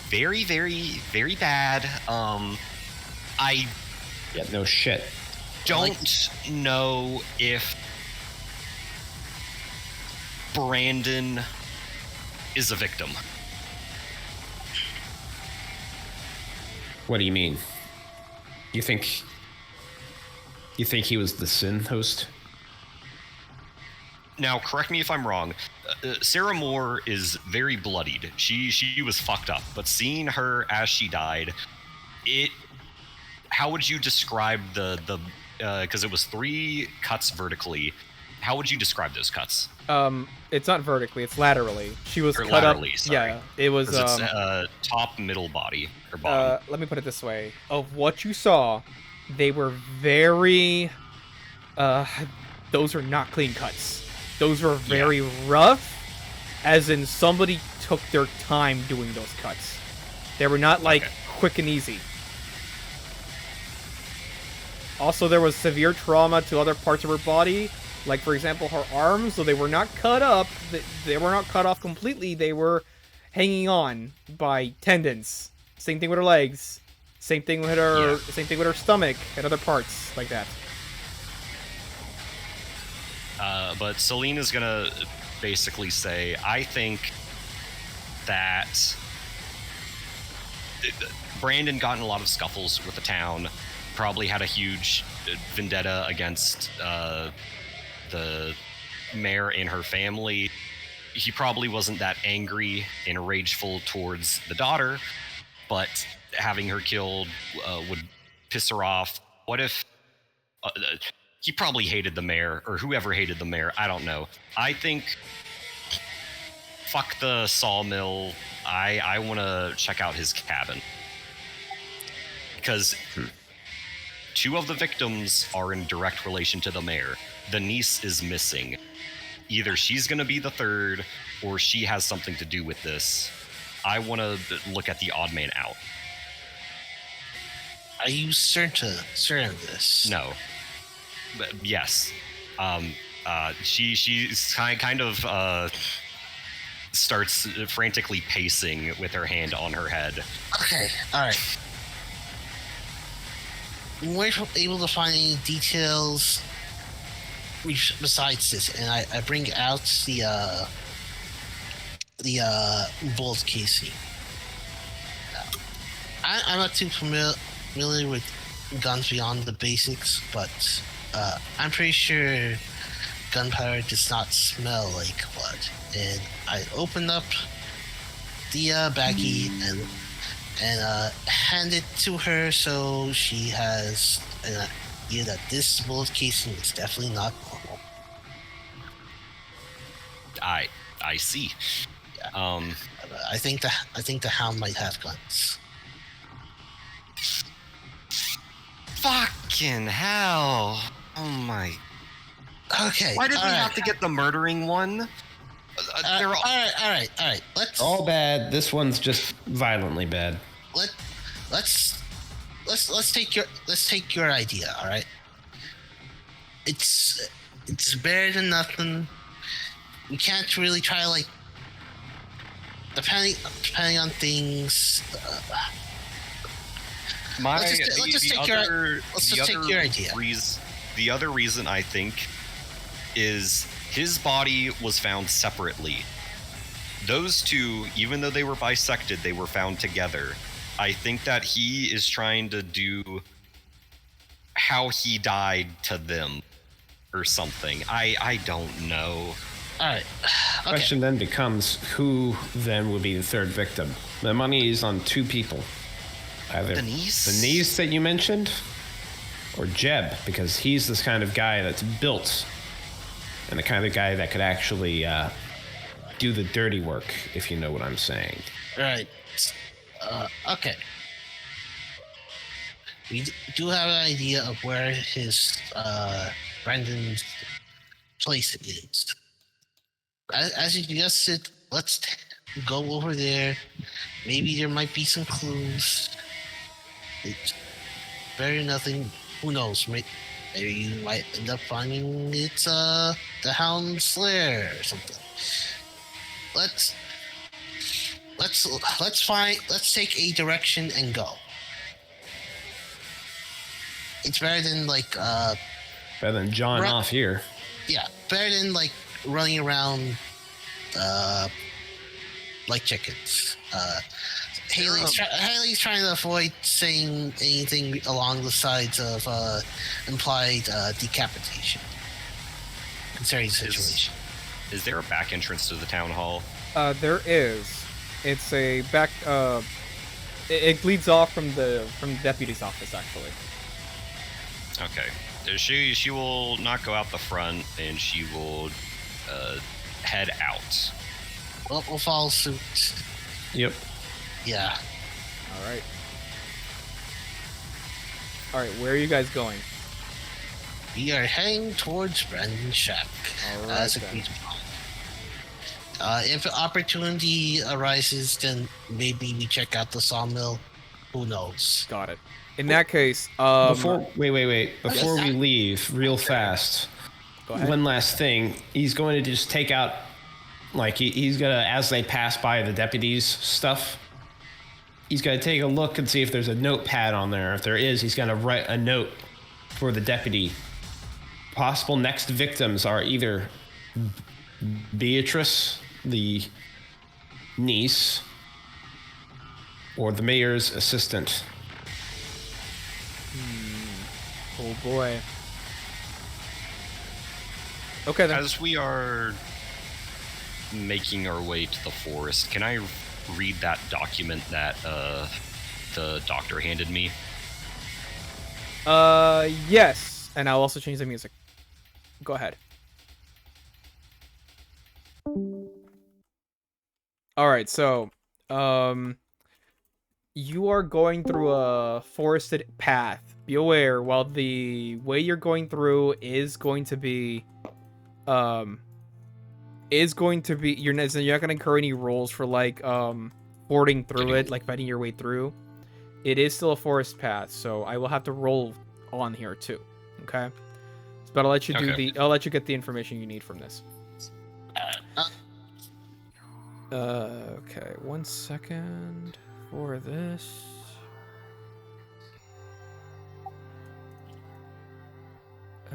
very, very, very bad. I Yeah, no shit. don't know if Brandon is a victim. What do you mean? You think he was the Sin host? Now, correct me if I'm wrong. Sarah Moore is very bloodied. She was fucked up. But seeing her as she died, how would you describe the because it was 3 cuts vertically? How would you describe those cuts? It's not vertically; it's laterally. She was Or cut laterally, up. sorry. Yeah, it was. 'Cause it's top, middle body, or bottom. Let me put it this way: of what you saw, they were very. Those are not clean cuts. Those were very rough, as in somebody took their time doing those cuts. They were not like quick and easy. Also, there was severe trauma to other parts of her body, like for example her arms. So they were not cut up. They were not cut off completely. They were hanging on by tendons. Same thing with her legs. Same thing with her. Same thing with her stomach and other parts like that. But Celine is gonna basically say, I think that Brandon got in a lot of scuffles with the town, probably had a huge vendetta against the mayor and her family. He probably wasn't that angry and rageful towards the daughter, but having her killed would piss her off. What if he probably hated the mayor, or whoever hated the mayor, I don't know. I think fuck the sawmill. I want to check out his cabin, because 2 of the victims are in direct relation to the mayor. The niece is missing. Either she's going to be the 3rd, or she has something to do with this. I want to look at the odd man out. Are you certain of this? No. But yes. She's kind of starts frantically pacing with her hand on her head. Okay, alright. We weren't able to find any details besides this, and I bring out the bullet casing. I'm not too familiar with guns beyond the basics, but I'm pretty sure gunpowder does not smell like blood. And I open up the baggie and hand it to her, so she has an idea that this bullet casing is definitely not normal. I see. I think the hound might have guns. Fucking hell! Oh my! Okay. Why did we have to get the murdering one? All right. Let's All bad. This one's just violently bad. let's take your idea. All right. It's better than nothing. We can't really try like depending on things. Let's just take your idea. The other reason I think is his body was found separately. Those 2, even though they were bisected, they were found together. I think that he is trying to do how he died to them or something. I don't know. All right. Okay. Question then becomes, who then would be the 3rd victim? The money is on 2 people. Either The niece? the niece that you mentioned, or Jeb, because he's this kind of guy that's built, and the kind of guy that could actually do the dirty work, if you know what I'm saying. Right. Okay. We do have an idea of where his Brandon's place is. As you suggested, let's go over there. Maybe there might be some clues. It's better than nothing. Who knows? Maybe you might end up finding it's the Hound's lair or something. Let's take a direction and go. It's better than Better than John off here. yeah, better than running around like chickens. Haley's trying to avoid saying anything along the sides of implied decapitation concerning the situation. Is there a back entrance to the town hall? There is. It's a back. It bleeds off from the deputy's office, actually. Okay. She will not go out the front, and she will head out. Well, we'll follow suit. Yep. Yeah. All right. Where are you guys going? We are heading towards Brandon's shack. All right, As then. agreed upon. If an opportunity arises, then maybe we check out the sawmill. Who knows? Got it. In that case, Wait. Before we leave, real fast, go ahead. one last thing. He's going to just take out, he's going to, as they pass by the deputies' stuff, he's going to take a look and see if there's a notepad on there. If there is, he's going to write a note for the deputy. Possible next victims are either Beatrice, the niece, or the mayor's assistant. Oh boy. Okay then. As we are making our way to the forest, can I read that document that the doctor handed me? Yes. And I'll also change the music. Go ahead. Alright, so you are going through a forested path. Be aware, while the way you're going through is going to be you're not going to incur any rolls for fording through it, like fighting your way through. It is still a forest path, so I will have to roll on here too. Okay? But I'll let you I'll let you get the information you need from this. Okay, 1 second for this.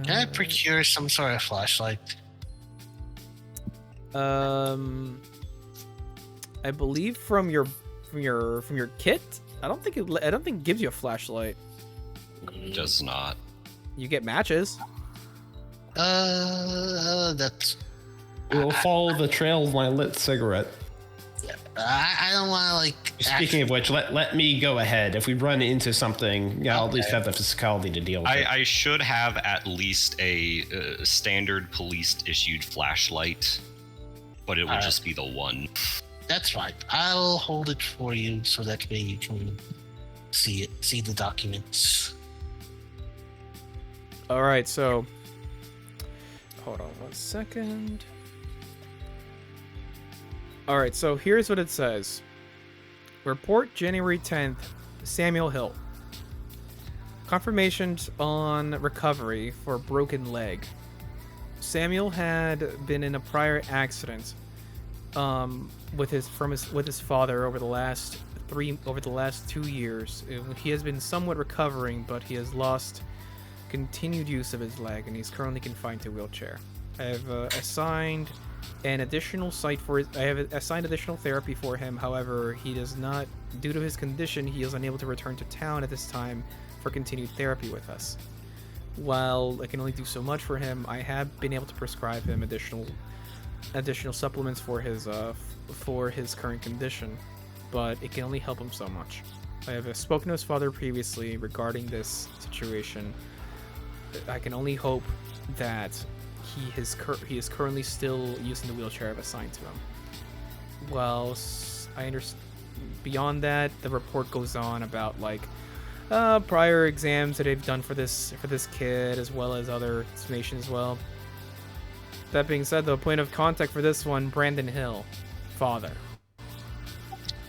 Can I procure some sort of flashlight? I believe from your kit. I don't think it gives you a flashlight. Does not. You get matches. That's. We'll follow the trail of my lit cigarette. I don't want to Speaking of which, let me go ahead. If we run into something, I'll at least have the physicality to deal with it. I should have at least a standard police-issued flashlight, but it will just be the one. That's fine. I'll hold it for you so that way you can see the documents. All right, so hold on 1 second. All right, so here's what it says. Report January 10th, Samuel Hill. Confirmations on recovery for broken leg. Samuel had been in a prior accident with his father over the last 2 years. He has been somewhat recovering, but he has lost continued use of his leg and he's currently confined to a wheelchair. I have assigned additional therapy for him. However, he does not, due to his condition, he is unable to return to town at this time for continued therapy with us. While I can only do so much for him, I have been able to prescribe him additional supplements for his current condition, but it can only help him so much. I have spoken to his father previously regarding this situation. I can only hope that he is currently still using the wheelchair I've assigned to him. Well, I understand. Beyond that, the report goes on about prior exams that they've done for this kid, as well as other information as well. That being said, the point of contact for this one, Brandon Hill. father.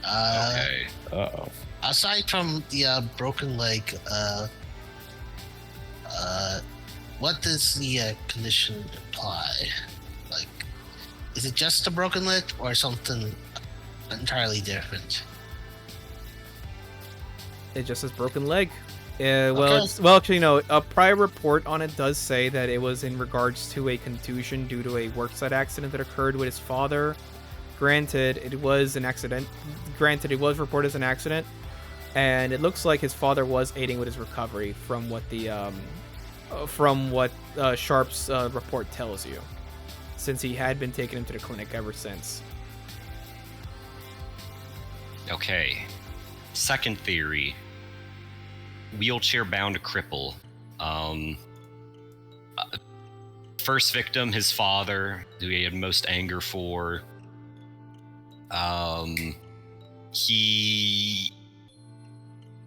Okay. Uh-oh. Aside from the broken leg, what does the condition imply? Like, is it just a broken leg or something entirely different? It just says broken leg. Well, Okay. well, actually, no. A prior report on it does say that it was in regards to a contusion due to a worksite accident that occurred with his father. Granted, it was an accident. Granted, it was reported as an accident, and it looks like his father was aiding with his recovery from what Sharp's report tells you, since he had been taken into the clinic ever since. Okay. Second theory. Wheelchair-bound cripple. First victim, his father, who he had most anger for. He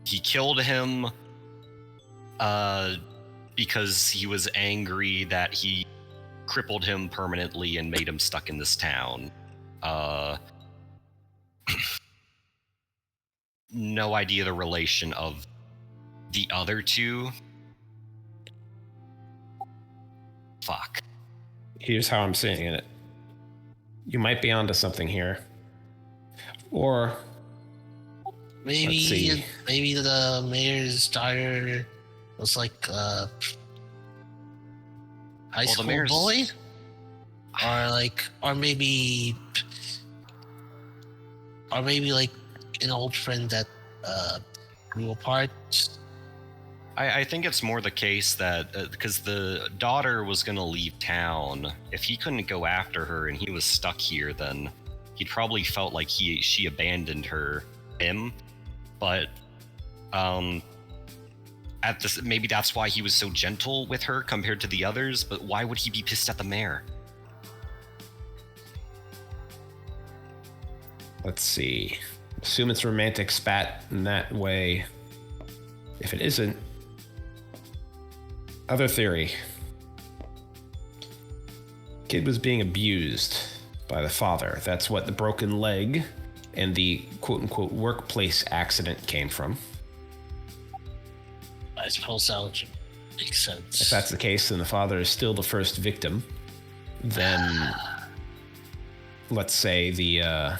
killed him because he was angry that he crippled him permanently and made him stuck in this town. No idea the relation of the other two. Fuck. Here's how I'm seeing it. You might be onto something here. Or let's see. Maybe the mayor's daughter was like high school bully, or maybe like an old friend that grew apart. I think it's more the case that because the daughter was going to leave town, if he couldn't go after her and he was stuck here, then he probably felt like she abandoned him. But maybe that's why he was so gentle with her compared to the others. But why would he be pissed at the mayor? let's see. Assume it's romantic spat in that way. If it isn't, other theory. Kid was being abused by the father. That's what the broken leg and the quote-unquote workplace accident came from. I suppose that would make sense. If that's the case, then the father is still the first victim. Then, let's say the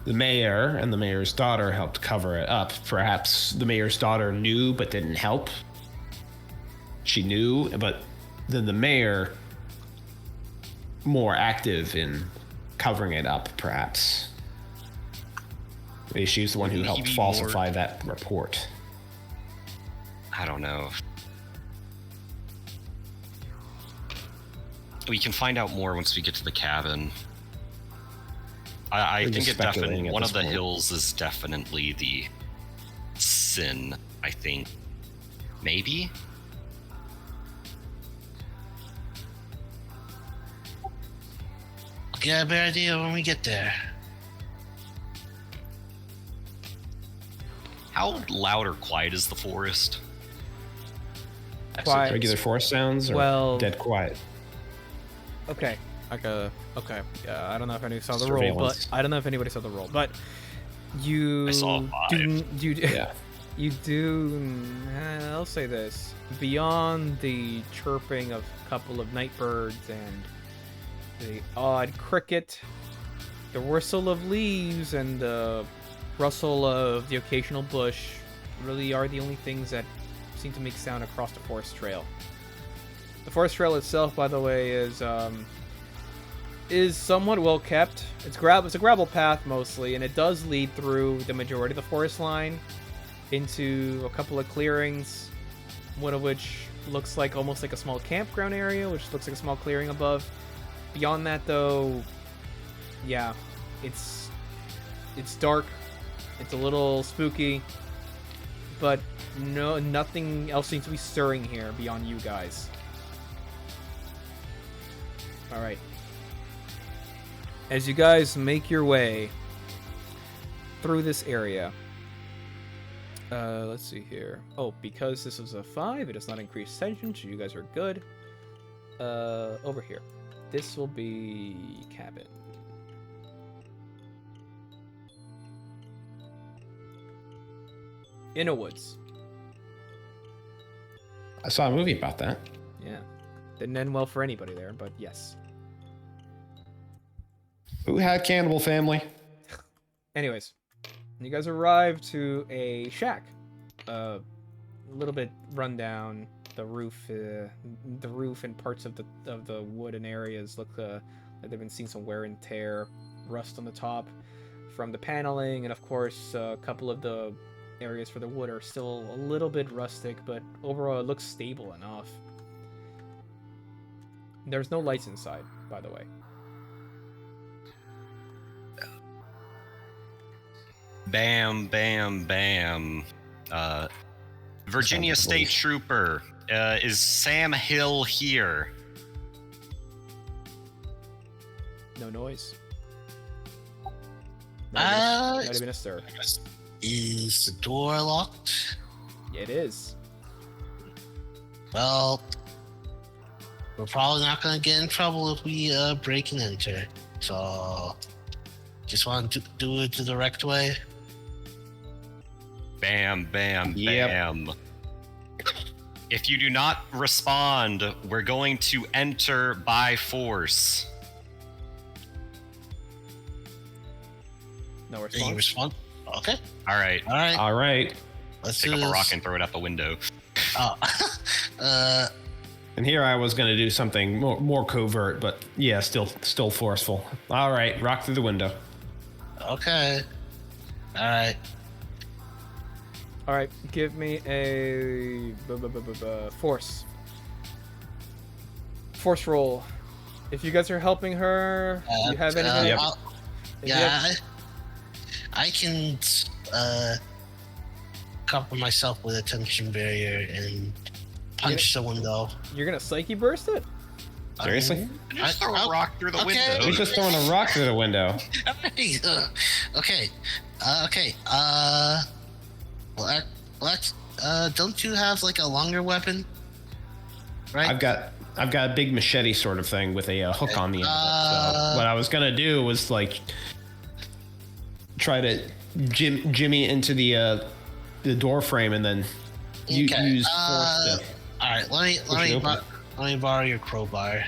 mayor and the mayor's daughter helped cover it up. Perhaps the mayor's daughter knew but didn't help. She knew, but then the mayor more active in covering it up, perhaps. Maybe she's the one who helped falsify that report. I don't know. We can find out more once we get to the cabin. I think it definitely one of the hills is definitely the sin. I think maybe. I'll get a better idea when we get there. How loud or quiet is the forest? Quiet. Regular forest sounds or dead quiet? Okay. Okay. Yeah, I don't know if anybody saw the roll, but you I saw 5. You do. I'll say this: beyond the chirping of a couple of night birds and the odd cricket, the whistle of leaves and the rustle of the occasional bush really are the only things that seem to make sound across the forest trail. The forest trail itself, by the way, is somewhat well kept. It's a gravel path mostly, and it does lead through the majority of the forest line into a couple of clearings, one of which looks like almost like a small campground area, which looks like a small clearing above. Beyond that, though, yeah, it's dark. It's a little spooky, but nothing else seems to be stirring here beyond you guys. All right. As you guys make your way through this area, let's see here. Oh, because this was a 5, it does not increase tension, so you guys are good. Over here. This will be cabin. in a woods. I saw a movie about that. Yeah. Didn't end well for anybody there, but yes. Who had Cannibal Family? Anyways, you guys arrive to a shack. A little bit run down. The roof and parts of the wooden areas look like they've been seeing some wear and tear, rust on the top from the paneling, and of course a couple of the areas for the wood are still a little bit rustic, but overall it looks stable enough. There's no lights inside, by the way. Bam, bam, bam. Virginia State Trooper, is Sam Hill here? No noise. Uh, Not even a stir. Is the door locked? It is. Well, we're probably not gonna get in trouble if we break and enter. So, just want to do it the direct way. Bam, bam, Yep. bam. If you do not respond, we're going to enter by force. No Did you response. respond? Okay. All right. All right. All right. Let's Pick do up this. a rock and throw it out the window. Oh. And here I was going to do something more covert, but yeah, still forceful. All right, rock through the window. Okay. All right. All right, give me a force roll. If you guys are helping her, you have anything? Yep. If you Yeah, have- I can cover myself with a tension barrier and punch the window. You're gonna psyche burst it? Seriously? Just throw a rock through the okay. window. He's just throwing a rock through the window. Okay. Okay. Let's. Don't you have like a longer weapon? Right. I've got a big machete sort of thing with a hook on the end of it. So what I was gonna do was like try to jimmy into the door frame and then use force to. All right. Let push it open. me borrow your crowbar.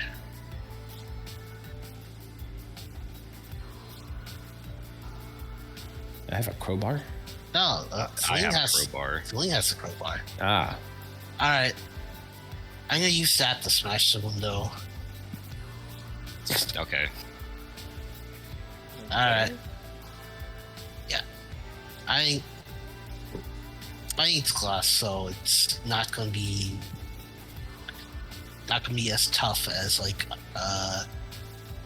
I have a crowbar. No, I Celine have a has crowbar. Celine has a crowbar. Ah, All right. I'm gonna use that to smash the window. Okay. All right. Yeah. I need glass, so it's not gonna be as tough as like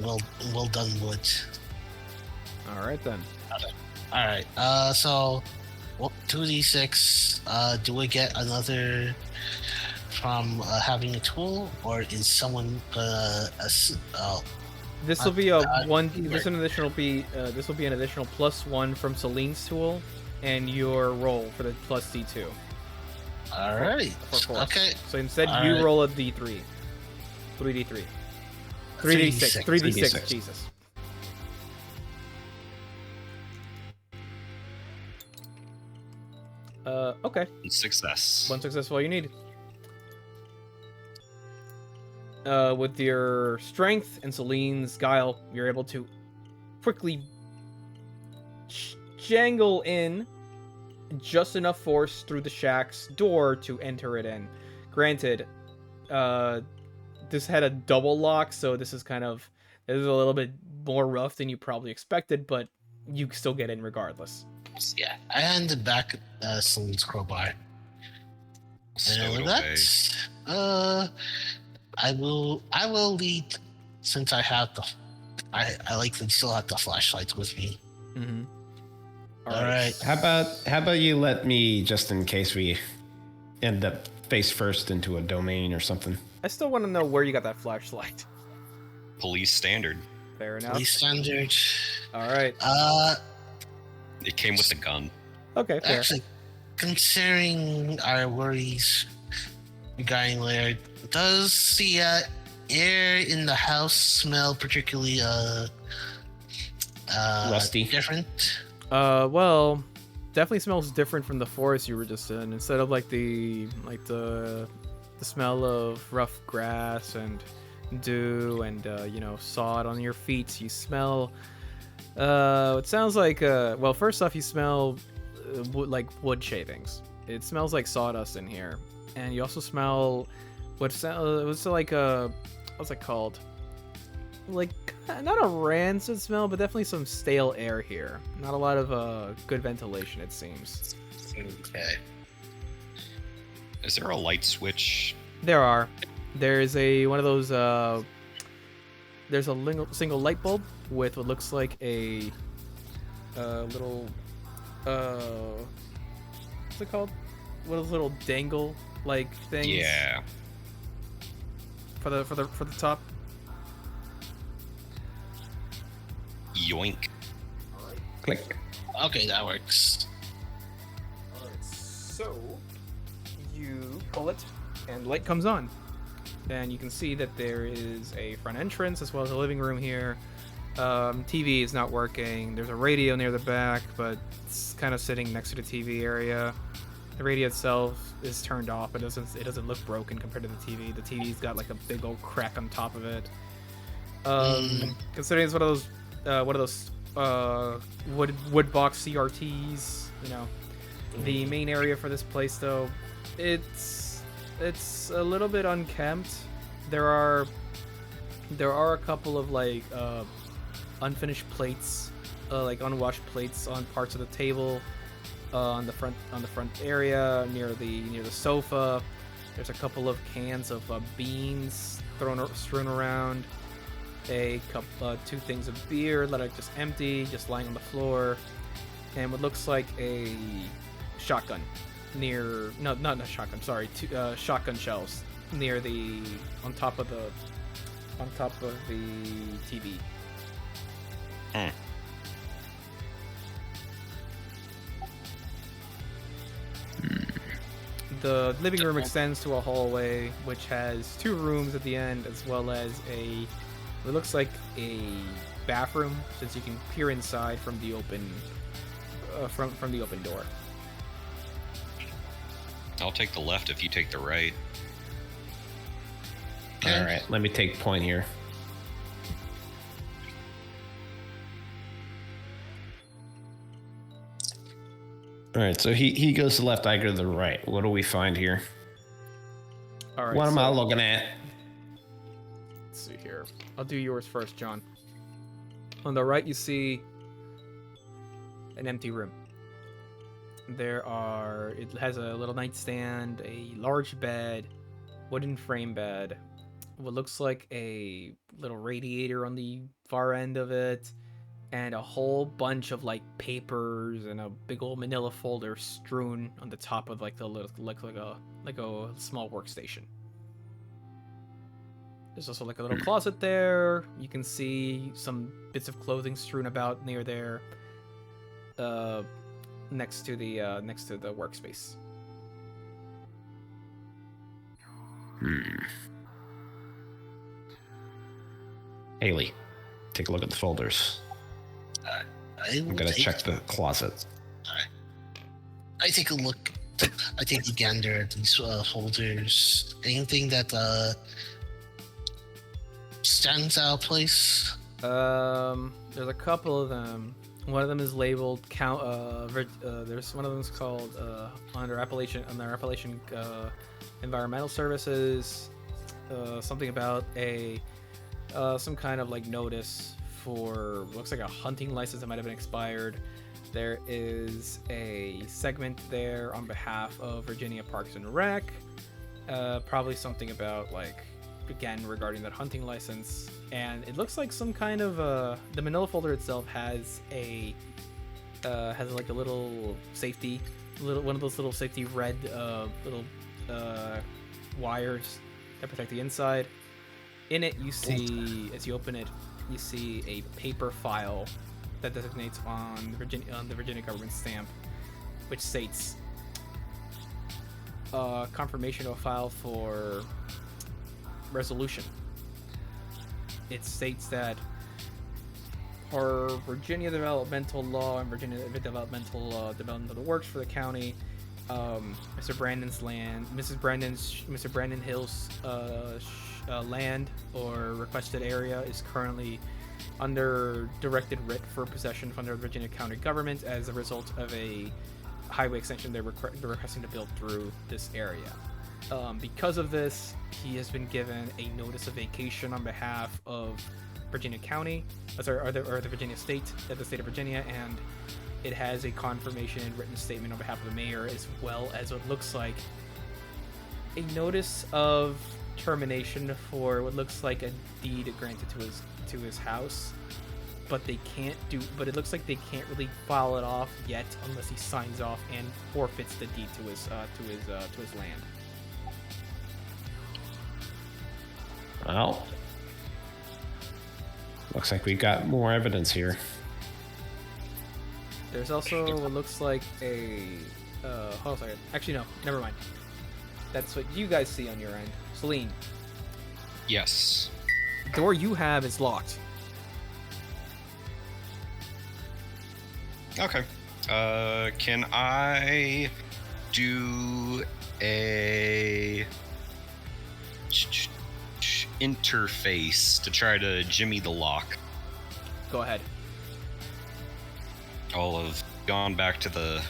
well done wood. All right then. All right. So 2d6. Do we get another from having a tool, or is someone This will be a one. keyword. This will be an additional +1 from Celine's tool, and your roll for the plus D2 all right? for force. Okay. So instead, All you right. roll a D3, 3D3, 3D6, 3D6. Jesus. Okay. Success. One success, all you need. With your strength and Celine's guile, you're able to quickly jangle in just enough force through the shack's door to enter it in. Granted, this had a double lock, so this is a little bit more rough than you probably expected, but you still get in regardless. Yeah, I handed back Celine's crowbar. Stow And it with away. that, I will lead, since I have I likely still have the flashlights with me. Mm-hmm. All right. how about you let me, just in case we end up face first into a domain or something. I still want to know where you got that flashlight. Police standard. Fair enough. Police standard. All right. It came with the gun. Okay, fair. Actually, considering our worries regarding Laird, does the air in the house smell particularly Rusty. different? Well, definitely smells different from the forest you were just in. Instead of like the smell of rough grass and dew and sod on your feet, you smell it sounds like well, first off, you smell like wood shavings. It smells like sawdust in here, and you also smell what's like what's it called? Like not a rancid smell, but definitely some stale air here. Not a lot of good ventilation, it seems. Okay. Is there a light switch? There are. There's a one of those. There's a single light bulb with what looks like a little. What's it called? One of those little dangle like things. Yeah. For the top. Yoink. Click. Okay, that works. Alright, so you pull it, and light comes on. And you can see that there is a front entrance as well as a living room here. TV is not working. There's a radio near the back, but it's kind of sitting next to the TV area. The radio itself is turned off, but it doesn't look broken compared to the TV. The TV's got like a big old crack on top of it. Considering it's one of those wood box CRTs, the main area for this place though, it's a little bit unkempt. There are a couple of like unfinished plates, like unwashed plates on parts of the table, on the front area near the sofa. There's a couple of cans of beans strewn around. A couple, 2 things of beer that are just empty, just lying on the floor, and what looks like a shotgun near. No, not a shotgun. Sorry, 2 shotgun shells near on top of the TV. The living room extends to a hallway, which has 2 rooms at the end, as well as it looks like a bathroom, since you can peer inside from the open from the open door. I'll take the left if you take the right. Okay. All right, let me take point here. All right, so he goes to the left, I go to the right. What do we find here? All right. What am I looking at? Let's see here. I'll do yours first, John. On the right, you see an empty room. It has a little nightstand, a large bed, wooden frame bed, what looks like a little radiator on the far end of it, and a whole bunch of like papers and a big old manila folder strewn on the top of like a small workstation. There's also like a little closet there. You can see some bits of clothing strewn about near there, next to the workspace. Haley, take a look at the folders. I'm gonna check the closet. I take a look. I take a gander at these folders. Anything that stands out of place? There's a couple of them. One of them is labeled there's one of them is called under Appalachian Environmental Services. Something about some kind of like notice for looks like a hunting license that might have been expired. There is a segment there on behalf of Virginia Parks and Rec. Probably something about like again regarding that hunting license. And it looks like some kind of the manila folder itself has like a little safety, one of those little safety red little wires that protect the inside. In it, you see, as you open it, you see a paper file that designates on the Virginia government stamp, which states confirmation of a file for resolution. It states that per Virginia developmental law and Virginia developmental development of the works for the county, Mr. Brandon's land, Mr. Brandon Hill's land or requested area is currently under directed writ for possession from the Virginia County government as a result of a highway extension they're requesting to build through this area. Because of this, he has been given a notice of vacation on behalf of Virginia County, or the Virginia State, the state of Virginia, and it has a confirmation and written statement on behalf of the mayor, as well as what looks like a notice of termination for what looks like a deed granted to his house, but it looks like they can't really file it off yet unless he signs off and forfeits the deed to his land. Well, looks like we got more evidence here. There's also what looks like a hold on a second. Actually, no, never mind. That's what you guys see on your end. Celine, Yes. the door you have is locked. Okay. Can I do a interface to try to jimmy the lock? Go ahead. I'll have gone back to the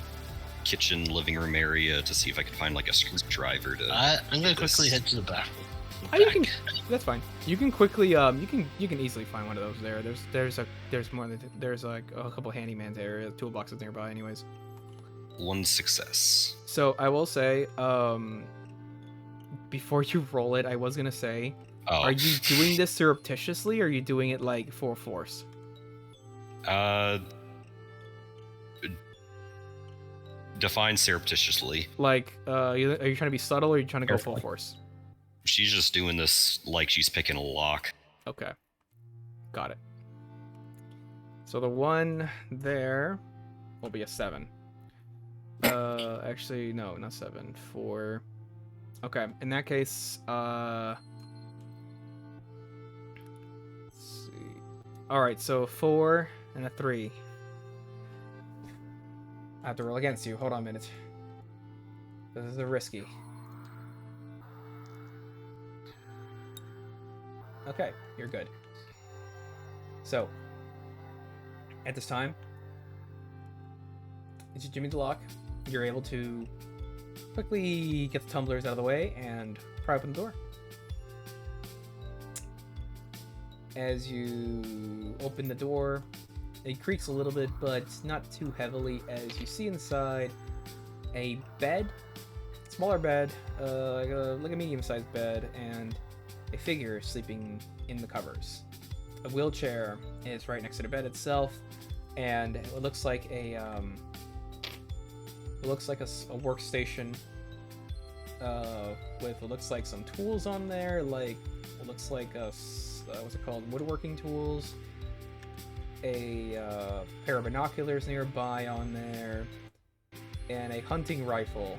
kitchen living room area to see if I can find like a screwdriver to. I'm gonna this. quickly head to the bathroom. You can. That's fine. You can quickly. You can easily find one of those there. There's like a couple handymans area, toolboxes nearby, anyways. One success. So I will say, before you roll it, I was gonna say, Oh. are you doing this surreptitiously, or are you doing it like full force? Define surreptitiously. Like, are you trying to be subtle, or are you trying to go full Carefully. force? She's just doing this like she's picking a lock. Okay, got it. So the one there will be a 7. Actually, no, not 7. 4. Okay, in that case, let's see. All right, so 4 and a 3. I have to roll against you. Hold on a minute. This is a risky. Okay, you're good. So, at this time, it's Jimmy the lock. You're able to quickly get the tumblers out of the way and pry open the door. As you open the door, it creaks a little bit, but not too heavily, as you see inside a bed, smaller bed, like a medium-sized bed, and a figure sleeping in the covers. A wheelchair is right next to the bed itself, and it looks like a workstation with what looks like some tools on there, like it looks like what's it called, woodworking tools. A pair of binoculars nearby on there, and a hunting rifle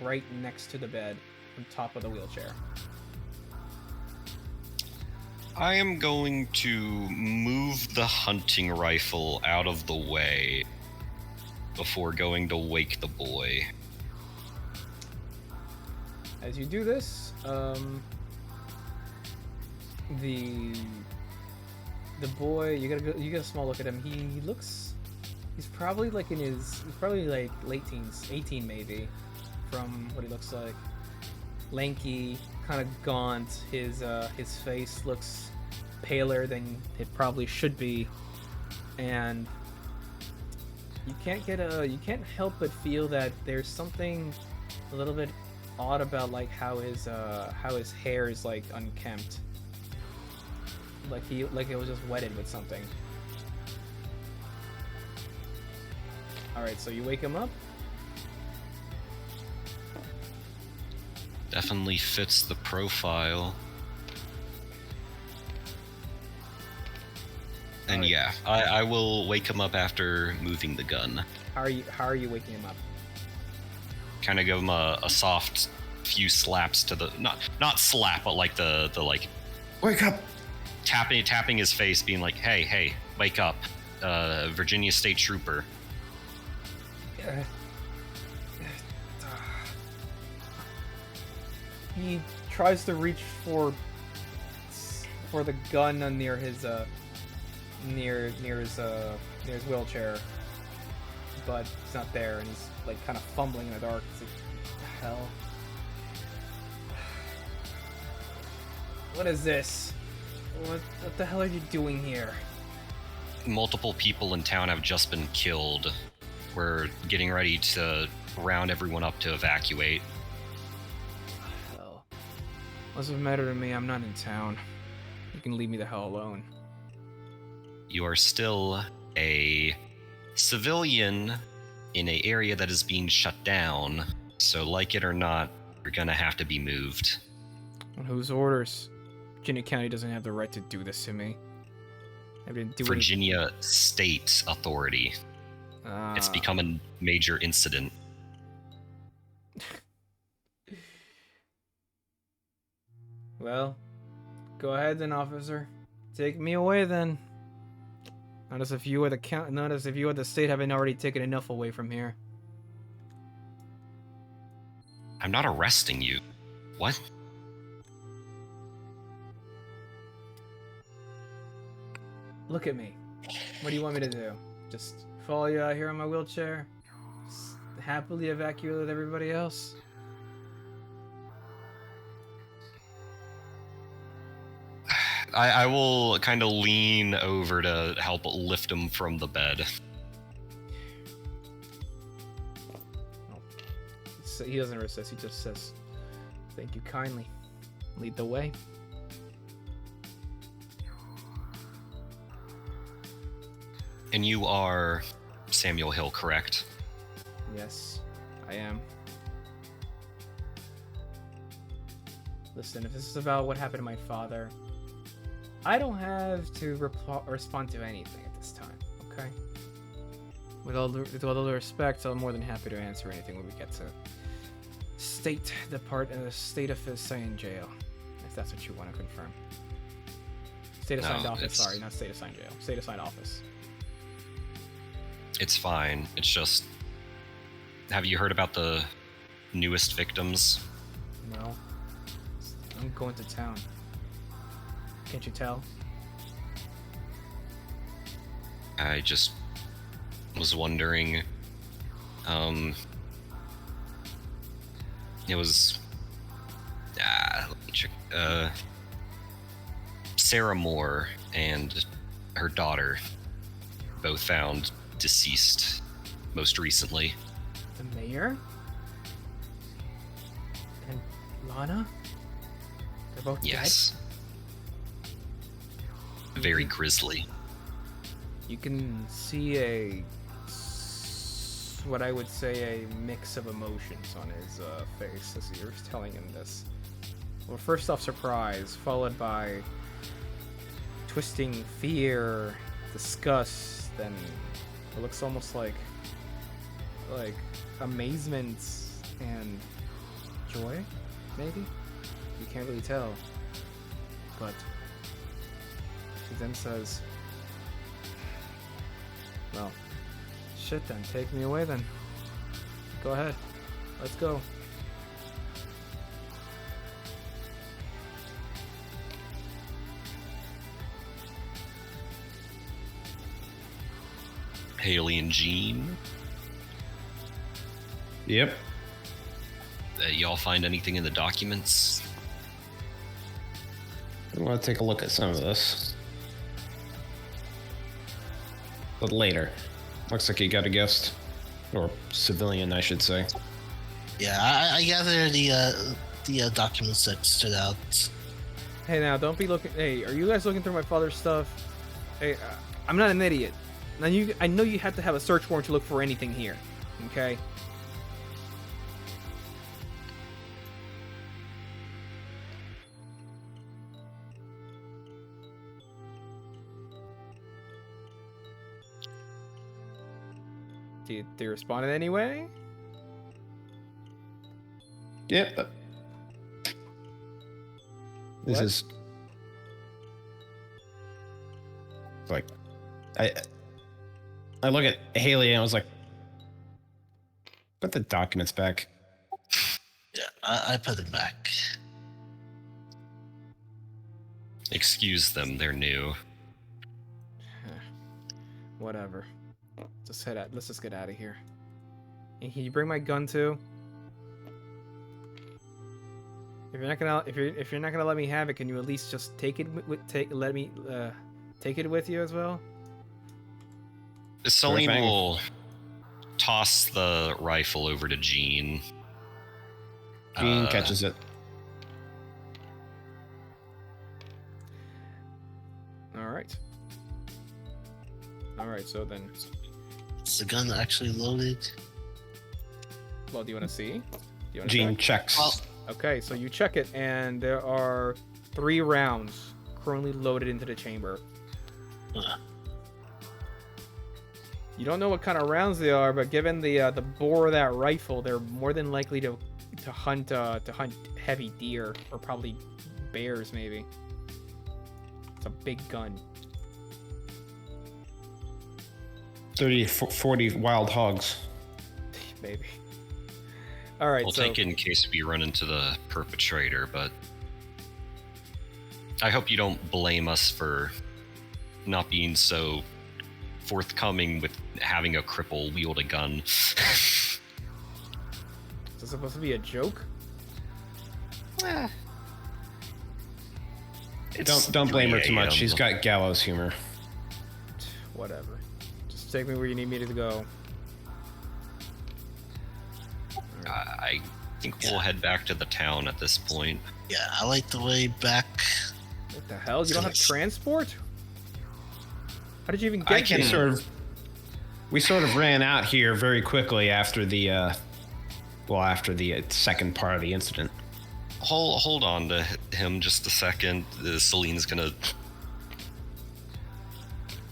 right next to the bed on top of the wheelchair. I am going to move the hunting rifle out of the way before going to wake the boy. As you do this, the boy, you get a small look at him. He's probably like late teens, 18 maybe, from what he looks like. Lanky, kind of gaunt. His face looks paler than it probably should be, and you can't help but feel that there's something a little bit odd about like how his hair is like unkempt. Like it was just wetted with something. Alright, so you wake him up. Definitely fits the profile. And Alright. yeah, I will wake him up after moving the gun. How are you waking him up? Kind of give him a soft few slaps to the not slap, but like the like Wake up! tapping his face, being like, "Hey, wake up, Virginia State Trooper." He tries to reach for the gun near his near his wheelchair, but it's not there, and he's like kind of fumbling in the dark. It's like, what the hell? What is this? What the hell are you doing here? Multiple people in town have just been killed. We're getting ready to round everyone up to evacuate. Hell. Doesn't matter to me, I'm not in town. You can leave me the hell alone. You are still a civilian in an area that is being shut down, so like it or not, you're gonna have to be moved. On whose orders? Virginia County doesn't have the right to do this to me. I didn't do Virginia State Authority. It's become a major incident. Well, go ahead then, officer. Take me away then. Not as if you or the state haven't already taken enough away from here. I'm not arresting you. What? Look at me. What do you want me to do? Just follow you out here on my wheelchair? Just happily evacuate with everybody else? I will kind of lean over to help lift him from the bed. So he doesn't resist, he just says, "Thank you kindly. Lead the way." And you are Samuel Hill, correct? Yes, I am. Listen, if this is about what happened to my father, I don't have to respond to anything at this time, okay? With all the respect, I'm more than happy to answer anything when we get to state of jail, if that's what you want to confirm. State assigned office, sorry, not state assigned jail. State assigned office. It's fine. It's just... Have you heard about the newest victims? No. I'm going to town. Can't you tell? I just was wondering. It was... let me check. Sarah Moore and her daughter both found deceased most recently. The mayor? And Lana? They're both Yes. Very grisly. You can see what I would say a mix of emotions on his face as you're telling him this. Well, first off, surprise, followed by twisting fear, disgust, and it looks almost like amazement and joy, maybe? You can't really tell. But she then says, "Well, shit then, take me away then. Go ahead. Let's go." Haley and Jean. Yep. Y'all find anything in the documents? I want to take a look at some of this. But later. Looks like you got a guest. Or civilian, I should say. Yeah, I gather the documents that stood out. Hey, now, don't be looking... Hey, are you guys looking through my father's stuff? Hey, I'm not an idiot. Now, I know you have to have a search warrant to look for anything here, okay? Do you respond in any way? Yep. This What? is Like, I look at Haley and I was like, put the documents back. Yeah, I put it back. Excuse them, they're new. Whatever. Let's just get out of here. And can you bring my gun too? If you're not gonna let me have it, can you at least just take it take it with you as well? Celine thing. will toss the rifle over to Jean. Jean catches it. All right, so then, Is the gun actually loaded? well, do you want to see? Do you wanna Jean check? checks. Well, Okay, so you check it, and there are 3 rounds currently loaded into the chamber. You don't know what kind of rounds they are, but given the bore of that rifle, they're more than likely to hunt heavy deer, or probably bears, maybe. It's a big gun. 30, 40 wild hogs. Maybe. All right, We'll so take it in case we run into the perpetrator, but I hope you don't blame us for not being so forthcoming with having a cripple wield a gun. is this supposed to be a joke? Don't blame her too 3 much. a.m. She's got gallows humor. Whatever. Just take me where you need me to go. I think we'll head back to the town at this point. yeah, I like the way back. What the hell? You don't have transport? How did you even get We here? sort of ran out here very quickly after the second part of the incident. Hold on to him just a second. Celine's gonna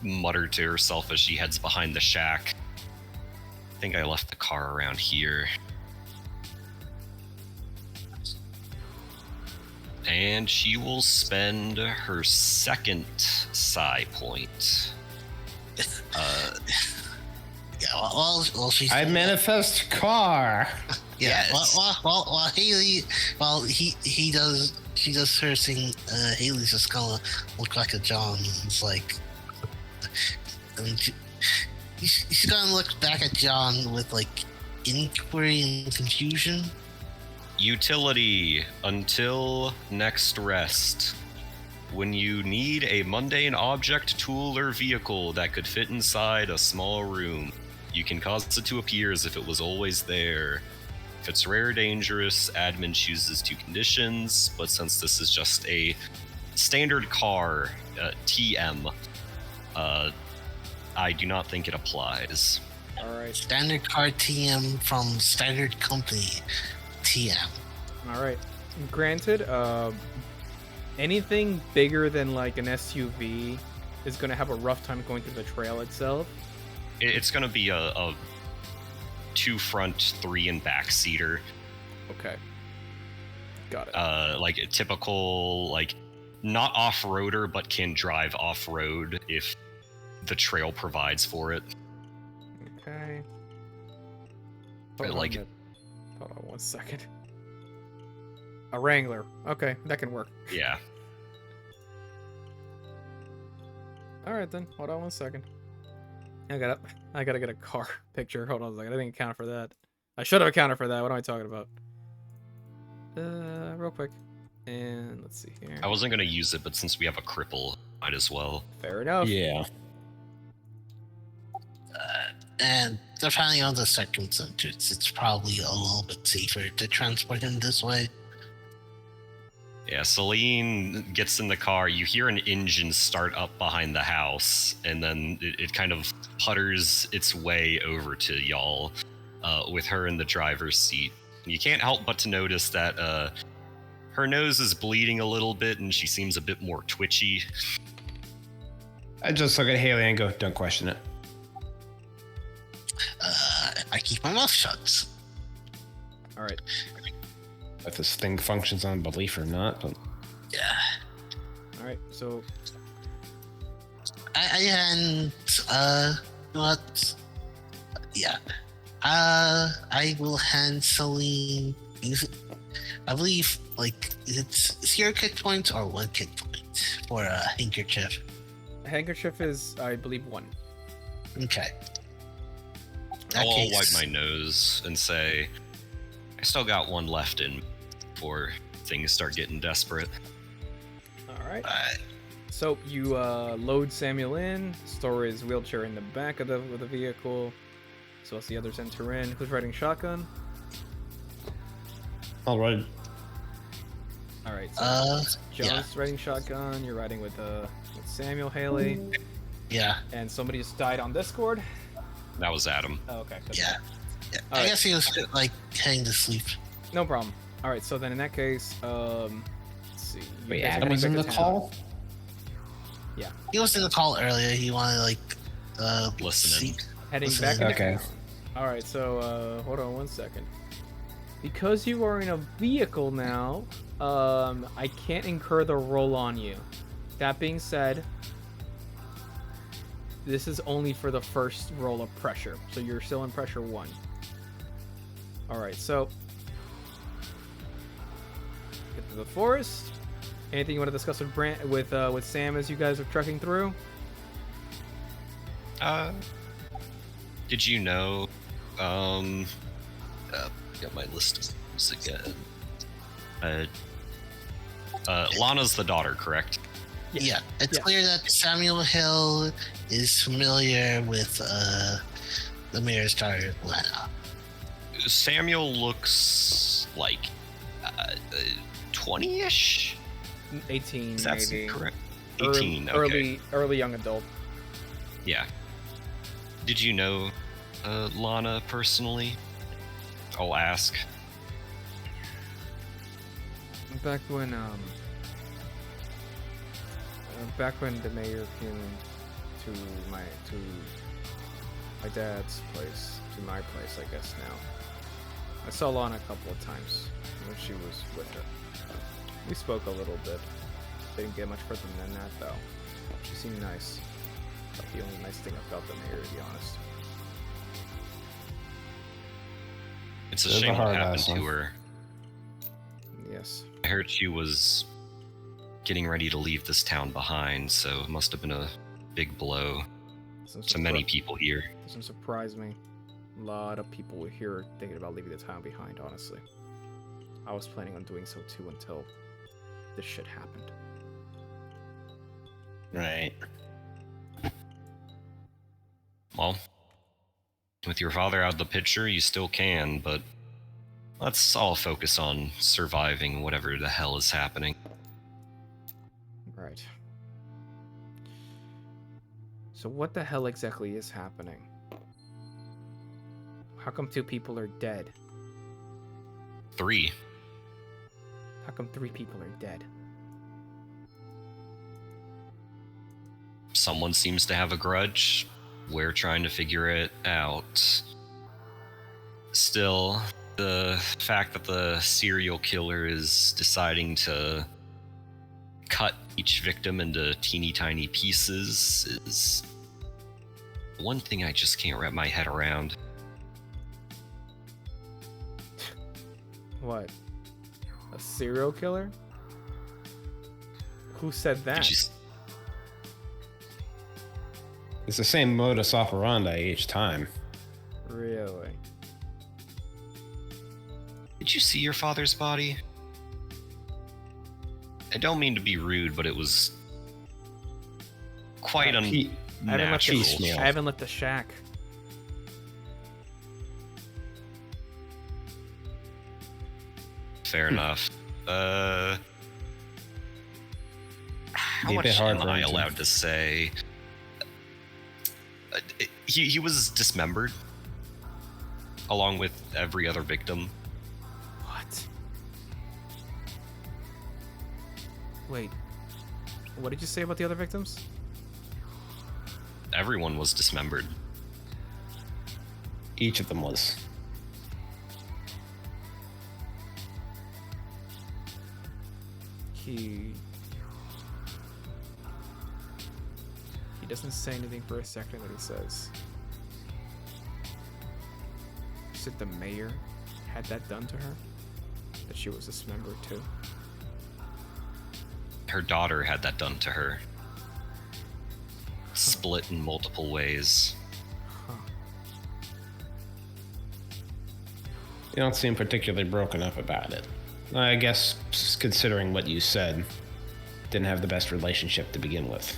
mutter to herself as she heads behind the shack. I think I left the car around here. And she will spend her second psi point. Yeah, well, she's. I manifest car. Yeah, Yes. well, Haley, she does her thing. Haley's just gonna look like a John. It's like, I mean, she's gonna look back at John with like inquiry and confusion. Utility until next rest. When you need a mundane object, tool, or vehicle that could fit inside a small room, you can cause it to appear as if it was always there. If it's rare or dangerous, admin chooses 2 conditions, but since this is just a standard car, TM, I do not think it applies. All right. Standard car TM from standard company TM. All right. Granted, anything bigger than like an SUV is going to have a rough time going through the trail itself. It's going to be a 2 front, 3 and back seater. Okay. Got it. Like a typical, like, not off-roader, but can drive off-road if the trail provides for it. Okay. I like it. Hold on 1 second. A Wrangler. Okay, that can work. Yeah. All right then. Hold on 1 second. I gotta get a car picture. Hold on a second. I didn't account for that. I should have accounted for that. What am I talking about? Real quick. And let's see here. I wasn't going to use it, but since we have a cripple, might as well. Fair enough. Yeah. And depending on the circumstances, it's probably a little bit safer to transport him this way. Yeah, Celine gets in the car. You hear an engine start up behind the house, and then it kind of putters its way over to y'all with her in the driver's seat. You can't help but to notice that her nose is bleeding a little bit, and she seems a bit more twitchy. I just look at Haley and go, don't question it. I keep my mouth shut. All right. If this thing functions on belief or not, but Yeah. All right. So I and what? Yeah. I will hand Celine. I believe like it's 0 kit points or 1 kit point for a handkerchief. Handkerchief is, I believe, 1. Okay. That I'll case- wipe my nose and say, I still got 1 left in before things start getting desperate. All right. Alright. So you load Samuel in, store his wheelchair in the back of the vehicle. So as the others enter in, who's riding shotgun? All right. All right. So John's yeah. riding shotgun. You're riding with Samuel, Haley, Yeah. and somebody just died on Discord. That was Adam. Oh, okay. Good. Yeah. I Alright. guess he was like heading to sleep. No problem. All right. So then in that case, let's see. You Wait, guys are Adam was heading in the back to town. call? He was in the call earlier. He wanted like Listening. see- Heading Listen, back into okay. town. All right. So hold on 1 second. Because you are in a vehicle now, I can't incur the roll on you. That being said, this is only for the first roll of pressure, so you're still in pressure 1. All right, so get to the forest. Anything you want to discuss with Sam as you guys are trekking through? Did you know? Got my list of names again. Lana's the daughter, correct? Yeah. It's Yeah. clear that Samuel Hill is familiar with the mayor's daughter, Lana. Samuel looks like 20-ish. 18, Is that maybe. correct? Early- 18. Okay. early young adult. Yeah. Did you know Lana personally? I'll ask. Back when the mayor came to my dad's place, to my place, I guess now. I saw Lana a couple of times when she was with her. We spoke a little bit. Didn't get much further than that though. She seemed nice. About the only nice thing about the mayor, to be honest. It's a There's a shame what hard happened ass to one. her. Yes. I heard she was getting ready to leave this town behind, so it must have been a big blow to many people here. Doesn't surprise me. A lot of people were here thinking about leaving the town behind, honestly. I was planning on doing so too until this shit happened. Right. Well, with your father out of the picture, you still can, but let's all focus on surviving whatever the hell is happening. Right. So what the hell exactly is happening? How come 2 people are dead? 3. How come 3 people are dead? Someone seems to have a grudge. We're trying to figure it out. Still, the fact that the serial killer is deciding to cut each victim into teeny tiny pieces is one thing I just can't wrap my head around. What? A serial killer? Who said that? Did you s- It's the same modus operandi each time. Really? Did you see your father's body? I don't mean to be rude, but it was quite I haven't left unnatural. piecemeal. I haven't left the shack. Fair enough. How Be a much bit hard am for I him to- allowed to say? He was dismembered, along with every other victim. What? Wait. What did you say about the other victims? Everyone was dismembered. Each of them was. He He doesn't say anything for a second, that he says, "Said the mayor had that done to her? That she was this member too?" Her daughter had that done to her. Split in multiple ways. Huh. You don't seem particularly broken up about it. I guess, considering what you said, didn't have the best relationship to begin with.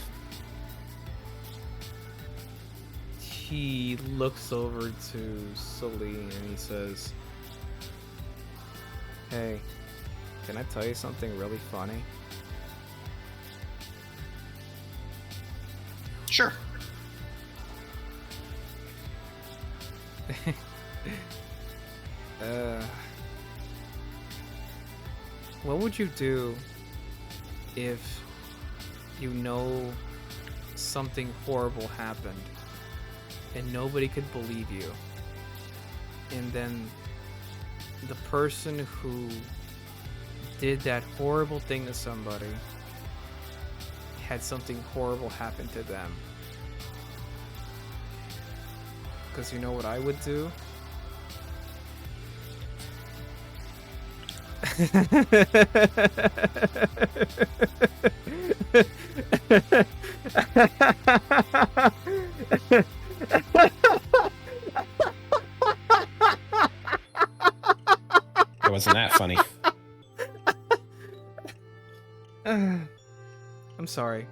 He looks over to Celine and he says, "Hey, can I tell you something really funny?" Sure. What would you do if you know something horrible happened and nobody could believe you, and then the person who did that horrible thing to somebody had something horrible happen to them? Because you know what I would do? It wasn't that funny. I'm sorry.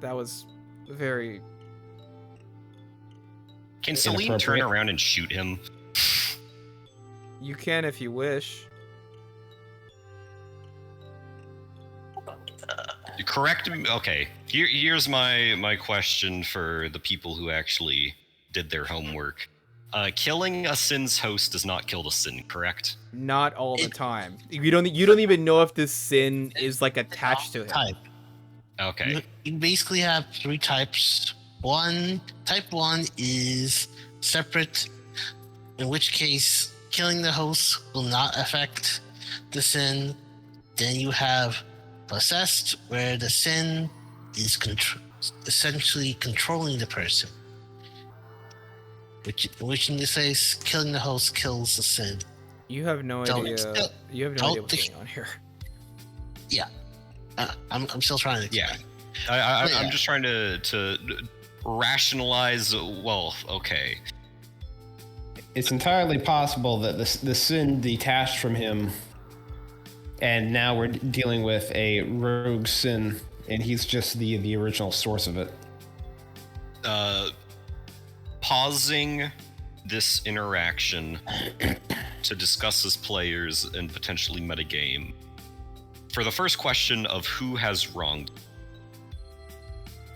That was very... Can Celine turn Inappropriate. around and shoot him? You can if you wish. Correct me. Okay. Here's my question for the people who actually did their homework. Killing a Sin's host does not kill the Sin, correct? Not all the time. You don't even know if this sin is like attached to him. Type. Okay. You basically have 3 types. Type 1 is separate, in which case killing the host will not affect the sin. Then you have possessed, where the sin is essentially controlling the person. Which in this case, killing the host kills the sin. You have no Don't- idea. You have no don't idea what's think- going on here. Yeah. I'm still trying to Yeah. explain. I'm Yeah. just trying to rationalize. Well, okay. It's entirely possible that the sin detached from him, and now we're dealing with a rogue sin, and he's just the original source of it. Pausing this interaction to discuss as players and potentially metagame. For the first question of who has wronged,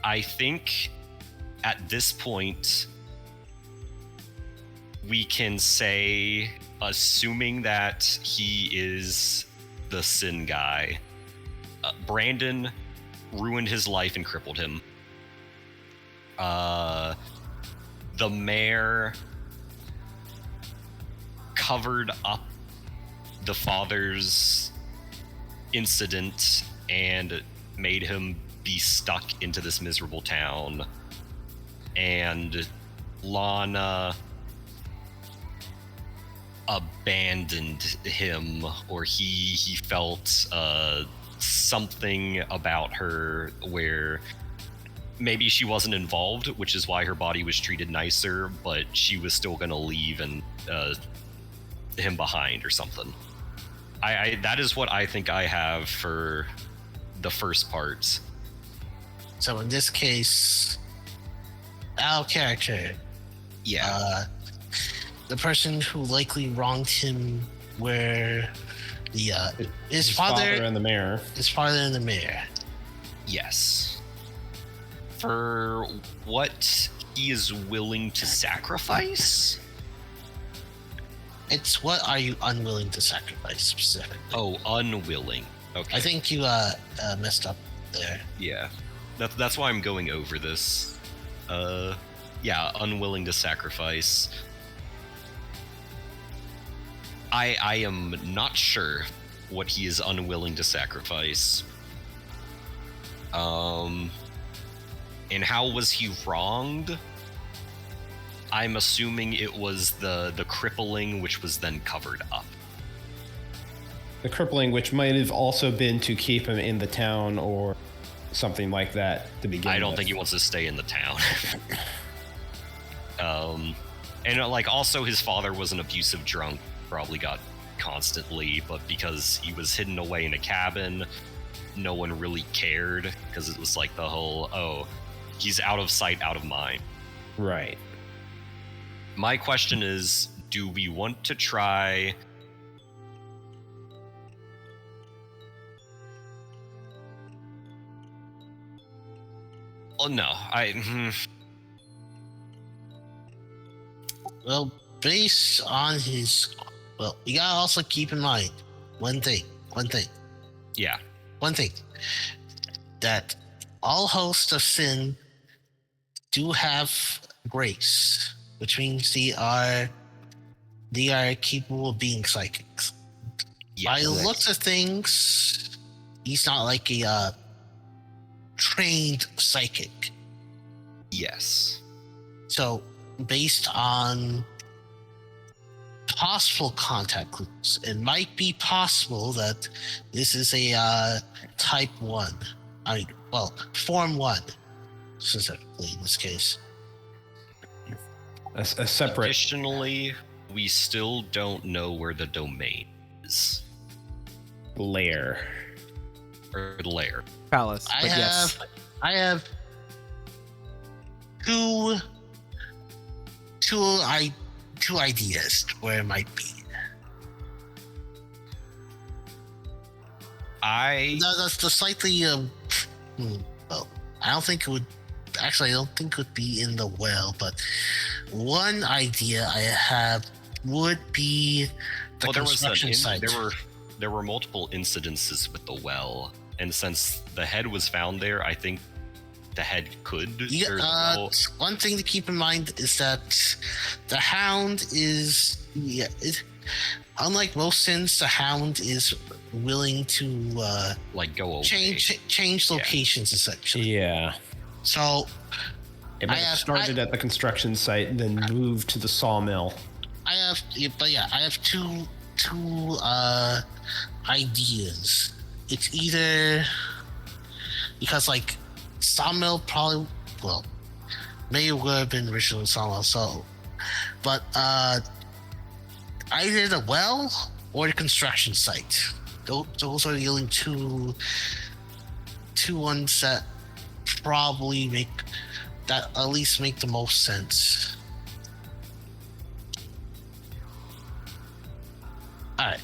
I think at this point we can say, assuming that he is the Sin guy, Brandon ruined his life and crippled him. The mayor covered up the father's incident and made him be stuck into this miserable town. And Lana abandoned him, or he felt something about her where maybe she wasn't involved, which is why her body was treated nicer, but she was still gonna leave and him behind or something. I that is what I think I have for the first part. So in this case, our character, Yeah. the person who likely wronged him, where the his father father and the mayor. his father and the mayor. Yes. For what he is willing to sacrifice? It's what are you unwilling to sacrifice specifically? Oh, unwilling. Okay. I think you messed up there. Yeah. That's why I'm going over this. Yeah, unwilling to sacrifice. I am not sure what he is unwilling to sacrifice. And how was he wronged? I'm assuming it was the crippling, which was then covered up. The crippling, which might have also been to keep him in the town or something like that to begin with. I don't think he wants to stay in the town. And like also his father was an abusive drunk, probably got constantly, but because he was hidden away in a cabin, no one really cared because it was like the whole, oh, he's out of sight, out of mind. Right. My question is, do we want to try Oh no, Well, based on his, well, you gotta also keep in mind one thing, yeah. that all hosts of sin do have grace, which means they are capable of being psychics. By the looks of things, he's not like a trained psychic. Yes. So, based on possible contact clues, it might be possible that this is a type 1. Form 1, specifically in this case. A separate Additionally, we still don't know where the domain is. layer. Or the lair. Palace. But yes. I have two ideas where it might be. That's the slightly well, I don't think it would. Actually, I don't think it would be in the well. But one idea I have would be the construction site. There were multiple incidences with the well, and since the head was found there, I think the head could. One thing to keep in mind is that the hound is, unlike most sins, the hound is willing to go away, change locations essentially. Yeah. So it might have started at the construction site and then moved to the sawmill. I have two ideas. It's either because like sawmill probably may have been originally sawmill, so but either the well or the construction site. Those are the only two ones that probably at least make the most sense. Alright.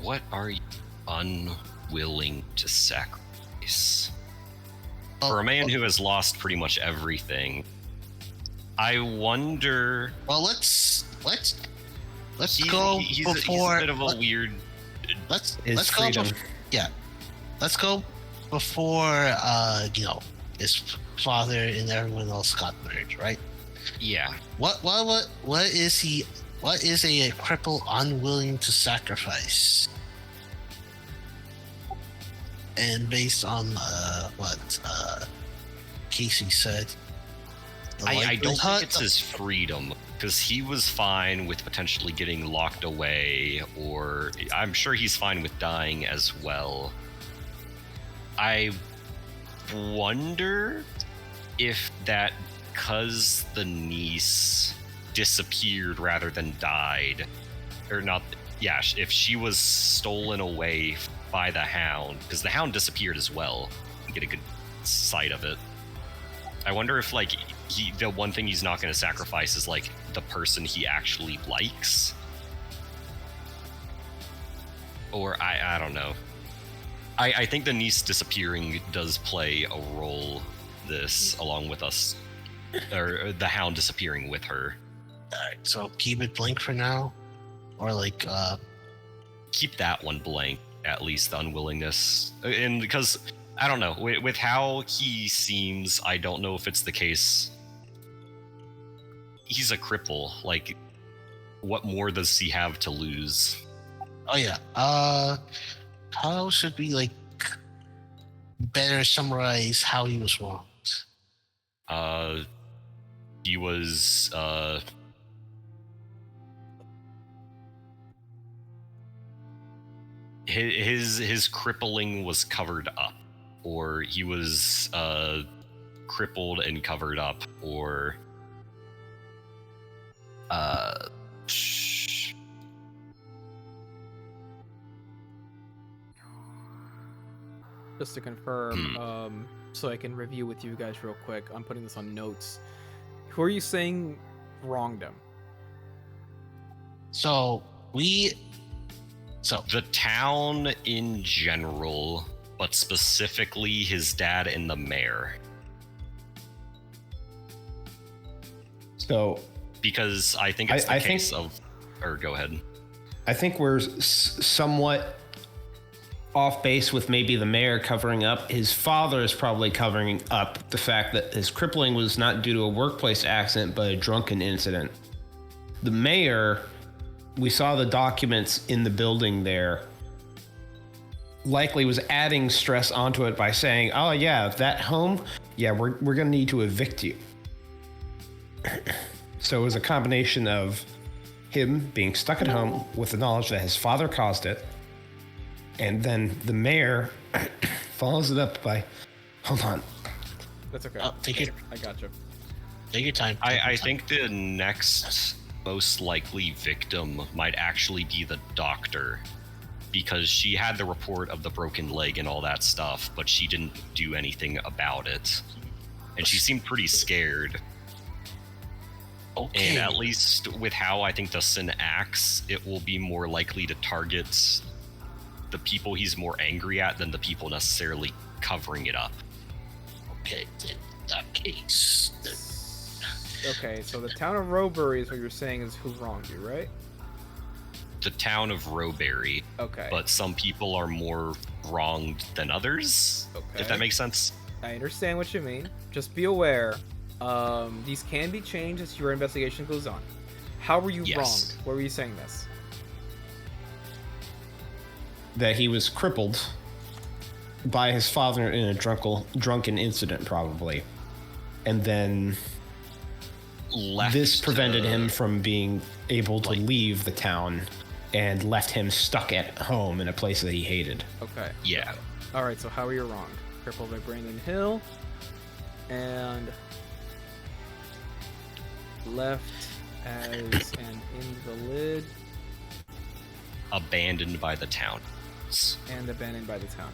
What are you unwilling to sacrifice? For a man who has lost pretty much everything, I wonder. Well, let's go he's before. a bit of a weird. Let's freedom. go. Let's go before his father and everyone else got murdered, right? Yeah. What is he? What is a cripple unwilling to sacrifice? And based on what Casey said, I don't think it's his freedom, because he was fine with potentially getting locked away, or I'm sure he's fine with dying as well. I wonder if that, because the niece disappeared rather than died, or not, yeah, if she was stolen away by the hound, because the hound disappeared as well. You get a good sight of it. I wonder if the one thing he's not going to sacrifice is the person he actually likes, or I don't know. I think the niece disappearing does play a role along with us, or the hound disappearing with her. Alright, so keep it blank for now, or keep that one blank, at least the unwillingness, and because I don't know, with how he seems, I don't know if it's the case. He's a cripple. What more does he have to lose? Oh yeah. How should we better summarize how he was wronged? He was his crippling was covered up, or he was crippled and covered up, or Just to confirm, so I can review with you guys real quick. I'm putting this on notes. Who are you saying wronged him? So the town in general, but specifically his dad and the mayor. So, because I think it's the case of... Or go ahead. I think we're somewhat off base with maybe the mayor covering up. His father is probably covering up the fact that his crippling was not due to a workplace accident, but a drunken incident. The mayor, we saw the documents in the building there, likely was adding stress onto it by saying, oh yeah, that home, yeah, we're going to need to evict you. So it was a combination of him being stuck at home with the knowledge that his father caused it, and then the mayor follows it up by, hold on. That's okay. I gotcha. Take your time. I think the next most likely victim might actually be the doctor, because she had the report of the broken leg and all that stuff, but she didn't do anything about it. And she seemed pretty scared. Okay. And at least with how I think the Sin acts, it will be more likely to target the people he's more angry at than the people necessarily covering it up. Okay, in that case. Okay, so the town of Rowbury is what you're saying is who wronged you, right? The town of Rowberry. Okay. But some people are more wronged than others, Okay. if that makes sense. I understand what you mean. Just be aware, these can be changed as your investigation goes on. How were you Yes. wronged? Where were you saying this? That he was crippled by his father in a drunken incident, probably. And then this prevented him from being able to leave the town and left him stuck at home in a place that he hated. Okay. Yeah. Alright, so how were you wronged? Crippled by Brandon Hill, and left as an invalid, Abandoned by the town. and abandoned by the town.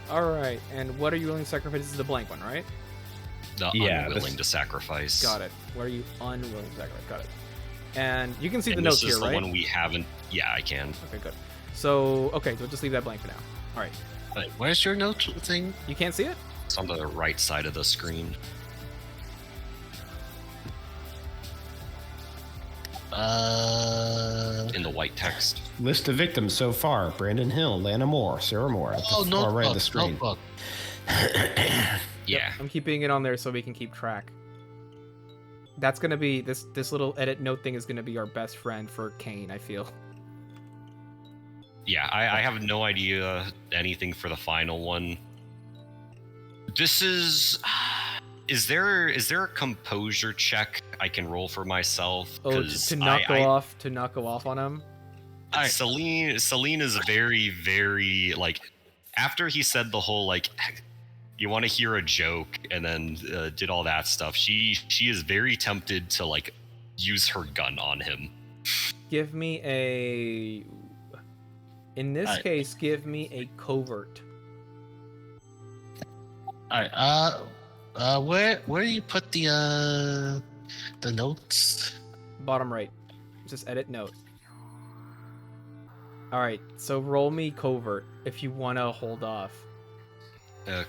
Alright, and what are you willing to sacrifice? This is the blank one, right? The Yeah, unwilling to sacrifice. Got it. What are you unwilling to sacrifice? Got it. And you can see And the notes this is here, the right? one we haven't. Yeah, I can. Okay, good. So, okay, so just leave that blank for now. Alright. Wait, where's your note thing? You can't see it? It's on the right side of the screen. In the white text. List of victims so far: Brandon Hill, Lana Moore, Sarah Moore. At the far right of the screen. Notebook. Yeah. I'm keeping it on there so we can keep track. That's gonna be this little edit note thing is gonna be our best friend for CAIN, I feel. Yeah, I have no idea anything for the final one. This is... Is there a composure check I can roll for myself? Oh, to not go off on him. Celine is very, very, like, after he said the whole, like, you want to hear a joke and then did all that stuff, she is very tempted to, like, use her gun on him. Give me a... In this case, give me a covert. Alright, where do you put the notes? Bottom right. Just edit note. Alright, so roll me covert if you want to hold off. Okay.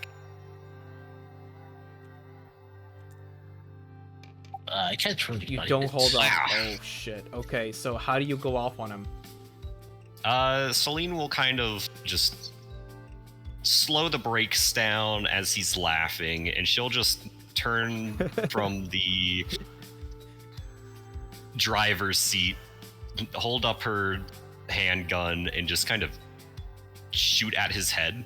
I can't really. You find don't it. hold off. Oh shit. Okay, so how do you go off on him? Celine will kind of just slow the brakes down as he's laughing, and she'll just turn from the driver's seat, hold up her handgun, and just kind of shoot at his head.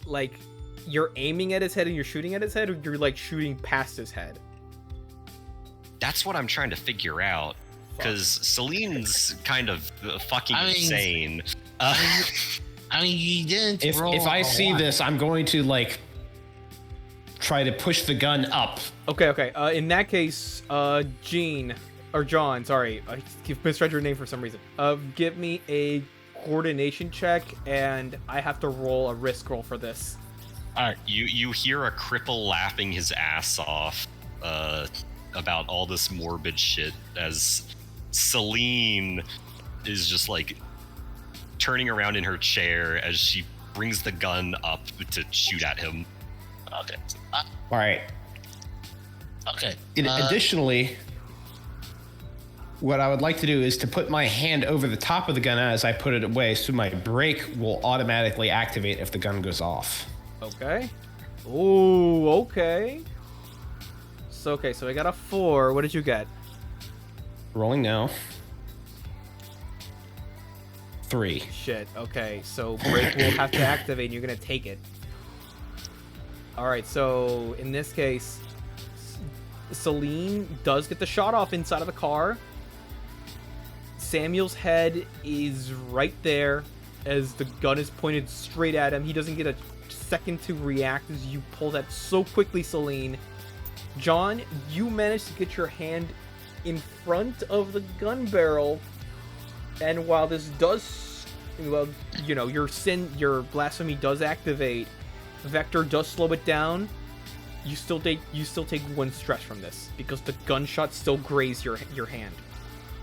Like, you're aiming at his head and you're shooting at his head, or you're like shooting past his head? That's what I'm trying to figure out. Because Celine's kind of fucking insane. I mean, you didn't If roll I a see lot. this, I'm going to like try to push the gun up. Okay. In that case, John, sorry, I misread your name for some reason. Give me a coordination check, and I have to roll a risk roll for this. Alright. You hear a cripple laughing his ass off about all this morbid shit as Celine is just like turning around in her chair as she brings the gun up to shoot at him. Okay. All right. Okay. Additionally, what I would like to do is to put my hand over the top of the gun as I put it away, so my brake will automatically activate if the gun goes off. Okay. Ooh, okay. So I got a 4. What did you get? Rolling now. 3. Shit. Okay, so brake will have to activate, and you're gonna take it. All right. So in this case, Celine does get the shot off inside of the car. Samuel's head is right there as the gun is pointed straight at him. He doesn't get a second to react as you pull that so quickly, Celine. John, you managed to get your hand in front of the gun barrel, and while this does, well, you know, your blasphemy does activate, Vector does slow it down. You still take 1 stress from this because the gunshot still grazed your hand,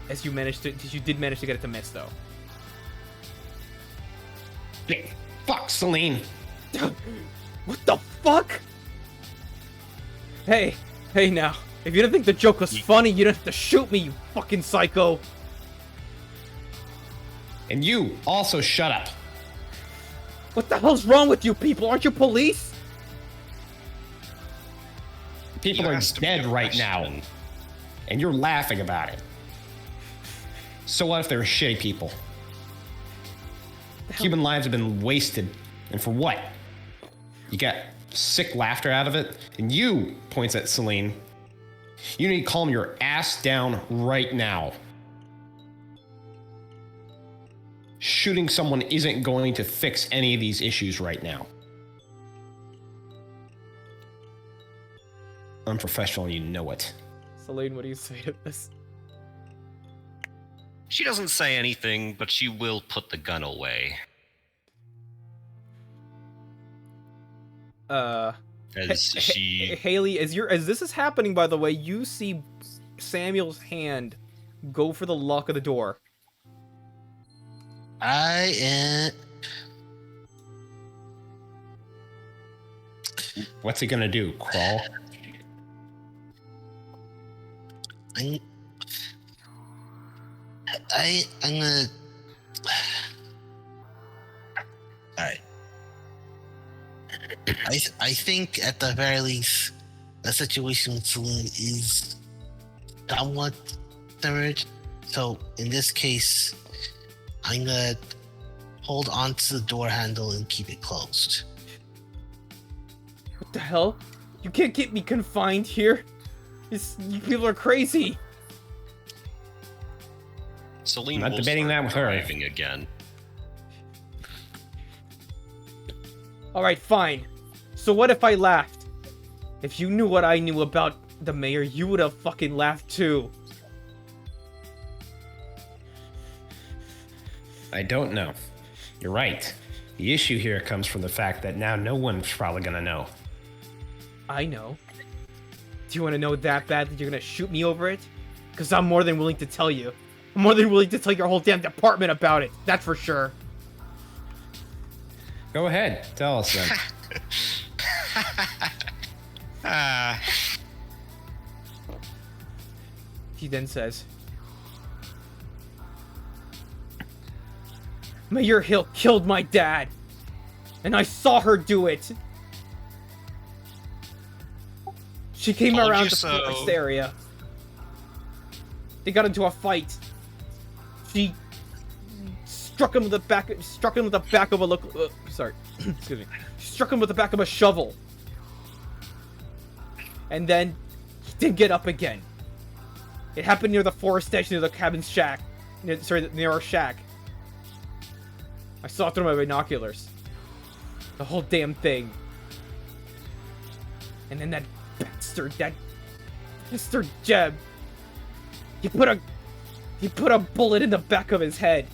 as you did manage to get it to miss though. Fuck, Celine. What the fuck? Hey now. If you didn't think the joke was funny, you didn't have to shoot me, you fucking psycho. And you also shut up. What the hell's wrong with you people? Aren't you police? People You are asked me dead a right now, question. and you're laughing about it. So what if they're shitty people? Human lives have been wasted, and for what? You got sick laughter out of it, and you, points at Celine, you need to calm your ass down right now. Shooting someone isn't going to fix any of these issues right now. Unprofessional, you know it. Celine, what do you say to this? She doesn't say anything, but she will put the gun away. As she... Haley, as this is happening, by the way, you see Samuel's hand go for the lock of the door. What's he gonna do? Crawl? I'm gonna. Alright. I think at the very least, the situation with Celine is somewhat third. So in this case, I'm gonna hold on to the door handle and keep it closed. What the hell? You can't keep me confined here. You people are crazy. Celine I'm not will debating start that with her. driving again. Alright, fine. So what if I laughed? If you knew what I knew about the mayor, you would have fucking laughed too. I don't know. You're right. The issue here comes from the fact that now no one's probably gonna know. I know. Do you want to know that bad that you're gonna shoot me over it? Because I'm more than willing to tell you. I'm more than willing to tell your whole damn department about it. That's for sure. Go ahead, tell us then. He then says, Mayor Hill killed my dad, and I saw her do it. She came Told around you the so. forest area. They got into a fight. She struck him with the back of a excuse me, struck him with the back of a shovel, and then he didn't get up again. It happened near the forest edge, near the cabin's shack, near our shack. I saw it through my binoculars. The whole damn thing. And then that bastard, that Mr. Jeb, he put a bullet in the back of his head.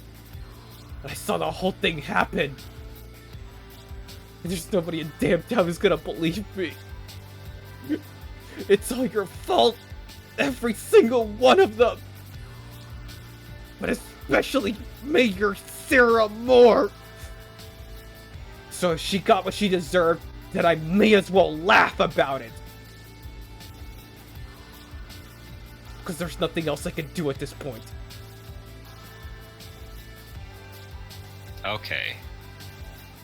And I saw the whole thing happen. And there's nobody in damn town who's gonna believe me. It's all your fault. Every single one of them. But especially Mayor Sarah Moore. So if she got what she deserved, then I may as well laugh about it. Because there's nothing else I can do at this point. Okay.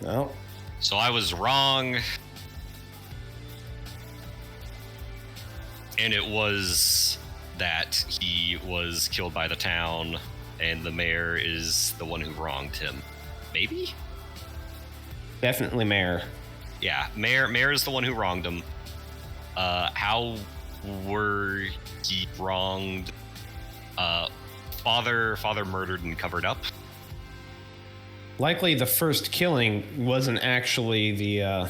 No. So I was wrong. And it was that he was killed by the town, and the mayor is the one who wronged him. Maybe? Definitely Mayor. Yeah, mayor is the one who wronged him. How were he wronged? Father murdered and covered up. Likely the first killing wasn't actually the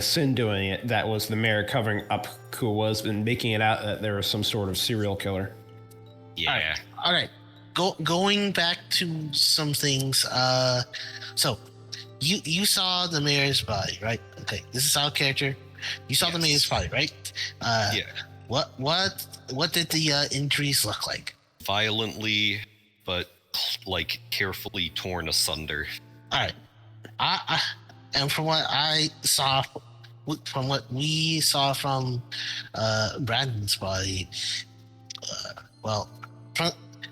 sin doing it. That was the mayor covering up who was and making it out that there was some sort of serial killer. Yeah. All right. Going back to some things. So you saw the mayor's body, right? Okay, this is our character. You saw the mayor's body, right? Yeah. What did the injuries look like? Violently, but like carefully torn asunder. All right. And from what I saw, from what we saw from Brandon's body, while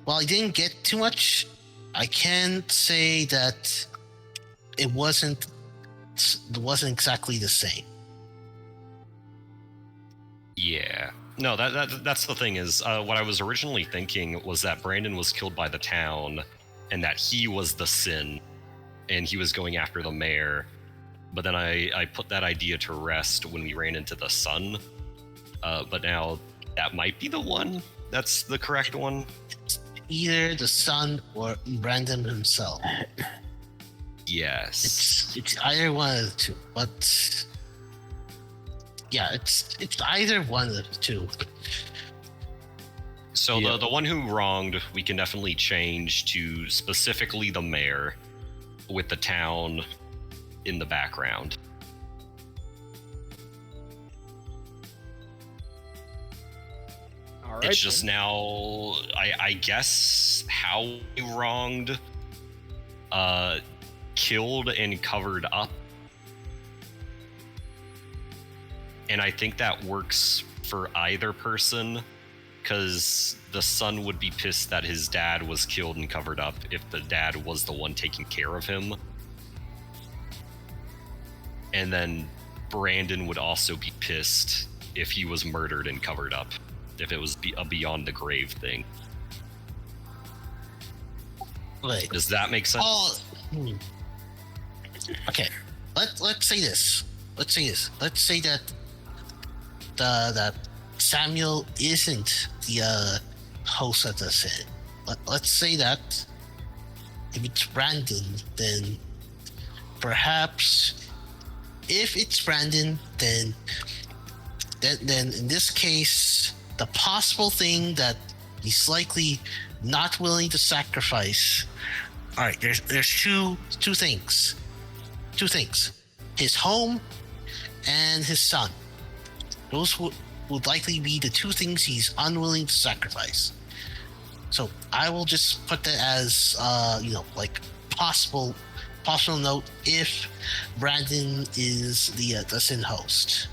I didn't get too much, I can say that it wasn't exactly the same. Yeah. No, that's the thing is, what I was originally thinking was that Brandon was killed by the town, and that he was the sin, and he was going after the mayor. But then I put that idea to rest when we ran into the sun. But now that might be the one. That's the correct one. It's either the son or Brandon himself. Yes. It's either one of the two. But yeah, it's either one of the two. So Yeah. the one who wronged, we can definitely change to specifically the mayor, with the town in the background. All right. It's just then. now, I guess, how he wronged, killed and covered up. And I think that works for either person, because the son would be pissed that his dad was killed and covered up if the dad was the one taking care of him. And then Brandon would also be pissed if he was murdered and covered up, if it was a beyond the grave thing. Wait. Does that make sense? Okay. Let's say this. Let's say that that Samuel isn't the host of the sin. Let's say that if it's Brandon, then perhaps if it's Brandon, then in this case, the possible thing that he's likely not willing to sacrifice. All right, there's two things. Two things: his home and his son. Those would likely be the two things he's unwilling to sacrifice. So I will just put that as like possible note if Brandon is the sin host.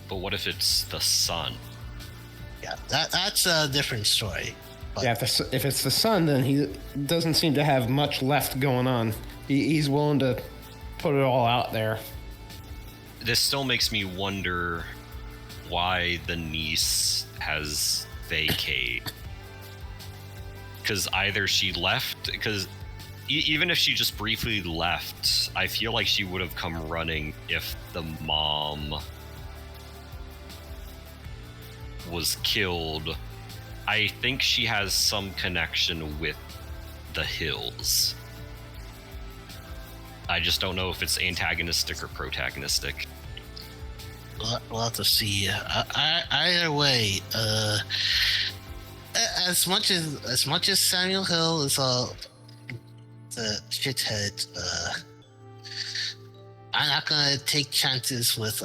But what if it's the son? Yeah, that's a different story. But Yeah, if it's the son, then he doesn't seem to have much left going on. He's willing to put it all out there. This still makes me wonder why the niece has vacate. because either she left, because even if she just briefly left, I feel like she would have come running if the mom was killed. I think she has some connection with the hills. I just don't know if it's antagonistic or protagonistic. We'll have to see. Either way, as much as Samuel Hill is the shithead, I'm not gonna take chances with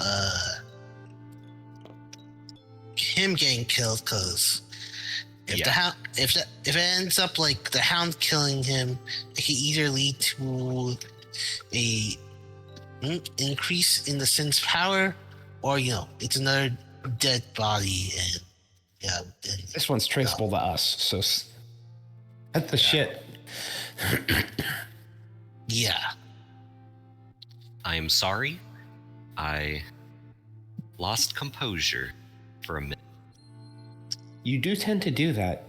him getting killed, because if the hound, if it ends up like the hound killing him, it can either lead to a increase in the Sin's power, or it's another dead body, and This one's traceable to us, so that's the shit. yeah. I am sorry. I lost composure for a minute. You do tend to do that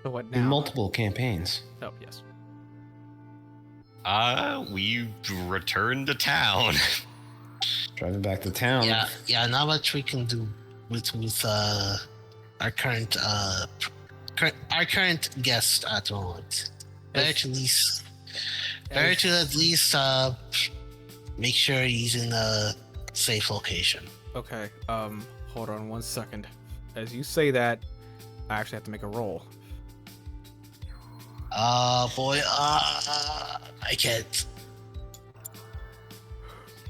So what in now? multiple campaigns. Oh, yes. We returned to town. Driving back to town. Yeah, not much we can do with our current guest at the moment. Better to at least make sure he's in a safe location. Okay, hold on 1 second. As you say that, I actually have to make a roll. Boy, I can't.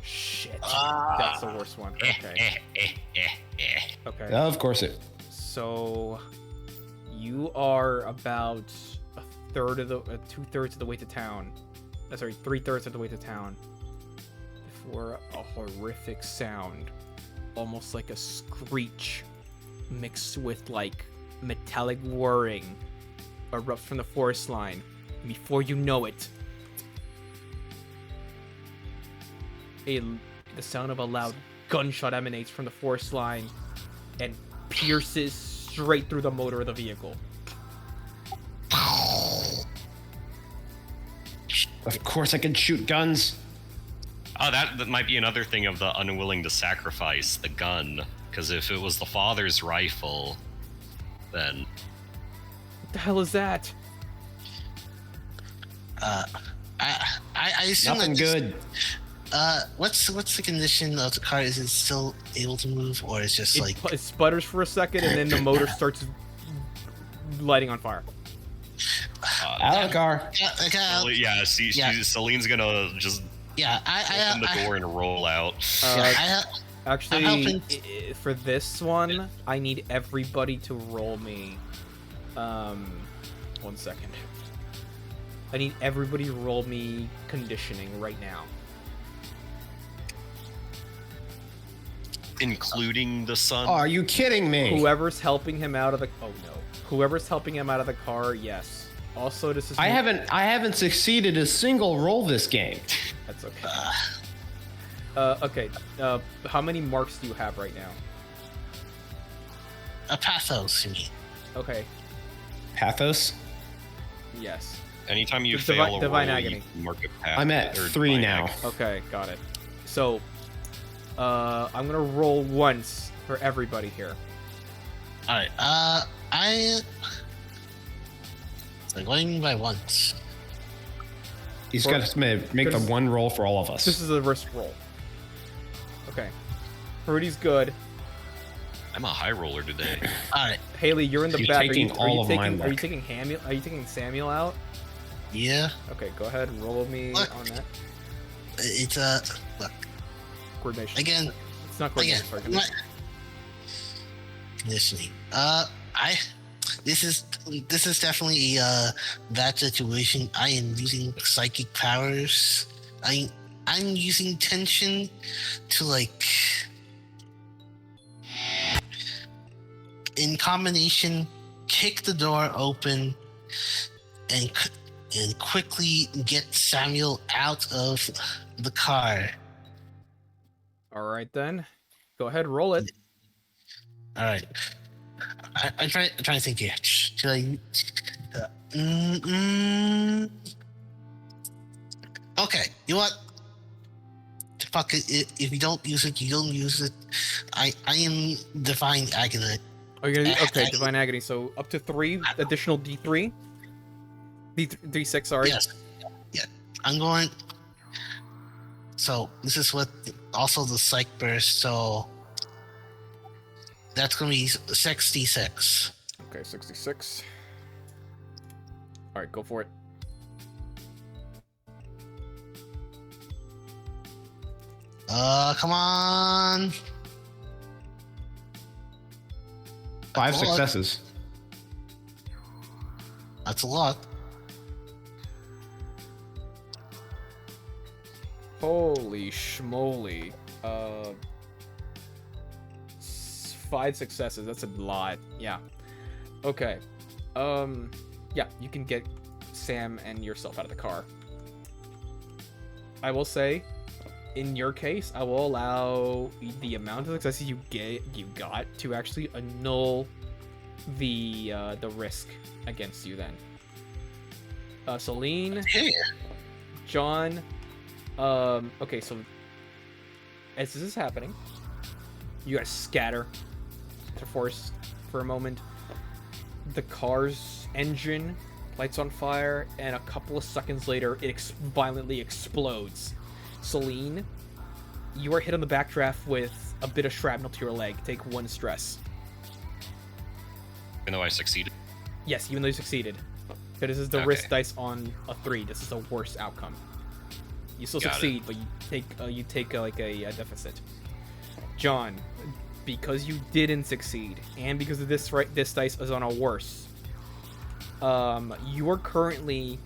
Shit. That's the worst one. Okay. Okay. Of course it. So you are about a third of the 2/3 of the way to town. Sorry, 3/3 of the way to town before a horrific sound, almost like a screech mixed with like metallic whirring, erupts from the forest line. And before you know it, the sound of a loud gunshot emanates from the forest line and pierces straight through the motor of the vehicle. Of course I can shoot guns. Oh, that might be another thing of the unwilling to sacrifice the gun. Because if it was the father's rifle, then... What the hell is that? I assume Nothing good. What's the condition of the car? Is it still able to move, or is just like It sputters for a second and then the motor starts lighting on fire. Out of the car. Celine's gonna just open the door and roll out. Actually, for this one, I need everybody to roll me. 1 second. I need everybody to roll me conditioning right now. Including the son. Oh, are you kidding me? Whoever's helping him out of the whoever's helping him out of the car, yes. Also, this is I haven't succeeded a single roll this game. That's okay. Okay. How many marks do you have right now? a pathos, you mean? Okay. Pathos? Yes. Anytime you The fail a divine roll, agony. you mark a path. I'm at or 3 divine now. agony. Okay, got it. So, I'm gonna roll once for everybody here. All right. Like, what do you mean by once? He's got to make the one roll for all of us. This is a risk roll. Okay. Rudy's good. I'm a high roller today. All right. Haley, you're in the You're back. taking all of my Are you luck. taking Are you taking Samuel out? Yeah. Okay, go ahead and roll me Look. on that. It's look Coordination. again. It's not Again. coordination. Sorry. Conditioning. This is definitely that situation. I am using psychic powers. I'm using tension to, like, in combination, kick the door open and quickly get Samuel out of the car. All right then. Go ahead, roll it. All right. I'm trying to think here. Should I? Okay, you know what? Fuck it. If you don't use it, you don't use it. I am Divine Agony. Oh, you're gonna okay, Divine Agony. So up to 3 additional D3. D6, sorry. Yes. Yeah. I'm going. So this is what also the Psych Burst. So that's gonna be 66. Okay, 66. All right, go for it. Come on. 5 successes. That's a lot. Holy schmoly. 5 successes. That's a lot. Yeah. Okay. Yeah, you can get Sam and yourself out of the car. I will say, in your case, I will allow the amount of successes you got to actually annul the risk against you then. Celine, Hey. John, okay, so as this is happening, you guys scatter to force for a moment. The car's engine lights on fire, and a couple of seconds later, it violently explodes. Celine, you are hit on the backdraft with a bit of shrapnel to your leg. Take 1 stress. Even though I succeeded. Yes, even though you succeeded. But this is the Okay. risk dice on a 3. This is a worse outcome. You still Got it. succeed, but you take like a deficit. John, because you didn't succeed, and because of this dice is on a worse, you are currently,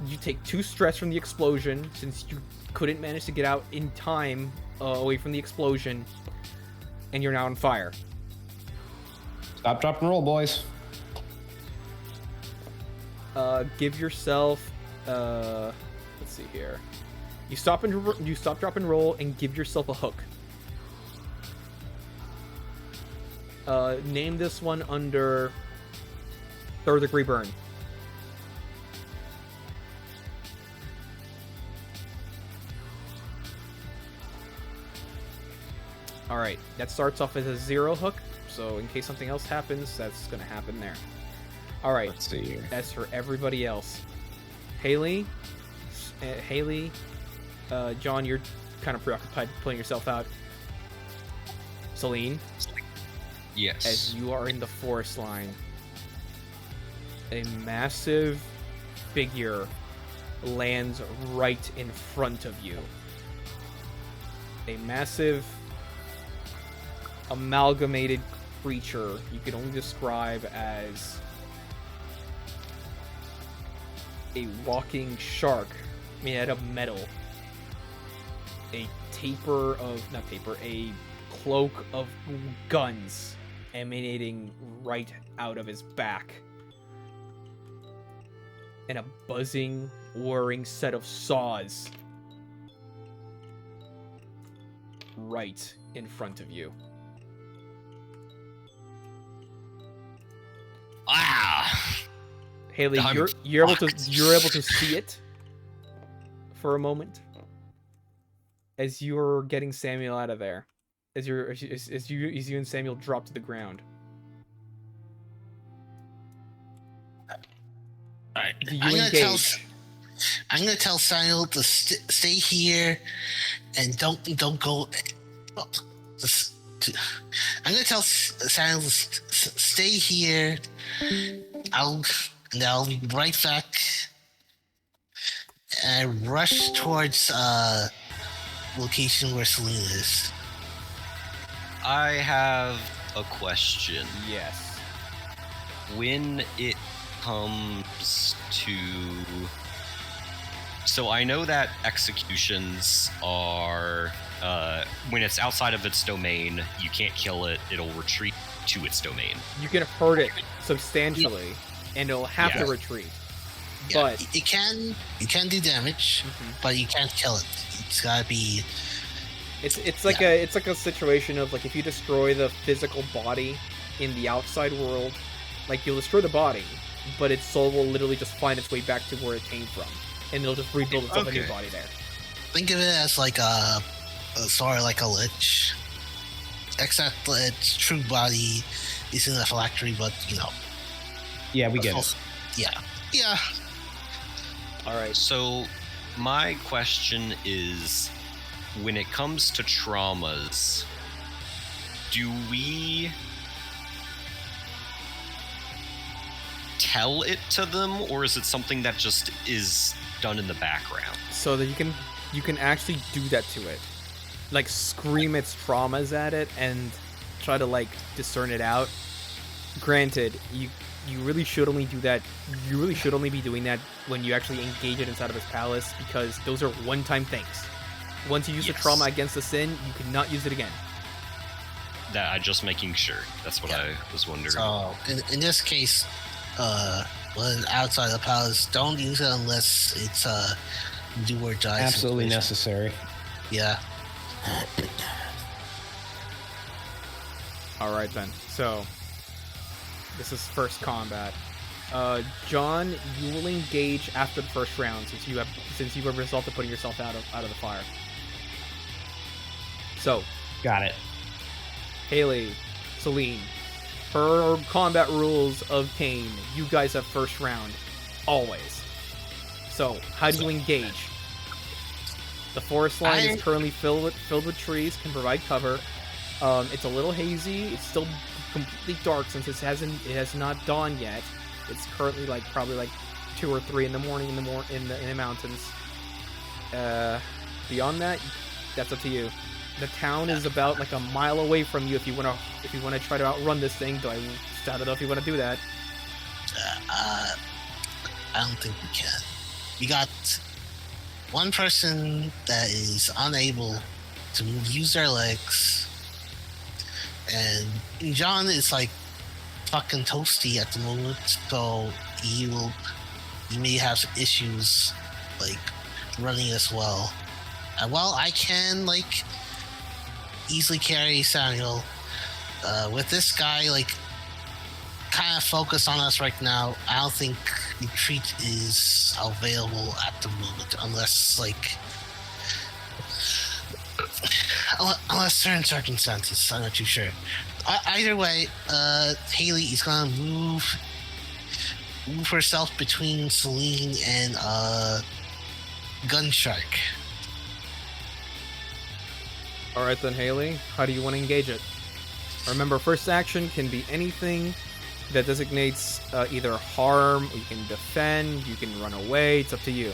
you take 2 stress from the explosion since you couldn't manage to get out in time away from the explosion, and you're now on fire. Stop, drop, and roll, boys. Give yourself, let's see here. You stop, drop, and roll, and give yourself a hook. Name this one under 3rd degree burn. Alright, that starts off as a 0 hook, so in case something else happens, that's gonna happen there. Alright, Let's see here. as for everybody else, Haley, John, you're kind of preoccupied pulling yourself out. Celine, Yes. as you are in the forest line, a massive figure lands right in front of you. A massive amalgamated creature you can only describe as a walking shark made out of metal. A cloak of guns emanating right out of his back. And a buzzing, whirring set of saws right in front of you. Ah! Haley, I'm you're able to fucked. see it for a moment as you're getting Samuel out of there. As you and Samuel drop to the ground. Alright. Do you engage? I'm gonna tell Samuel to stay here and don't go. Well, I'm gonna tell Samuel to stay here. I'll be right back and rush towards location where Celine is. I have a question. Yes. When it comes to... So I know that executions are... when it's outside of its domain, you can't kill it. It'll retreat to its domain. You can hurt it substantially, and it'll have to Yeah. retreat. Yeah, But you can do damage, but you can't kill it. It's gotta be. it's like a situation of like if you destroy the physical body in the outside world. Like, you'll destroy the body, but its soul will literally just find its way back to where it came from, and it'll just rebuild itself a new Okay. body there. Think of it as like a sort of like a lich, except its true body is in a phylactery, but Yeah, we get it. Yeah. All right. So, my question is, when it comes to traumas, do we tell it to them, or is it something that just is done in the background? So that you can actually do that to it, like scream its traumas at it and try to like discern it out. Granted, you really should only do that. You really should only be doing that when you actually engage it inside of his palace, because those are one-time things. Once you use the Yes. trauma against the sin, you cannot use it again. That I'm just making sure. That's what I was wondering. So in this case, when outside the palace, don't use it unless it's do or die. Absolutely situation. necessary. Yeah. All right then. So this is first combat. John, you will engage after the first round since you have resolved to putting yourself out of the fire. So, Got it. Haley, Celine, per combat rules of CAIN, you guys have first round, always. So, how do you engage? The forest line is currently filled with trees, can provide cover. It's a little hazy. It's still completely dark since it has not dawned yet. It's currently probably 2 or 3 in the morning in the mountains. Beyond that, that's up to you. The town is about like a mile away from you. If you wanna try to outrun this thing, I don't know if you want to do that. I don't think we can. We got one person that is unable to use their legs, and John is like fucking toasty at the moment, so he may have issues like running as well. While I can like easily carry Samuel, with this guy like kind of focused on us right now, I don't think retreat is available at the moment unless unless certain circumstances. I'm not too sure. Either way, Haley is gonna move herself between Celine and Gunshark. All right then, Haley. How do you want to engage it? Remember, first action can be anything that designates either harm. You can defend. You can run away. It's up to you.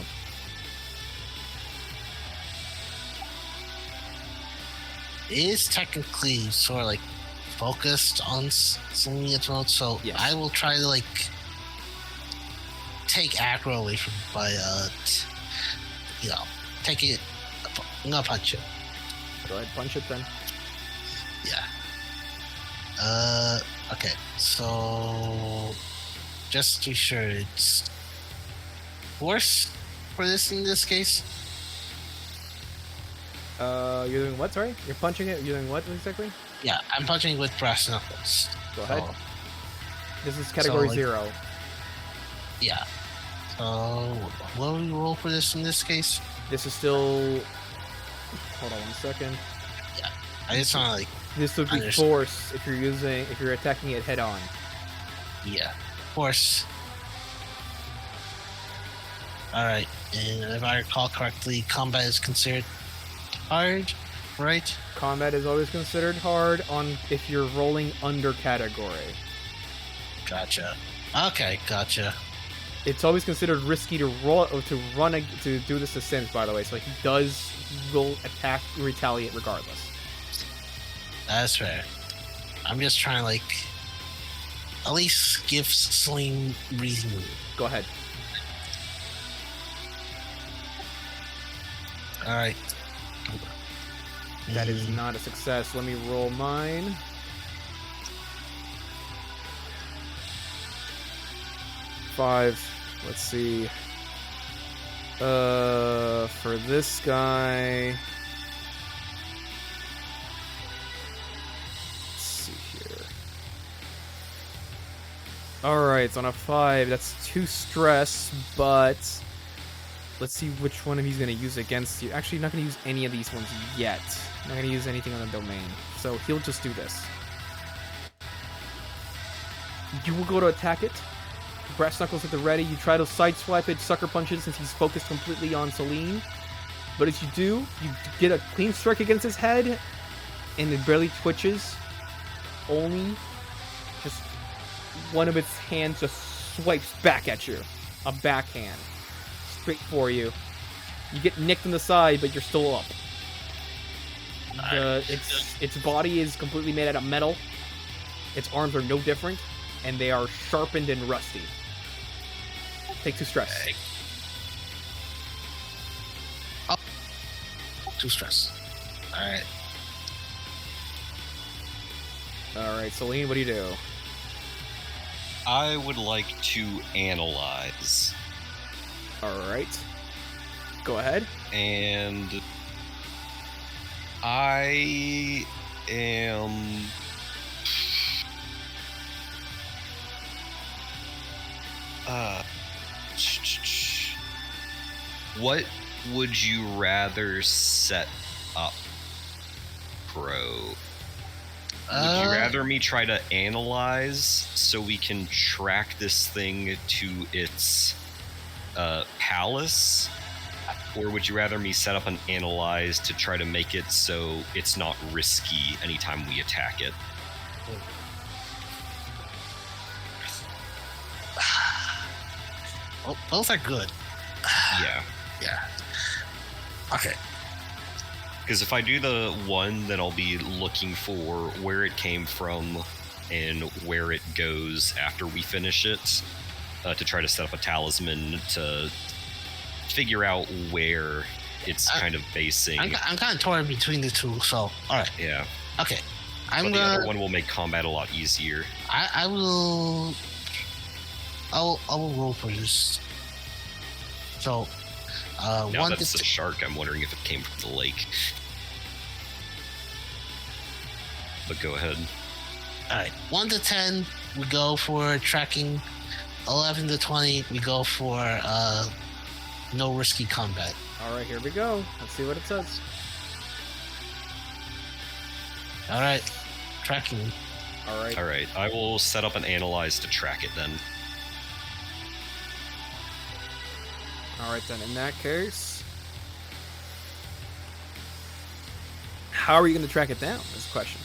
It is technically sort of like focused on Celine at the moment, so Yes. I will try to like take aggro away from it by take it. I'm gonna punch it. Go ahead, punch it then. Yeah. Okay. So, just to be sure, it's force for this in this case. You're doing what? Sorry, you're punching it. You're doing what exactly? Yeah, I'm punching with brass knuckles. Go ahead. So, This is category 0. yeah. So, what do we roll for this in this case? This is still. Hold on 1 second. I just want to like, This would be Understood. force if you're attacking it head on. yeah, force. All right, and if I recall correctly, combat is considered hard, right? Combat is always considered hard if you're rolling under category. Gotcha. Okay, gotcha. It's always considered risky to to do this to Sims, by the way. So he will attack, retaliate regardless. That's fair. I'm just trying to like at least give Celine breathing room. Go ahead. All right. That is not a success. Let me roll mine. Five. Let's see. For this guy. Let's see here. Alright, so on a 5, that's 2 stress, but let's see which one of he's going to use against you. Actually, not going to use any of these ones yet. Not going to use anything on the domain. So he'll just do this. You will go to attack it. Brass knuckles at the ready. You try to sideswipe it, sucker punch it since he's focused completely on Celine. But as you do, you get a clean strike against his head, and it barely twitches. Only just one of its hands just swipes back at you. A backhand. Straight for you. You get nicked in the side, but you're still up. Its body is completely made out of metal. Its arms are no different, and they are sharpened and rusty. Take 2 stress. Oh. 2 stress. Alright. Alright, Celine, what do you do? I would like to analyze. Alright. Go ahead. And I am what would you rather set up, Pro? Would you rather me try to analyze so we can track this thing to its palace? Or would you rather me set up an analyze to try to make it so it's not risky anytime we attack it? Well, both are good. Yeah. Yeah. Okay. Because if I do the one, then I'll be looking for where it came from and where it goes after we finish it, to try to set up a talisman to figure out where it's kind of basing. I'm kind of torn between the two, so alright. Yeah. Okay. But the other one will make combat a lot easier. I will roll for this. So Now 1 that it's to a shark, I'm wondering if it came from the lake. But go ahead. Alright. 1 to 10 we go for tracking. 11 to 20 we go for no risky combat. Alright, here we go. Let's see what it says. Alright. Tracking. Alright. Alright, I will set up an analyze to track it then. Alright then, in that case... How are you going to track it down, is the question.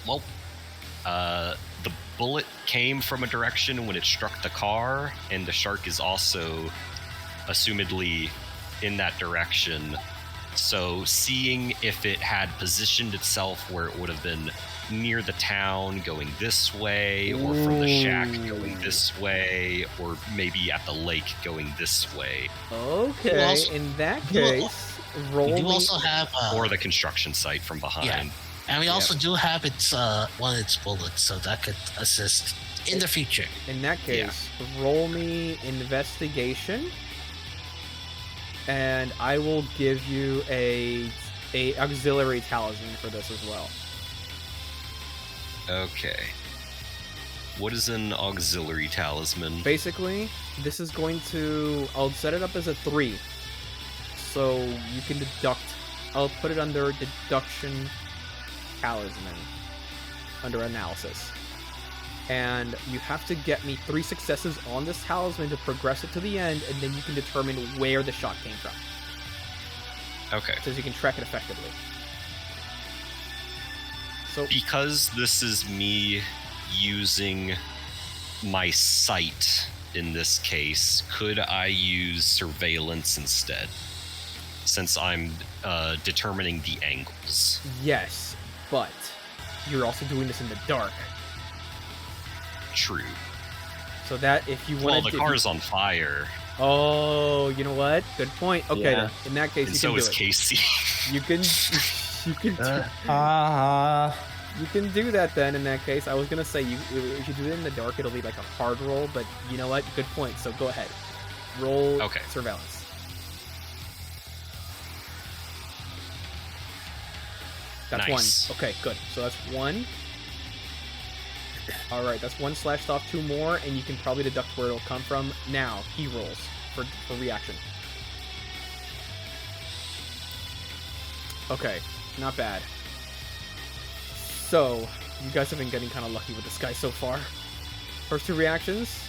Well, the bullet came from a direction when it struck the car, and the shark is also, assumedly, in that direction. So seeing if it had positioned itself where it would have been near the town going this way, or from the shack going this way, or maybe at the lake going this way. Okay, also- in that case, roll We do me... also have Or the construction site from behind. Yeah. And we also do have its one of its bullets, so that could assist in the future. In that case, roll me investigation, and I will give you a auxiliary talisman for this as well. Okay. What is an auxiliary talisman? Basically, this is going to... I'll set it up as a 3. So you can deduct... I'll put it under deduction talisman. Under analysis. And you have to get me 3 successes on this talisman to progress it to the end, and then you can determine where the shot came from. Okay. So you can track it effectively. So... Because this is me using my sight in this case, could I use surveillance instead? Since I'm determining the angles. Yes, but you're also doing this in the dark. True. So that if you Well, want the car's on fire. Oh, you know what? Good point. Okay, Yeah. then. In that case, And you so can is do it. Casey. You can, you can do that then. In that case, I was gonna say if you do it in the dark, it'll be like a hard roll. But you know what? Good point. So go ahead, roll Okay. surveillance. That's Nice. 1. Okay, good. So that's 1. All right, that's one slashed off, 2 more, and you can probably deduct where it'll come from. Now, he rolls for reaction. Okay, not bad. So, you guys have been getting kind of lucky with this guy so far. First 2 reactions.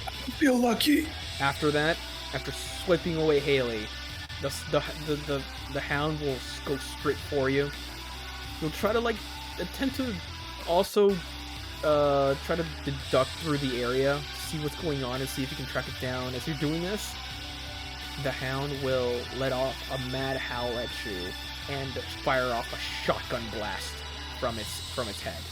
I feel lucky. After that, after swiping away Haley, the hound will go straight for you. You'll try to attempt to also try to deduct through the area, see what's going on, and see if you can track it down. As you're doing this, the hound will let off a mad howl at you and fire off a shotgun blast from its head.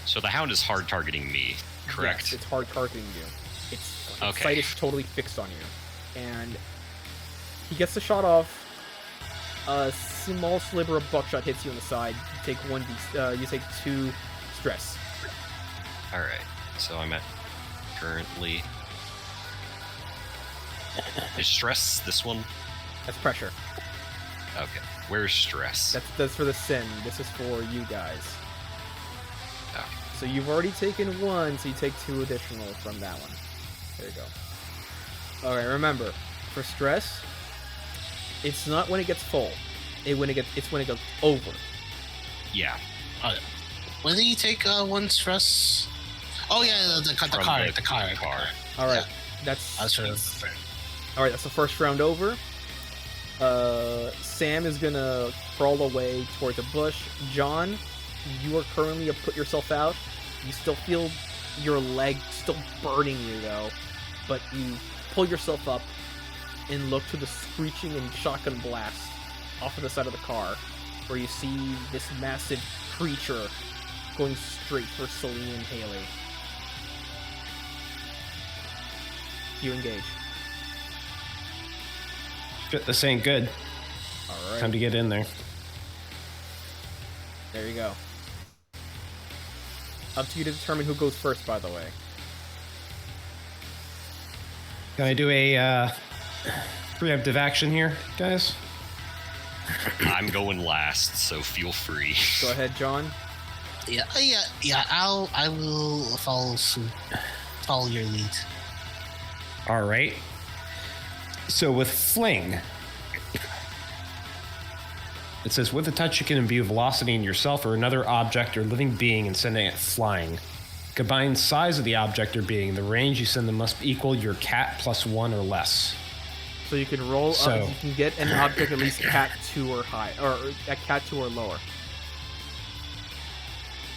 So the hound is hard targeting me, correct? Yes, it's hard targeting you. Its sight is totally fixed on you, and he gets the shot off. A small sliver of buckshot hits you on the side. You take you take 2 stress. All right. So I'm at currently. Is stress this one? That's pressure. Okay. Where's stress? That's for the sin. This is for you guys. Okay. So you've already taken 1, so you take 2 additional from that one. There you go. Alright, remember, for stress, it's not when it gets full. It's when it goes over. Yeah. When did you take 1 stress? Oh yeah, the car. Alright, Yeah. that's I was sort of. alright, that's the first round over. Sam is gonna crawl away towards a bush. John, you are currently put yourself out. You still feel your leg still burning you though, but you pull yourself up and look to the screeching and shotgun blast off of the side of the car, where you see this massive creature going straight for Celine and Haley. You engage. Shit, this ain't good. Alright. Time to get in there. There you go. Up to you to determine who goes first, by the way. Can I do a preemptive action here, guys? I'm going last, so feel free. Go ahead, John. Yeah. I will follow suit. Follow your lead. All right. So with Fling, it says, with a touch you can imbue velocity in yourself or another object or living being and sending it flying. Combined size of the object or being, the range you send them must equal your cat +1 or less. So you can roll So- up. You can get an object at least cat 2 or high, or at cat 2 or lower.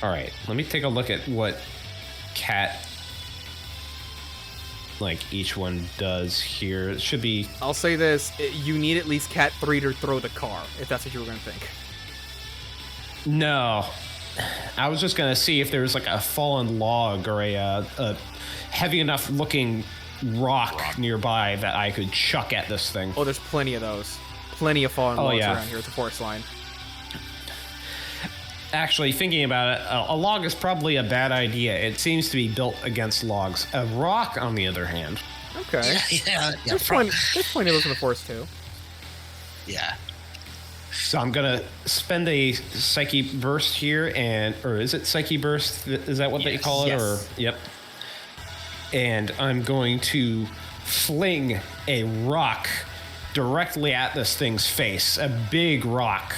All right, let me take a look at what cat, each one does here. It should be... I'll say this: you need at least cat 3 to throw the car, if that's what you were gonna think. No. I was just going to see if there was a fallen log or a heavy enough looking rock nearby that I could chuck at this thing. Oh, there's plenty of those. Plenty of fallen logs yeah. around here. It's a forest line. Actually, thinking about it, a log is probably a bad idea. It seems to be built against logs. A rock, on the other hand. Okay. Yeah. There's plenty of those in the forest too. Yeah. So I'm gonna spend a Psyche Burst here, or is it Psyche Burst? Is that what they Yes. call it? Yes. Or yep. And I'm going to fling a rock directly at this thing's face. A big rock.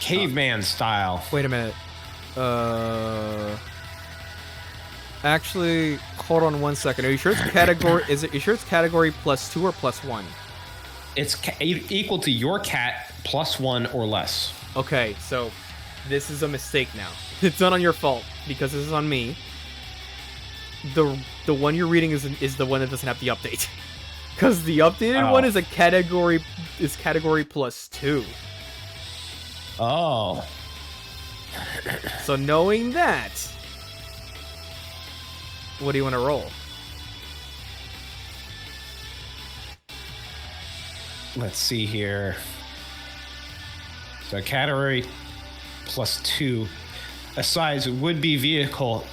Caveman style. Wait a minute. Actually, hold on 1 second. Are you sure it's category? You sure it's category +2 or +1? It's equal to your cat +1 or less. Okay, so this is a mistake now. It's not on your fault because this is on me. The one you're reading is the one that doesn't have the update. Because the updated one is category +2. Oh. So knowing that, what do you want to roll? Let's see here. So category +2. A size would-be vehicle.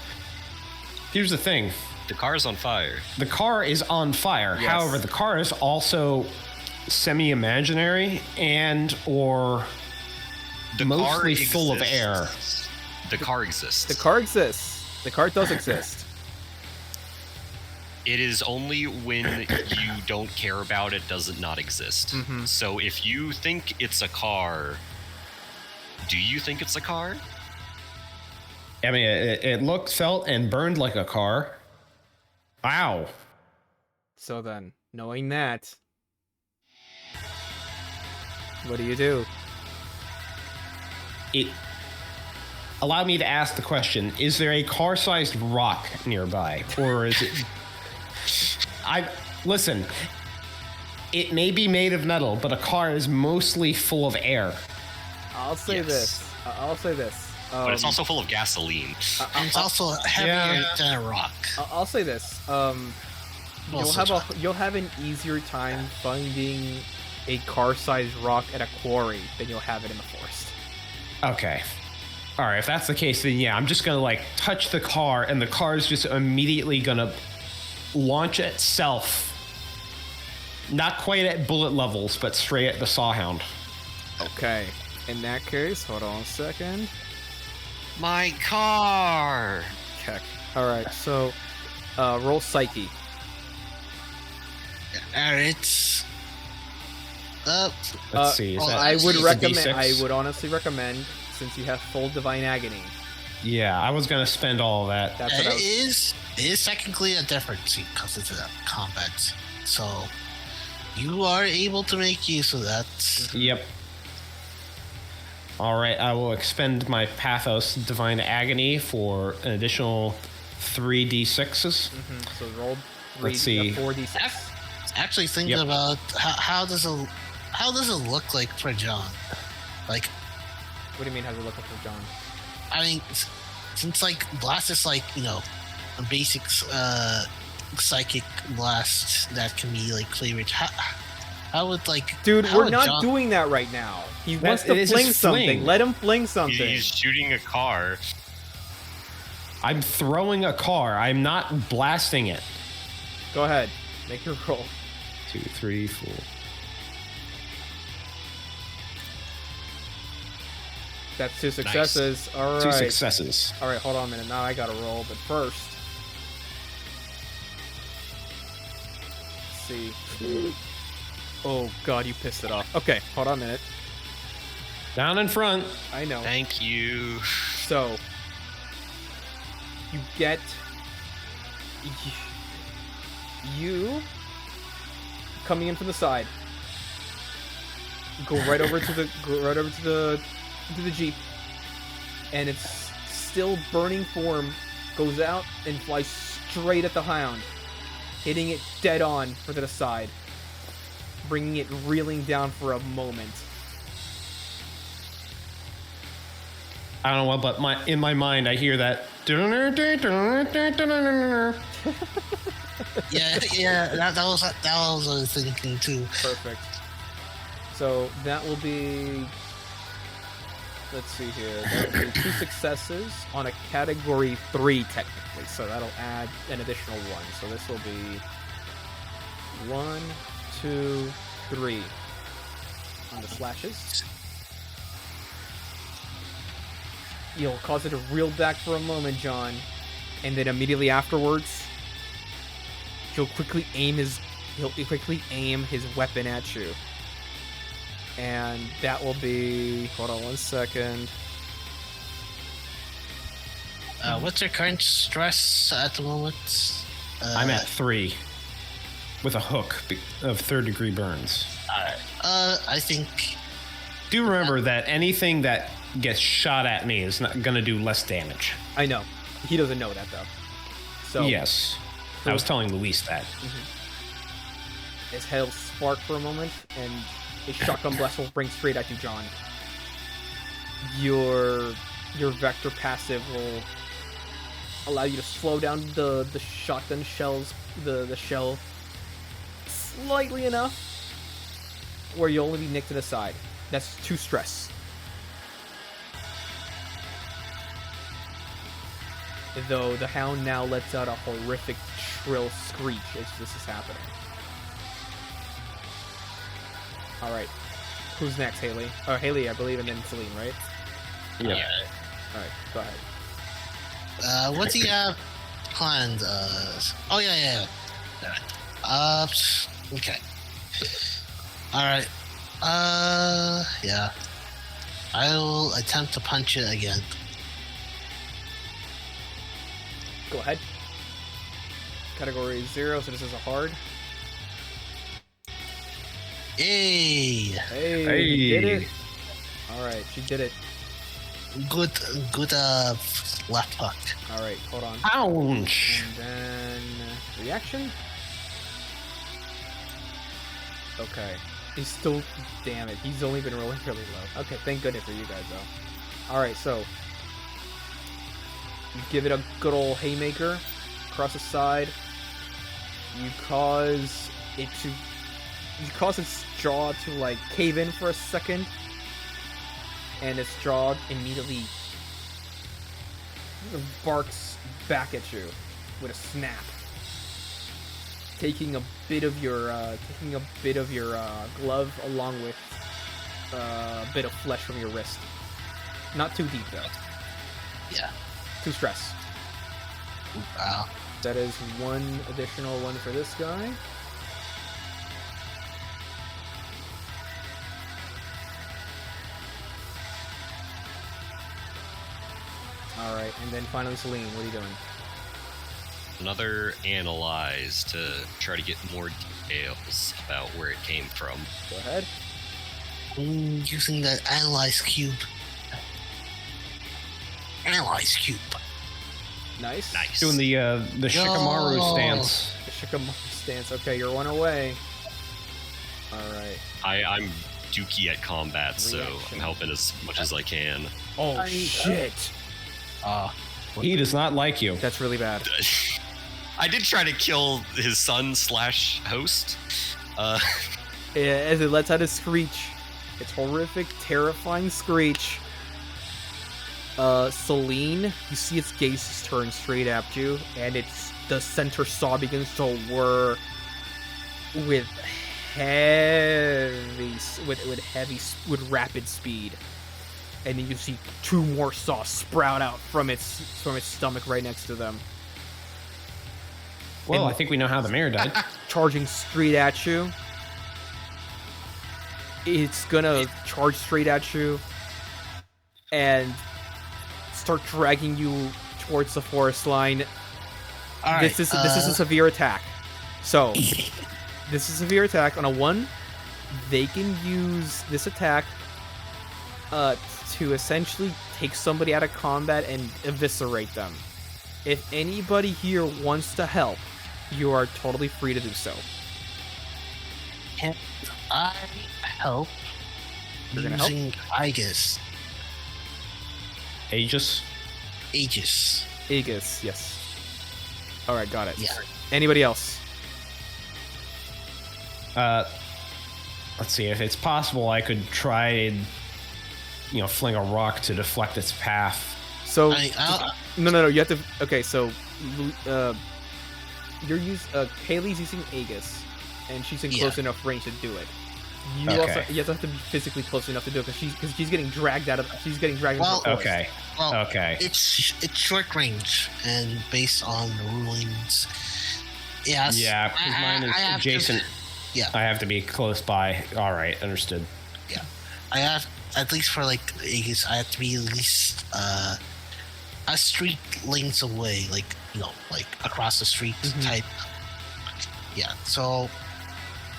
Here's the thing. The car's on fire. The car is on fire. Yes. However, the car is also semi-imaginary and or The car mostly full of air. exists. The car exists. The car exists. The car does exist. It is only when you don't care about it does it not exist. Mhm. So if you think it's a car, do you think it's a car? I mean, it looked, felt, and burned like a car. Wow. So then, knowing that, what do you do? Allow me to ask the question: is there a car-sized rock nearby, or is it? Listen. It may be made of metal, but a car is mostly full of air. I'll say Yes. this. I'll say this. But it's also full of gasoline. And it's also heavier than a rock. I'll say this. You'll have an easier time finding a car-sized rock at a quarry than you'll have it in the forest. Okay. All right. If that's the case, then yeah, I'm just gonna like touch the car, and the car is just immediately gonna launch itself. Not quite at bullet levels, but straight at the Sawhound. Okay. In that case, hold on a second. My car! Check. All right. So, roll Psyche. It's up. Let's see. Is that I would a recommend. D6? I would honestly recommend, since you have full divine agony. Yeah, I was gonna spend all of that. That's what I It was. is technically a different scene because it's a combat scene. So you are able to make use of that. Yep. All right, I will expend my Pathos Divine Agony for an additional 3d6s. So roll Let's see. 4d6. Actually, thinking Yep. about how does it look like for John? Like, What do you mean? How's it looking for John? I mean, since like blast is like a basic psychic blast that can be like flavored. How would like Dude, how we're would not John- doing that right now. He That- wants it to is fling just something. fling. Let him fling something. He's shooting a car. I'm throwing a car. I'm not blasting it. Go ahead. Make your roll. 2, 3, 4. That's 2 successes. All right. 2 successes. All right, hold on a minute. Now I gotta roll, but first, let's see. Oh God, you pissed it off. Okay, hold on a minute. Down in front. I know. Thank you. So you get you coming in from the side. Go right over to the Jeep, and its still burning form goes out and flies straight at the Hound, hitting it dead on for the side, bringing it reeling down for a moment. I don't know, but in my mind, I hear that. Yeah, that was what I was thinking too. Perfect. So that will be. Let's see here. That will be 2 successes on a category 3 technically. So that'll add an additional 1. So this will be 1, 2, 3 on the slashes. You'll cause it to reel back for a moment, John, and then immediately afterwards, he'll quickly aim his weapon at you. And that will be, hold on one second. What's your current stress at the moment? I'm at 3 with a hook of 3rd-degree burns. I think Do remember that anything that gets shot at me is not going to do less damage. I know. He doesn't know that, though. So Yes. I was telling Luis that. his head will spark for a moment, and a shotgun blast will bring straight at you, John. Your vector passive will allow you to slow down the shotgun shells, the shell, slightly enough, where you'll only be nicked to the side. That's 2 stress. Though the Hound now lets out a horrific shrill screech as this is happening. Alright. Who's next, Haley? Oh, Haley, I believe, and then Celine, right? Yeah. All right, go ahead. What do you have planned? Oh yeah. Okay. All right. Yeah. I will attempt to punch it again. Go ahead. Category 0, so this is a hard. Hey, Hey, you did it. All right, she did it. good. Left hook. All right, hold on. Ouch! And then reaction. Okay. He's still, damn it. He's only been rolling really low. Okay, thank goodness for you guys though. All right, so you give it a good old haymaker across the side. You cause its jaw to like cave in for a second, and its jaw immediately barks back at you with a snap, taking a bit of your glove along with a bit of flesh from your wrist. Not too deep though. Yeah. 2 stress. Wow. That is 1 additional one for this guy. Alright, and then finally Celine, what are you doing? Another analyze to try to get more details about where it came from. Go ahead. Using the analyze cube. Analyze cube. Nice. Nice. Doing the Shikamaru Yo. stance. The Shikamaru stance. Okay, you're 1 away. Alright. I'm dookie at combat, so Reaction. I'm helping as much as I can. Oh, shit. He does not like you. That's really bad. I did try to kill his son / host. As it lets out a screech. Its horrific, terrifying screech. Celine, you see its gaze turn straight at you, and the center saw begins to whir with rapid speed, and then you see 2 more saws sprout out from its stomach right next to them, Well, And- I think we know how the mayor died. charging straight at you. It's gonna charge straight at you and start dragging you towards the forest line. All right. This is a severe attack. So this is a severe attack. On a 1, they can use this attack to essentially take somebody out of combat and eviscerate them. If anybody here wants to help, you are totally free to do so. Can I help You're gonna help? using Aegis? Aegis. Aegis. Aegis, yes. Alright, got it. Yeah. Anybody else? Let's see, if it's possible, I could try and, fling a rock to deflect its path. So I no, you have to. Okay, so Haley's using Aegis, and she's in Yeah. close enough range to do it. You Okay. you have to be physically close enough to do it because she's getting dragged out of. She's getting dragged Well, into the forest. Okay. well, Okay. it's short range, and based on the rulings, yes. Yeah, because mine is I have to- adjacent. yeah, I have to be close by. All right, understood. I have at least for like Aegis, I have to be at least a street lengths away, like like across the street Mhm. type. Yeah. So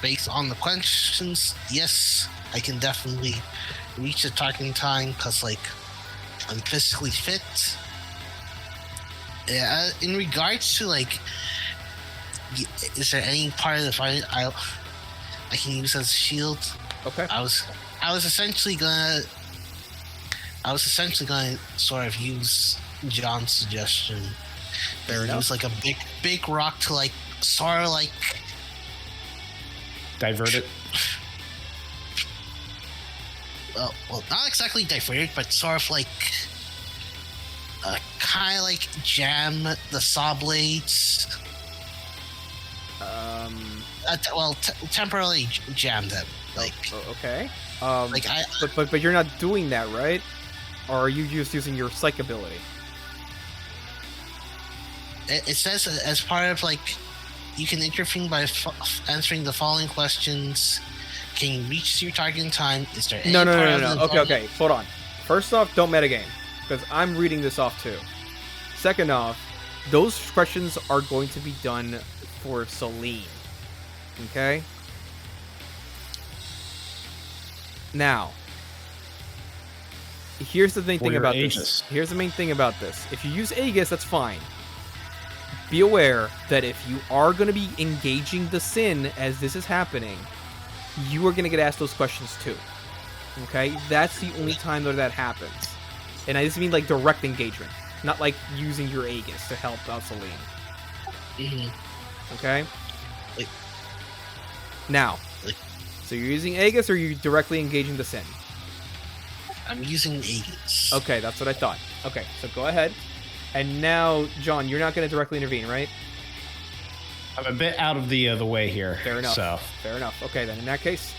based on the questions, yes, I can definitely reach the targeting time because like I'm physically fit. Yeah. In regards to like, is there any part of the fight I can use as a shield? Okay. I was essentially gonna sort of use John's suggestion. Fair and enough. use like a big rock to like sort of like Divert it. well not exactly divert, but sort of like kind of like jam the saw blades. Temporarily jam them. Like, Okay. like I But you're not doing that, right? Or are you just using your psych ability? it says as part of like, you can intervene by answering the following questions. Can you reach your target in time? Is there any No. part of the Okay. Hold on. First off, don't metagame, because I'm reading this off too. Second off, those questions are going to be done for Celine. Okay? Now, here's the main For thing your about Aegis. this. Here's the main thing about this. If you use Aegis, that's fine. Be aware that if you are going to be engaging the sin as this is happening, you are going to get asked those questions too. Okay? That's the only time that happens. And I just mean like direct engagement, not like using your Aegis to help out Celine. Mhm. Okay? Like- Now, like- so you're using Aegis or you're directly engaging the sin? I'm using Aegis. Okay, that's what I thought. Okay, so go ahead. And now, John, you're not going to directly intervene, right? I'm a bit out of the way here. Fair enough. So Fair enough. Okay, then in that case,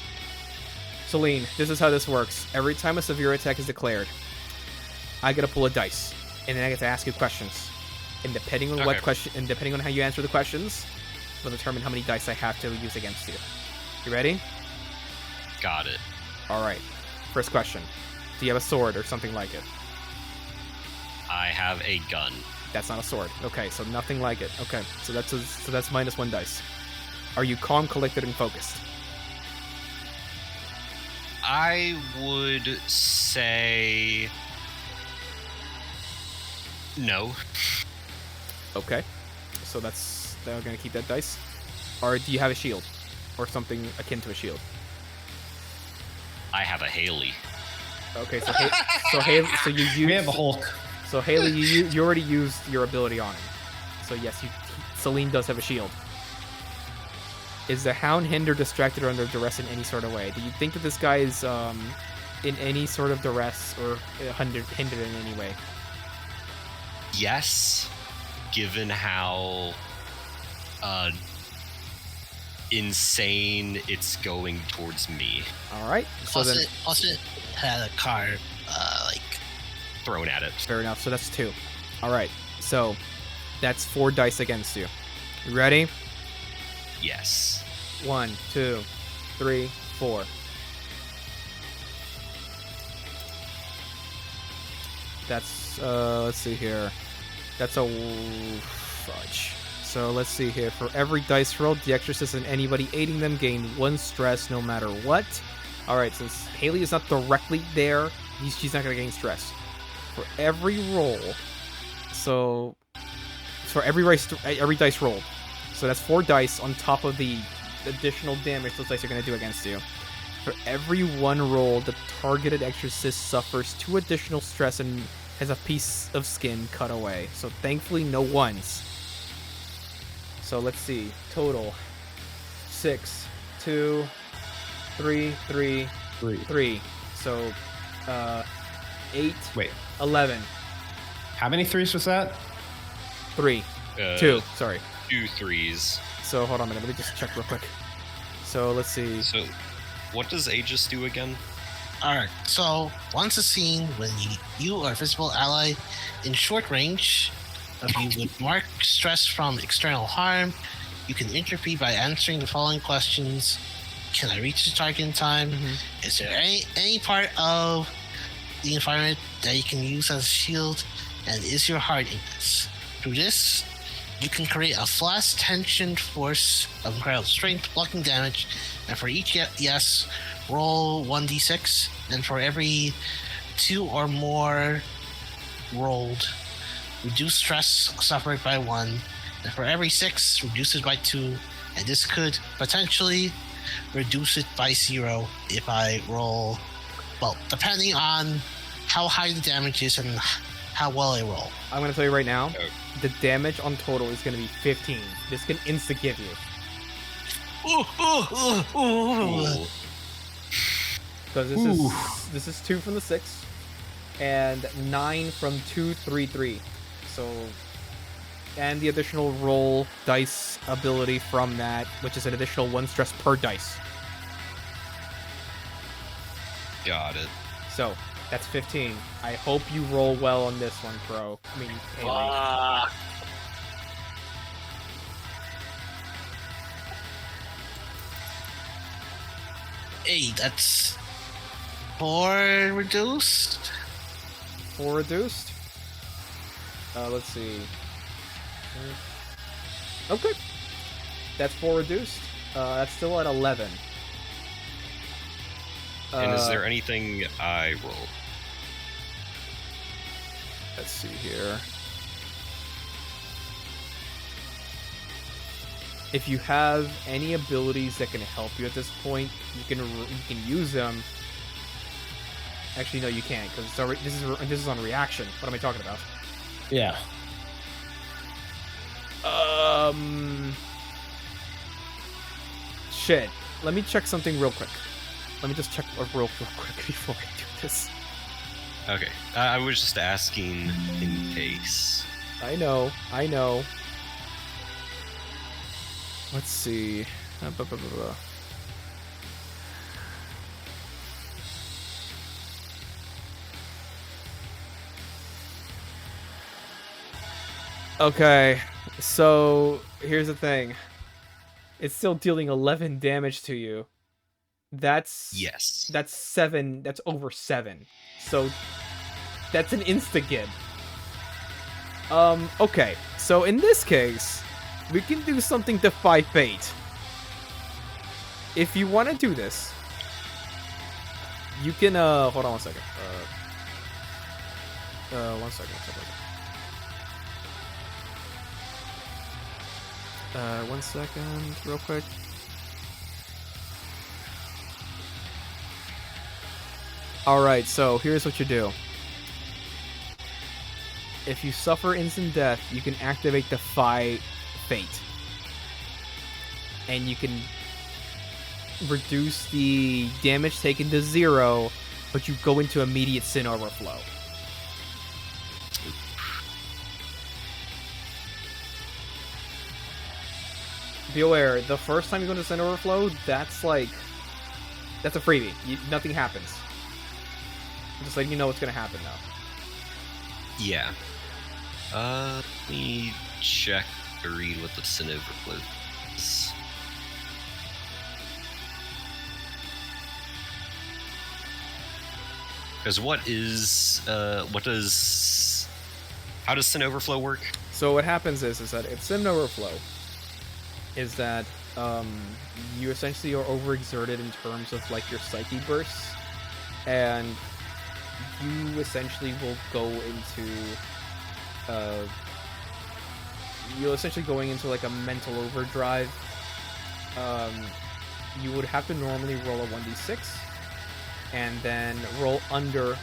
Celine, this is how this works. Every time a severe attack is declared, I get to pull a dice, and then I get to ask you questions. And depending on what Okay. question, and depending on how you answer the questions, will determine how many dice I have to use against you. You ready? Got it. All right. First question: do you have a sword or something like it? I have a gun. That's not a sword. Okay, so nothing like it. Okay, so that's -1 dice. Are you calm, collected, and focused? I would say no. Okay, so they're gonna keep that dice. Or do you have a shield, or something akin to a shield? I have a Haley. Okay, so Haley, so you use. we have a Hulk. So Haley, you already used your ability on him. So yes, Celine does have a shield. Is the Hound hindered, distracted, or under duress in any sort of way? Do you think that this guy is in any sort of duress or hindered in any way? Yes, given how insane it's going towards me. All right. So Plus it had a card, like, Thrown at it. fair enough. So that's 2. All right. So that's 4 dice against you. You ready? Yes. 1, 2, 3, 4. That's let's see here. That's a fudge. So let's see here. For every dice roll, the exorcist and anybody aiding them gain 1 stress no matter what. All right, since Haley is not directly there, she's not gonna gain stress. For every roll, so for every dice rolled, so that's 4 dice on top of the additional damage those dice are gonna do against you. For every 1 roll, the targeted exorcist suffers 2 additional stress and has a piece of skin cut away. So thankfully, no ones. So let's see. Total 6, 2, 3, 3, 3. So 8, Wait, 11, how many 3s was that? 3, Uh, 2. Sorry. 2 3s. So hold on a minute. Let me just check real quick. So let's see. So, what does Aegis do again? alright. So, once a scene, when you or a visible ally in short range of you would mark stress from external harm, you can interpret by answering the following questions. Can I reach the target in time? Mhm. Is there any part of the environment that you can use as a shield? And is your heart in this? Through this, you can create a flash tension force of incredible strength, blocking damage, and for each yes, roll 1d6, and for every 2 or more rolled, reduce stress suffered by 1, and for every 6, reduce it by 2, and this could potentially reduce it by 0 if I roll, well, depending on how high the damage is and how well I roll. I'm gonna tell you right now, Oh. the damage on total is gonna be 15. This can insta give you. Ooh. Because this is 2 from the 6, and 9 from 2, 3, 3. So, and the additional roll dice ability from that, which is an additional 1 stress per dice. Got it. So, that's 15. I hope you roll well on this one, Pro. I mean, Haley. Hey, that's 4 reduced. 4 reduced. Let's see. Okay. That's 4 reduced. That's still at 11. And is there anything I roll? Let's see here. If you have any abilities that can help you at this point, you can use them. Actually, no, you can't, because this is on reaction. What am I talking about? Yeah. Shit. Let me check something real quick. Let me just check real quick before I do this. Okay. I was just asking in case. I know. Let's see. Okay, so here's the thing. It's still dealing 11 damage to you. That's 7. That's over 7. So that's an insta-gib. Okay. So in this case, we can do something Defy Fate. If you want to do this, you can hold on one second. One second. 1 second, real quick. Alright, so here's what you do. If you suffer instant death, you can activate Defy Fate. And you can reduce the damage taken to 0, but you go into immediate Sin Overflow. Be aware, the first time you go into Sin Overflow, that's a freebie. Nothing happens. Just letting you know what's gonna happen now. Yeah. Let me check to read what the Sin Overflow is. Because how does Sin Overflow work? So what happens is that if Sin Overflow is that you essentially are overexerted in terms of like your psyche bursts, and you essentially will go into you're essentially going into like a mental overdrive. You would have to normally roll a 1d6 and then roll under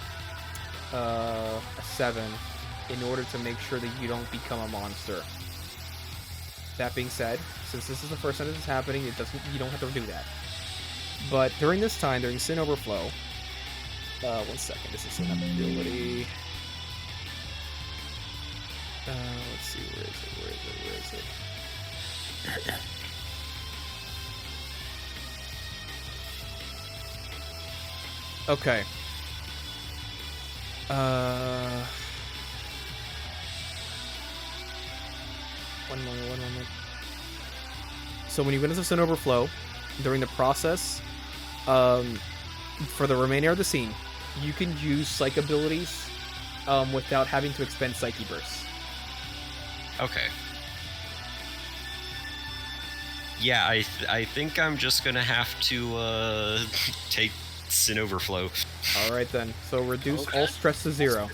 a 7 in order to make sure that you don't become a monster. That being said, since this is the first time this is happening, you don't have to do that. But during this time, during Sin Overflow, 1 second, this is an ability. Let's see, where is it? Okay. One moment. So when you witness a Sin Overflow, during the process, for the remainder of the scene, you can use Psych abilities without having to expend Psyche Bursts. Okay. Yeah, I think I'm just gonna have to take Sin Overflow. Alright then. So reduce all stress to 0.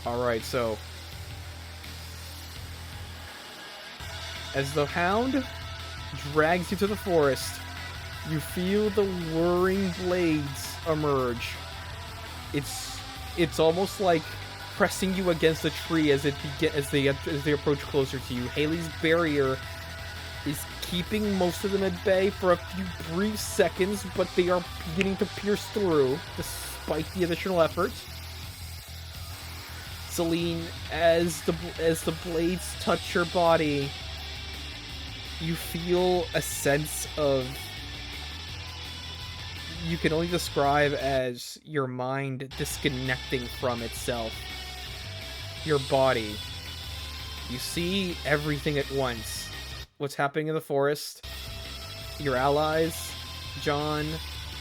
Alright, so as the hound drags you to the forest, you feel the whirring blades emerge. It's almost like pressing you against a tree as they approach closer to you. Haley's barrier is keeping most of them at bay for a few brief seconds, but they are beginning to pierce through despite the additional effort. Celine, as the blades touch your body, you feel a sense of you can only describe as your mind disconnecting from itself. Your body. You see everything at once. What's happening in the forest, your allies, John,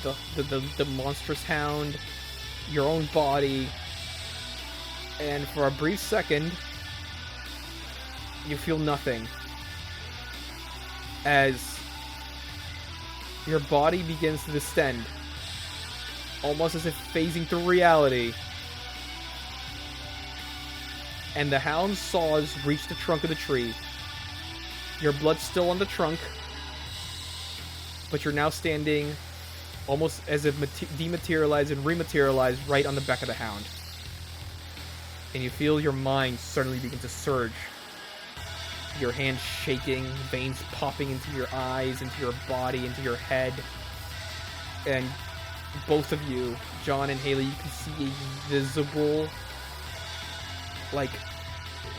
the monstrous hound, your own body, and for a brief second, you feel nothing. As your body begins to distend, almost as if phasing through reality. And the hound's saws reach the trunk of the tree. Your blood's still on the trunk, but you're now standing almost as if dematerialized and rematerialized right on the back of the hound. And you feel your mind suddenly begin to surge. Your hands shaking, veins popping into your eyes, into your body, into your head. And both of you, John and Haley, you can see a visible, like,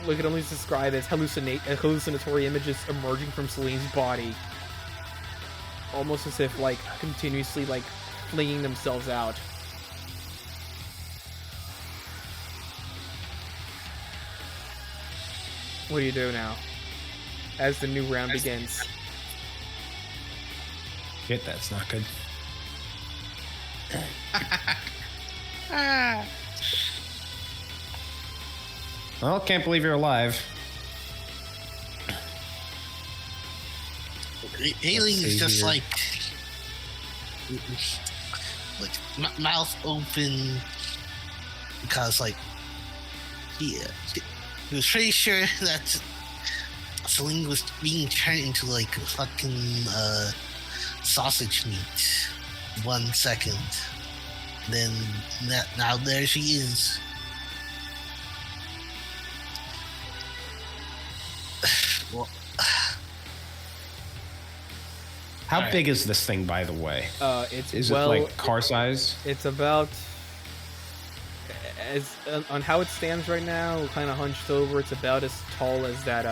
we can only describe as hallucinatory images emerging from Celine's body. Almost as if, like, continuously, like, flinging themselves out. What do you do now? As the new round begins. Shit, that's not good. Well, can't believe you're alive. Haley Let's is see just here. like mouth open because like he was pretty sure that Celine was being turned into like fucking sausage meat 1 second. Then now there she is. Well, How Alright. big is this thing, by the way? It's Is well, it like car size? it's about as on how it stands right now, kind of hunched over. It's about as tall as that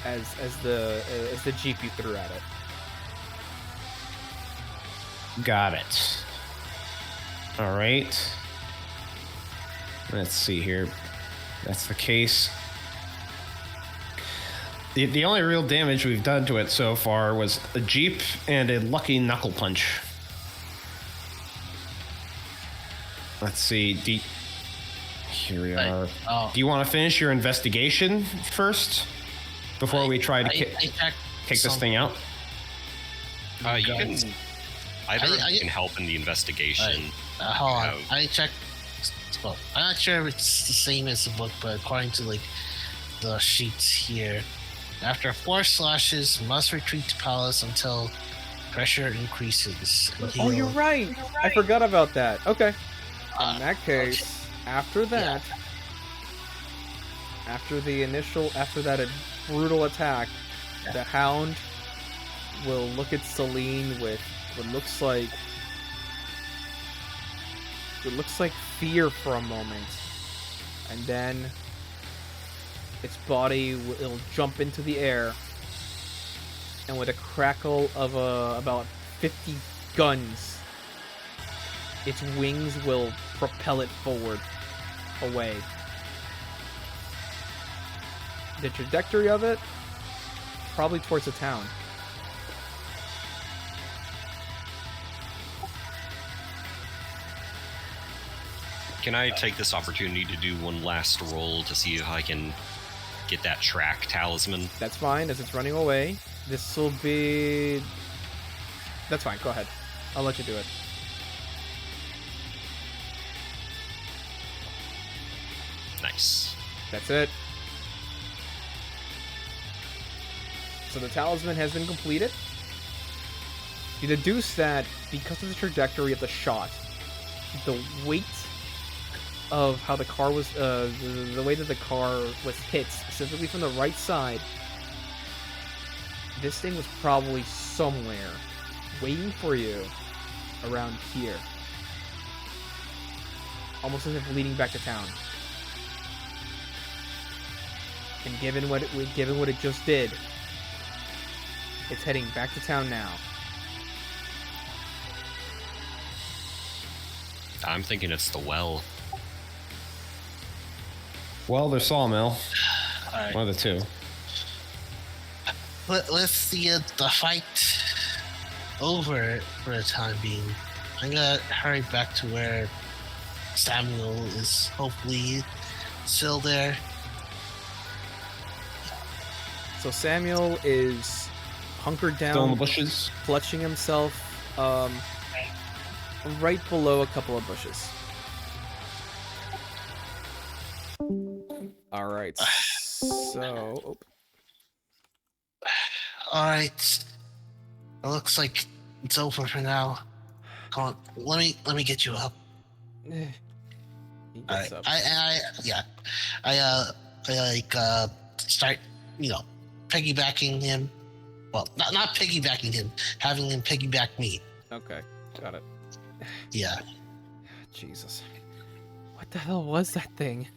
as the Jeep you threw at it. Got it. All right. Let's see here. That's the case. The only real damage we've done to it so far was a Jeep and a lucky knuckle punch. Let's see. Here we are. oh, Do you want to finish your investigation first before we try to kick this thing out? You can. Either I- can help in the investigation. hold on. No. I checked. Well, I'm not sure if it's the same as the book, but according to like the sheets here, after 4 slashes, must retreat to palace until pressure increases. and Oh, you're heal. right. I forgot about that. Okay. Uh, In that case, after that, after that brutal attack, the hound will look at Celine with what looks like fear for a moment, and then its body will jump into the air, and with a crackle of about 50 guns, its wings will propel it forward, away. The trajectory of it, probably towards the town. Can I take this opportunity to do one last roll to see if I can get that track talisman? That's fine, as it's running away. This will be... That's fine, go ahead. I'll let you do it. Nice. That's it. So the talisman has been completed. You deduce that because of the trajectory of the shot, the weight of how the car was, the way that the car was hit, specifically from the right side, this thing was probably somewhere waiting for you around here. Almost as if leading back to town. And given what it just did, it's heading back to town now. I'm thinking it's the well. Well, there's Sawmill. Alright. One of the two. Let's see the fight over for the time being. I'm gonna hurry back to where Samuel is hopefully still there. So Samuel is hunkered Still in down, the bushes. clutching himself right below a couple of bushes. All right. So, Alright. It looks like it's over for now. Come on, let me get you up. he Alright. gets up. I start, piggybacking him. Well, not piggybacking him, having him piggyback me. Okay, got it. Yeah. Jesus. What the hell was that thing?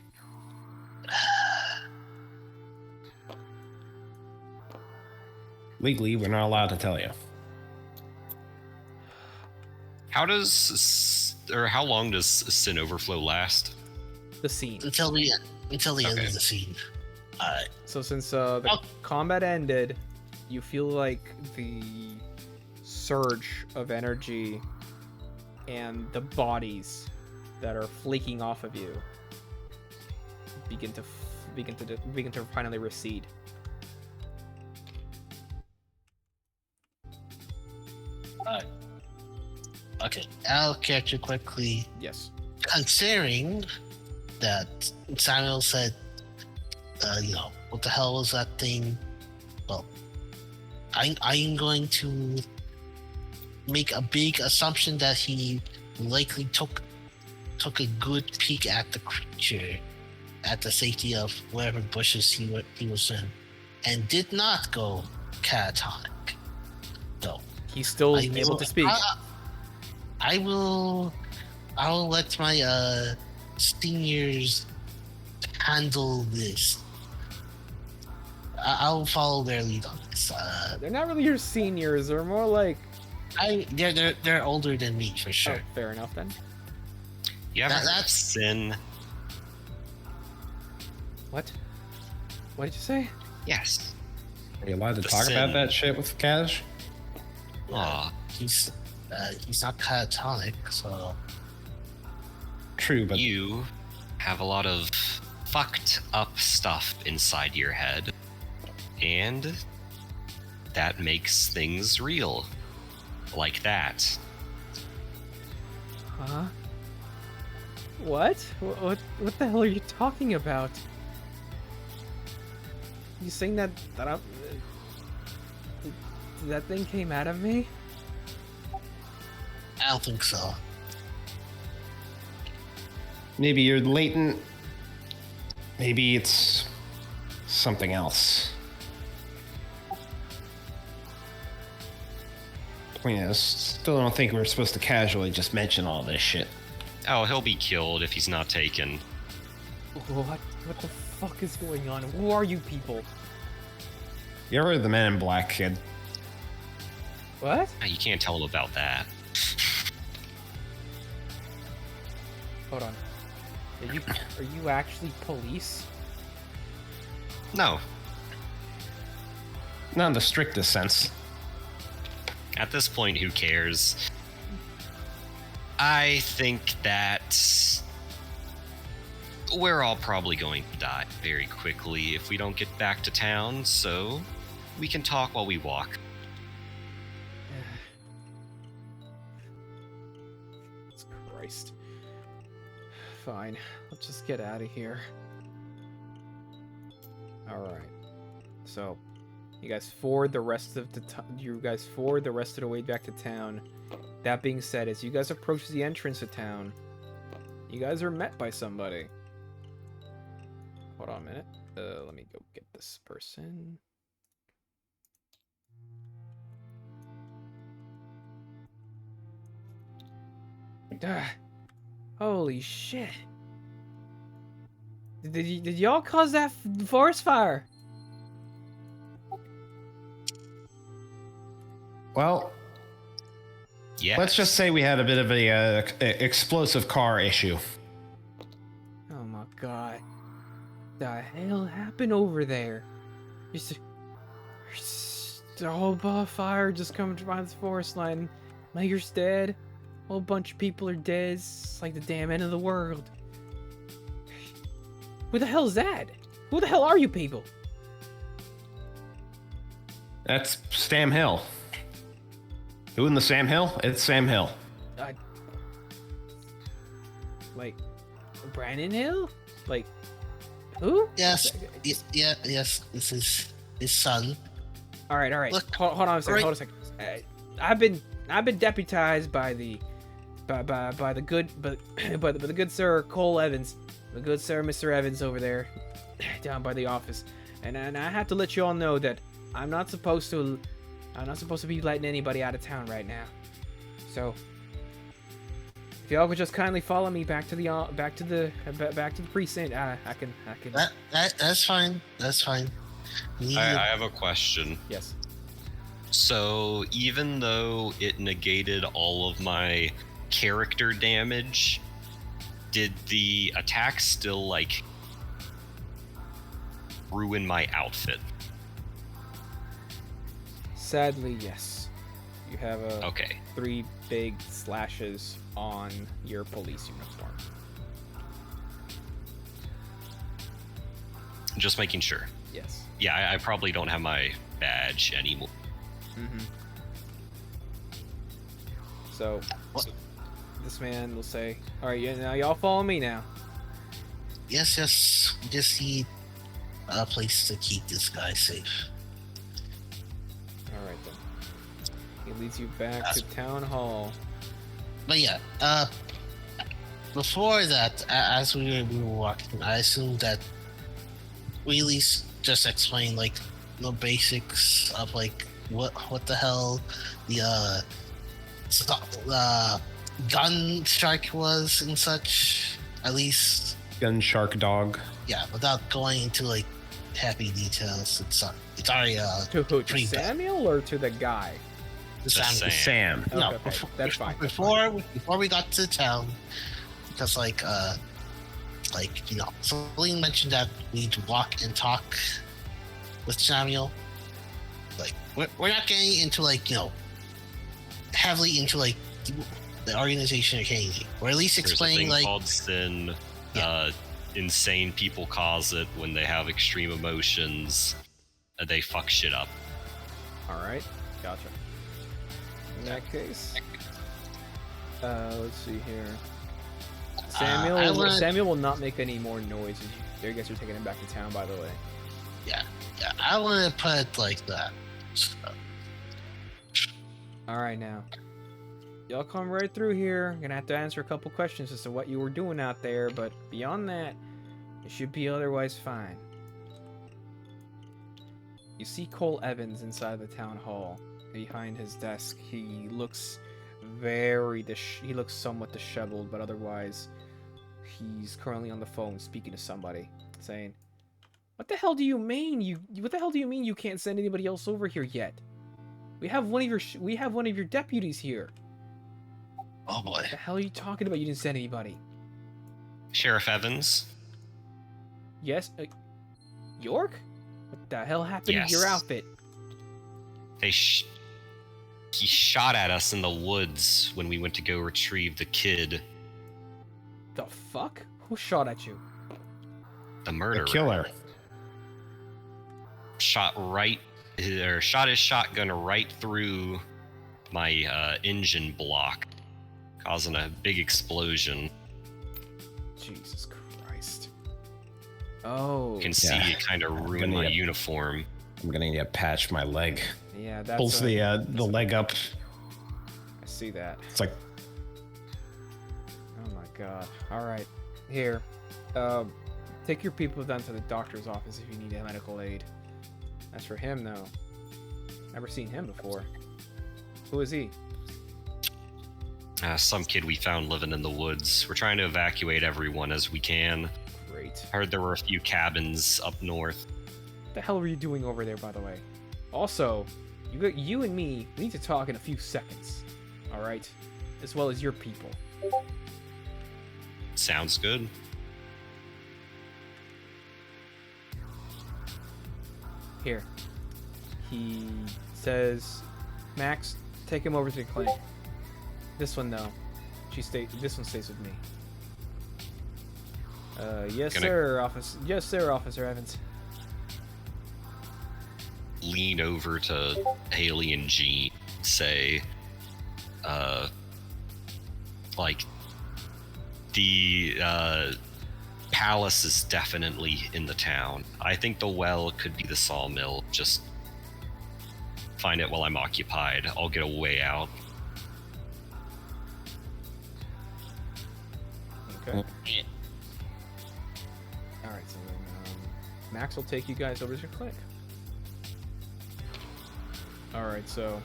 Legally, we're not allowed to tell you. How long does Sin Overflow last? The scene. Until the end Okay. of the scene. Alright. So since the combat ended, you feel like the surge of energy and the bodies that are flaking off of you begin to finally recede. Alright. Okay, I'll catch you quickly. Yes. Considering that Samuel said, what the hell was that thing? Well, I'm going to make a big assumption that he likely took a good peek at the creature at the safety of wherever bushes he was in, and did not go catatonic. So He's still able to speak. I will let my seniors handle this. I'll follow their lead on this. They're not really your seniors. They're more like... They're older than me for sure. Oh, fair enough then. You ever heard of That's- Sin? What? What did you say? Yes. Are you allowed to The talk Sin. about that shit with Cash? Aw. He's not catatonic, so True, but You have a lot of fucked up stuff inside your head. And that makes things real. Like that. Huh? What? What the hell are you talking about? You saying that that thing came out of me? I don't think so. maybe you're latent. Maybe it's something else. Point is, still don't think we're supposed to casually just mention all this shit. Oh, he'll be killed if he's not taken. What the fuck is going on? Who are you people? You ever heard of the Man in Black, kid? What? You can't tell him about that. Hold on. Are you actually police? No. Not in the strictest sense. At this point, who cares? I think that we're all probably going to die very quickly if we don't get back to town, so we can talk while we walk. Christ. Fine. Let's just get out of here. Alright. So, you guys forward the rest of the way back to town. That being said, as you guys approach the entrance of town, you guys are met by somebody. Hold on a minute. Let me go get this person. Holy shit. Did y'all cause that forest fire? Well, Yes. Let's just say we had a bit of a explosive car issue. Oh my god. The hell happened over there? The whole fire just coming by this forest line. Mayor's dead. A whole bunch of people are dead. It's like the damn end of the world. Who the hell is that? Who the hell are you people? That's Sam Hill. Who in the Sam Hill? It's Sam Hill. Like, Brandon Hill? Like, who? Yes. Yes. This is his son. All right. Look, Hold on a second. right- Hold on a second. I've been deputized by the good the good sir Cole Evans, the good sir Mr. Evans over there, down by the office, and I have to let you all know that I'm not supposed to be letting anybody out of town right now. So if y'all could just kindly follow me back to the precinct, I can. That's fine. That's fine. I have a question. Yes. So even though it negated all of my character damage, did the attack still like ruin my outfit? Sadly, yes. You have Okay. 3 big slashes on your police uniform. Just making sure. Yes. Yeah, I probably don't have my badge anymore. Mm-hmm. So, What? this man will say, "All right, now y'all follow me now." Yes. We just need a place to keep this guy safe. All right then. He leads you back to town hall. But yeah, before that, as we were walking, I assumed that we at least just explained like the basics of like what the hell the gun strike was and such. At least, Gun Shark Dog. yeah, without going into like happy details. It's already To who? To pretty bad. Samuel or to the guy? Sam. Sam. No, Okay, that's fine. Before we got to town, because like you know, Celine mentioned that we'd walk and talk with Samuel. Like we're not getting into like, you know, heavily into like the organization of KAIN. Or at least There's a explaining thing like called sin. Yeah. Insane people cause it when they have extreme emotions. They fuck shit up. All right, gotcha. In that case, let's see here. Samuel will not make any more noise. You guys are taking him back to town, by the way. yeah, I want to put it like that. So, All right, now. Y'all come right through here. I'm gonna have to answer a couple questions as to what you were doing out there, but beyond that, it should be otherwise fine. You see Cole Evans inside the town hall. Behind his desk, he looks he looks somewhat disheveled, but otherwise, he's currently on the phone speaking to somebody, saying, "What the hell do you mean? What the hell do you mean you can't send anybody else over here yet? We have one of your deputies here. oh boy. What the hell are you talking about? You didn't send anybody." Sheriff Evans? Yes, York? What the hell happened to your Yes. outfit? He shot at us in the woods when we went to go retrieve the kid. The fuck? Who shot at you? The The murderer. killer. Shot his shotgun right through my engine block, causing a big explosion. Jesus Christ. Oh. You can see Yeah. it kind of ruined gonna my need a- uniform. I'm gonna need to patch my leg. Yeah, that's Pulls the leg up. I see that. It's like, Oh my god. Alright. Here. Take your people down to the doctor's office if you need a medical aid. As for him, though, never seen him before. Who is he? Some kid we found living in the woods. We're trying to evacuate everyone as we can. Great. Heard there were a few cabins up north. What the hell were you doing over there, by the way? Also, you and me need to talk in a few seconds. All right, as well as your people. Sounds good. Here. He says, Max, take him over to the clinic. This one, though. This one stays with me. Yes, sir, Officer Evans. Lean over to Haley and Jean, say, like, the palace is definitely in the town. I think the well could be the sawmill. Just find it while I'm occupied. I'll get a way out. Okay. Alright, so then Max will take you guys over to your clinic. Alright, so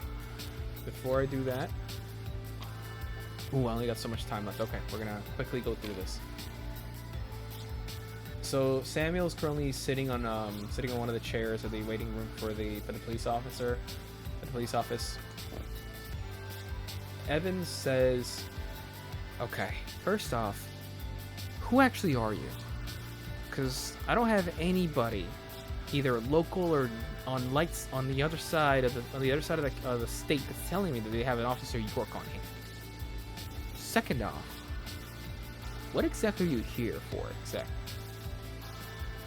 before I do that... Ooh, I only got so much time left. Okay, we're gonna quickly go through this. So Samuel's currently sitting on one of the chairs of the waiting room for the police officer, the police office. Evans says, "Okay, first off, who actually are you? Because I don't have anybody, either local or on lights on the other side of the state that's telling me that they have an Officer York on here. Second off, what exactly are you here for, exactly?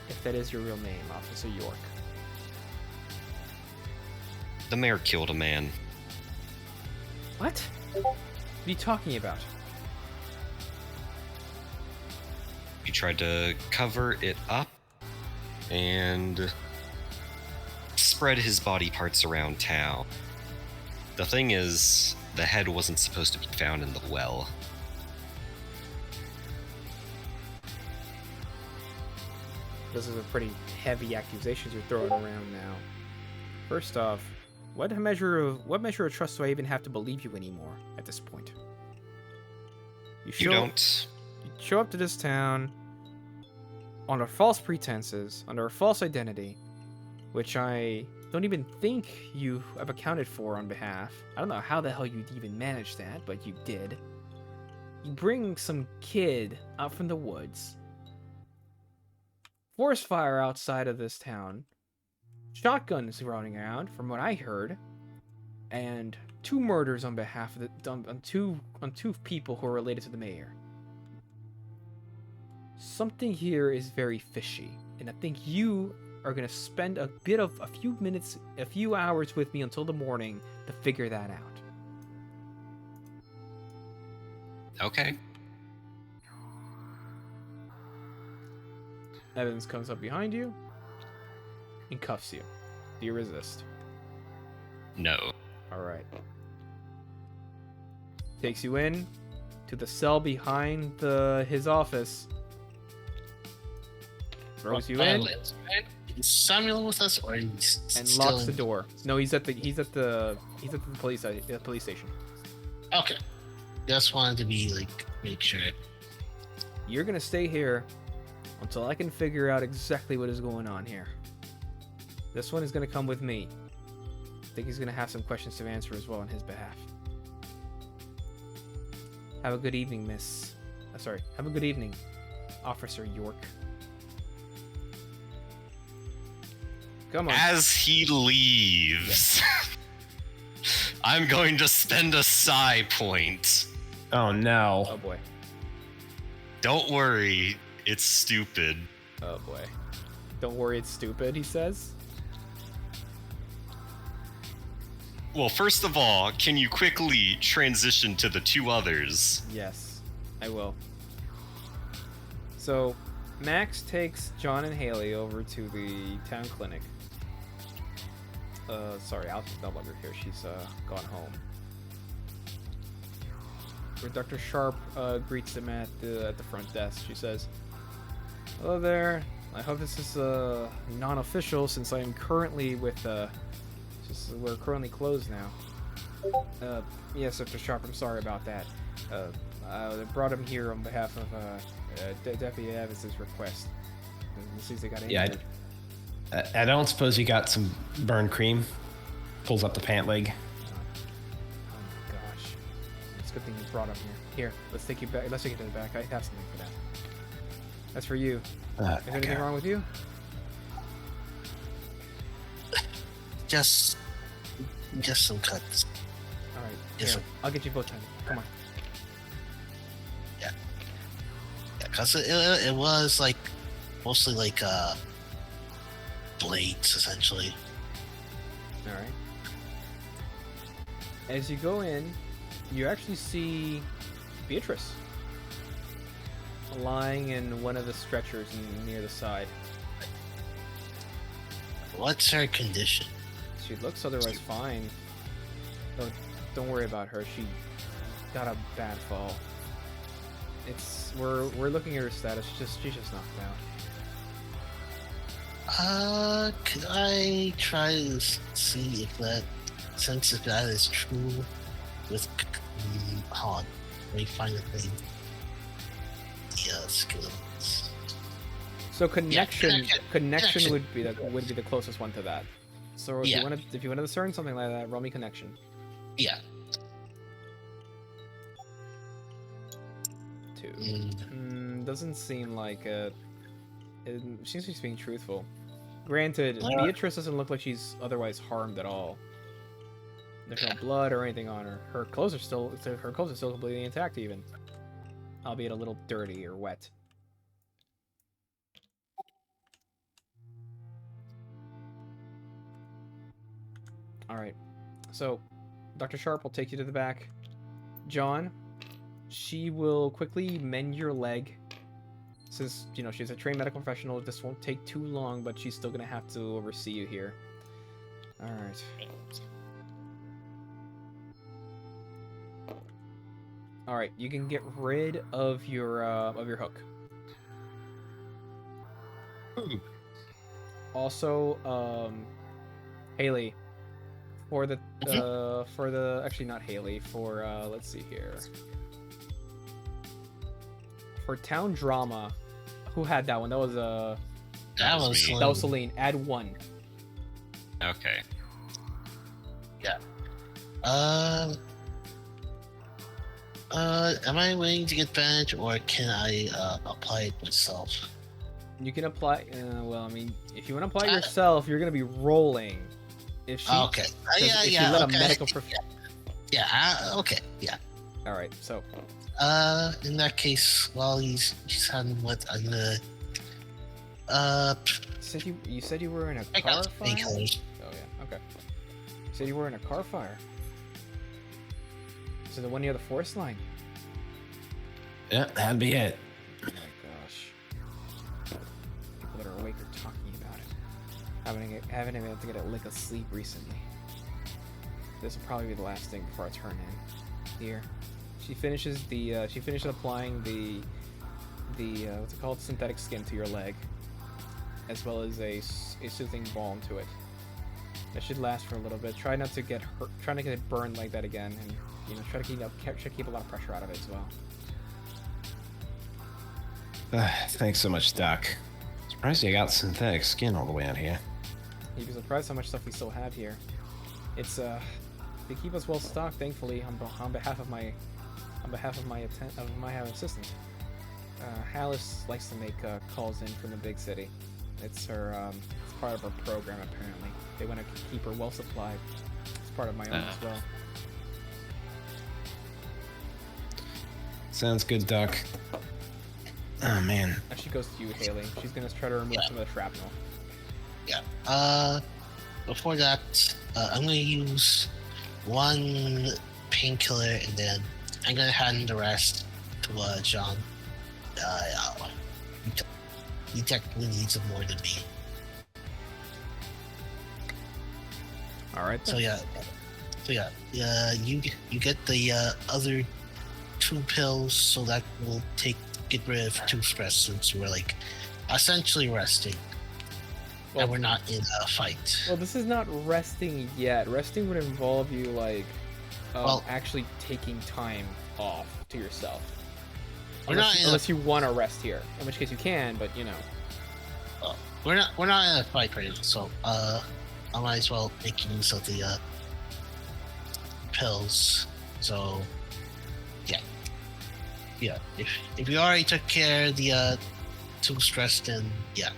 If that is your real name, Officer York." The mayor killed a man. What? What are you talking about? He tried to cover it up and spread his body parts around town. The thing is, the head wasn't supposed to be found in the well. Those are pretty heavy accusations you're throwing around now. First off, what measure of trust do I even have to believe you anymore at this point? You don't. You show up to this town under false pretenses, under a false identity, which I don't even think you have accounted for on behalf. I don't know how the hell you'd even manage that, but you did. You bring some kid out from the woods, forest fire outside of this town, shotguns running around, from what I heard, and 2 murders on behalf of on two people who are related to the mayor. Something here is very fishy, and I think you are gonna spend a few hours with me until the morning to figure that out. Okay. Evans comes up behind you and cuffs you. Do you resist? No. Alright. Takes you in to the cell behind his office. Throws you in Is Samuel with us, or he's and still locks the door. No, he's at the police station. Okay. Just wanted to make sure. You're gonna stay here until I can figure out exactly what is going on here. This one is gonna come with me. I think he's gonna have some questions to answer as well on his behalf. Have a good evening, have a good evening, Officer York. Come on. As he leaves, I'm going to spend a psi point. Oh no. Oh boy. Don't worry, it's stupid. Oh boy. Don't worry, it's stupid, he says. Well, first of all, can you quickly transition to the 2 others? Yes, I will. So, Max takes John and Haley over to the town clinic. Sorry, Alex's no longer here. She's gone home. Where Dr. Sharp greets them at the front desk. She says, "Hello there. I hope this is non-official since I am currently with we're currently closed now." Yes, Dr. Sharp. I'm sorry about that. I brought him here on behalf of Deputy Evans' request. Let's see if they got any. Yeah, I don't suppose you got some burned cream? Pulls up the pant leg. Oh my gosh. good thing you brought him here. Here, let's take you back. Let's take you to the back. I have something for that. That's for you. Is anything wrong with you? Just some cuts. All right. Yes, Here, sir. I'll get you both. Come on. Yeah, cause it was like mostly like blades essentially. All right. As you go in, you actually see Beatrice lying in one of the stretchers near the side. What's her condition? She looks otherwise fine. Don't worry about her. She got a bad fall. We're looking at her status. She's just knocked out. Could I try to see since if that is true with hold on, let me find the thing. Yeah, skills. So connection connection. would be the closest one to that. So if you want to discern something like that, roll me connection. Yeah. 2. Doesn't seem like it seems she's being truthful. Granted, Yeah. Beatrice doesn't look like she's otherwise harmed at all. There's no blood or anything on her. Her clothes are still completely intact, even, albeit a little dirty or wet. All right, so Dr. Sharp will take you to the back. John, she will quickly mend your leg. Since, she's a trained medical professional, this won't take too long, but she's still gonna have to oversee you here. All right. All right, you can get rid of your hook. Also, Haley, for the actually not Haley, for let's see here. For town drama, who had that one? That was That was me. that was Celine. Add 1. Okay. Am I waiting to get advantage, or can I apply it myself? You can apply. Well, I mean, if you want to apply it yourself, you're gonna be rolling. If she, Okay. if you let a medical Okay. Yeah. All right. So In that case, while he's having what I'm gonna you said you were in a I car got some fire. painkillers. Oh yeah. Okay. You said you were in a car fire. So the one near the forest line. Yeah, that'd be it. Oh my gosh. People that are awake are talking about it. Haven't been able to get a lick of sleep recently. This will probably be the last thing before I turn in. Here. She finishes applying the what's it called, synthetic skin to your leg, as well as a soothing balm to it. That should last for a little bit. Try not to get hurt. Try not to get it burned like that again, and try to keep a lot of pressure out of it as well. Thanks so much, Doc. Surprised you got synthetic skin all the way out here. You'd be surprised how much stuff we still have here. It's they keep us well stocked, thankfully, on behalf of my assistant. Hallis likes to make calls in from the big city. It's it's part of her program apparently. They want to keep her well supplied. It's part of my own as well. Sounds good, Doc. Oh man. Now she goes to you, Haley. She's gonna try to remove some of the shrapnel. Yeah. Before that, I'm gonna use 1 painkiller, and then I'm gonna hand the rest to John. He technically needs it more than me. All right. So yeah. You get the other 2 pills, so that will get rid of 2 stress, since we're like essentially resting. Well, and we're not in a fight. Well, this is not resting yet. Resting would involve you actually taking time off to yourself. Unless you want to rest here, in which case you can, but we're not in a fight right now, so I might as well make use of the pills. So Yeah. If you already took care of the 2 stress, then yeah.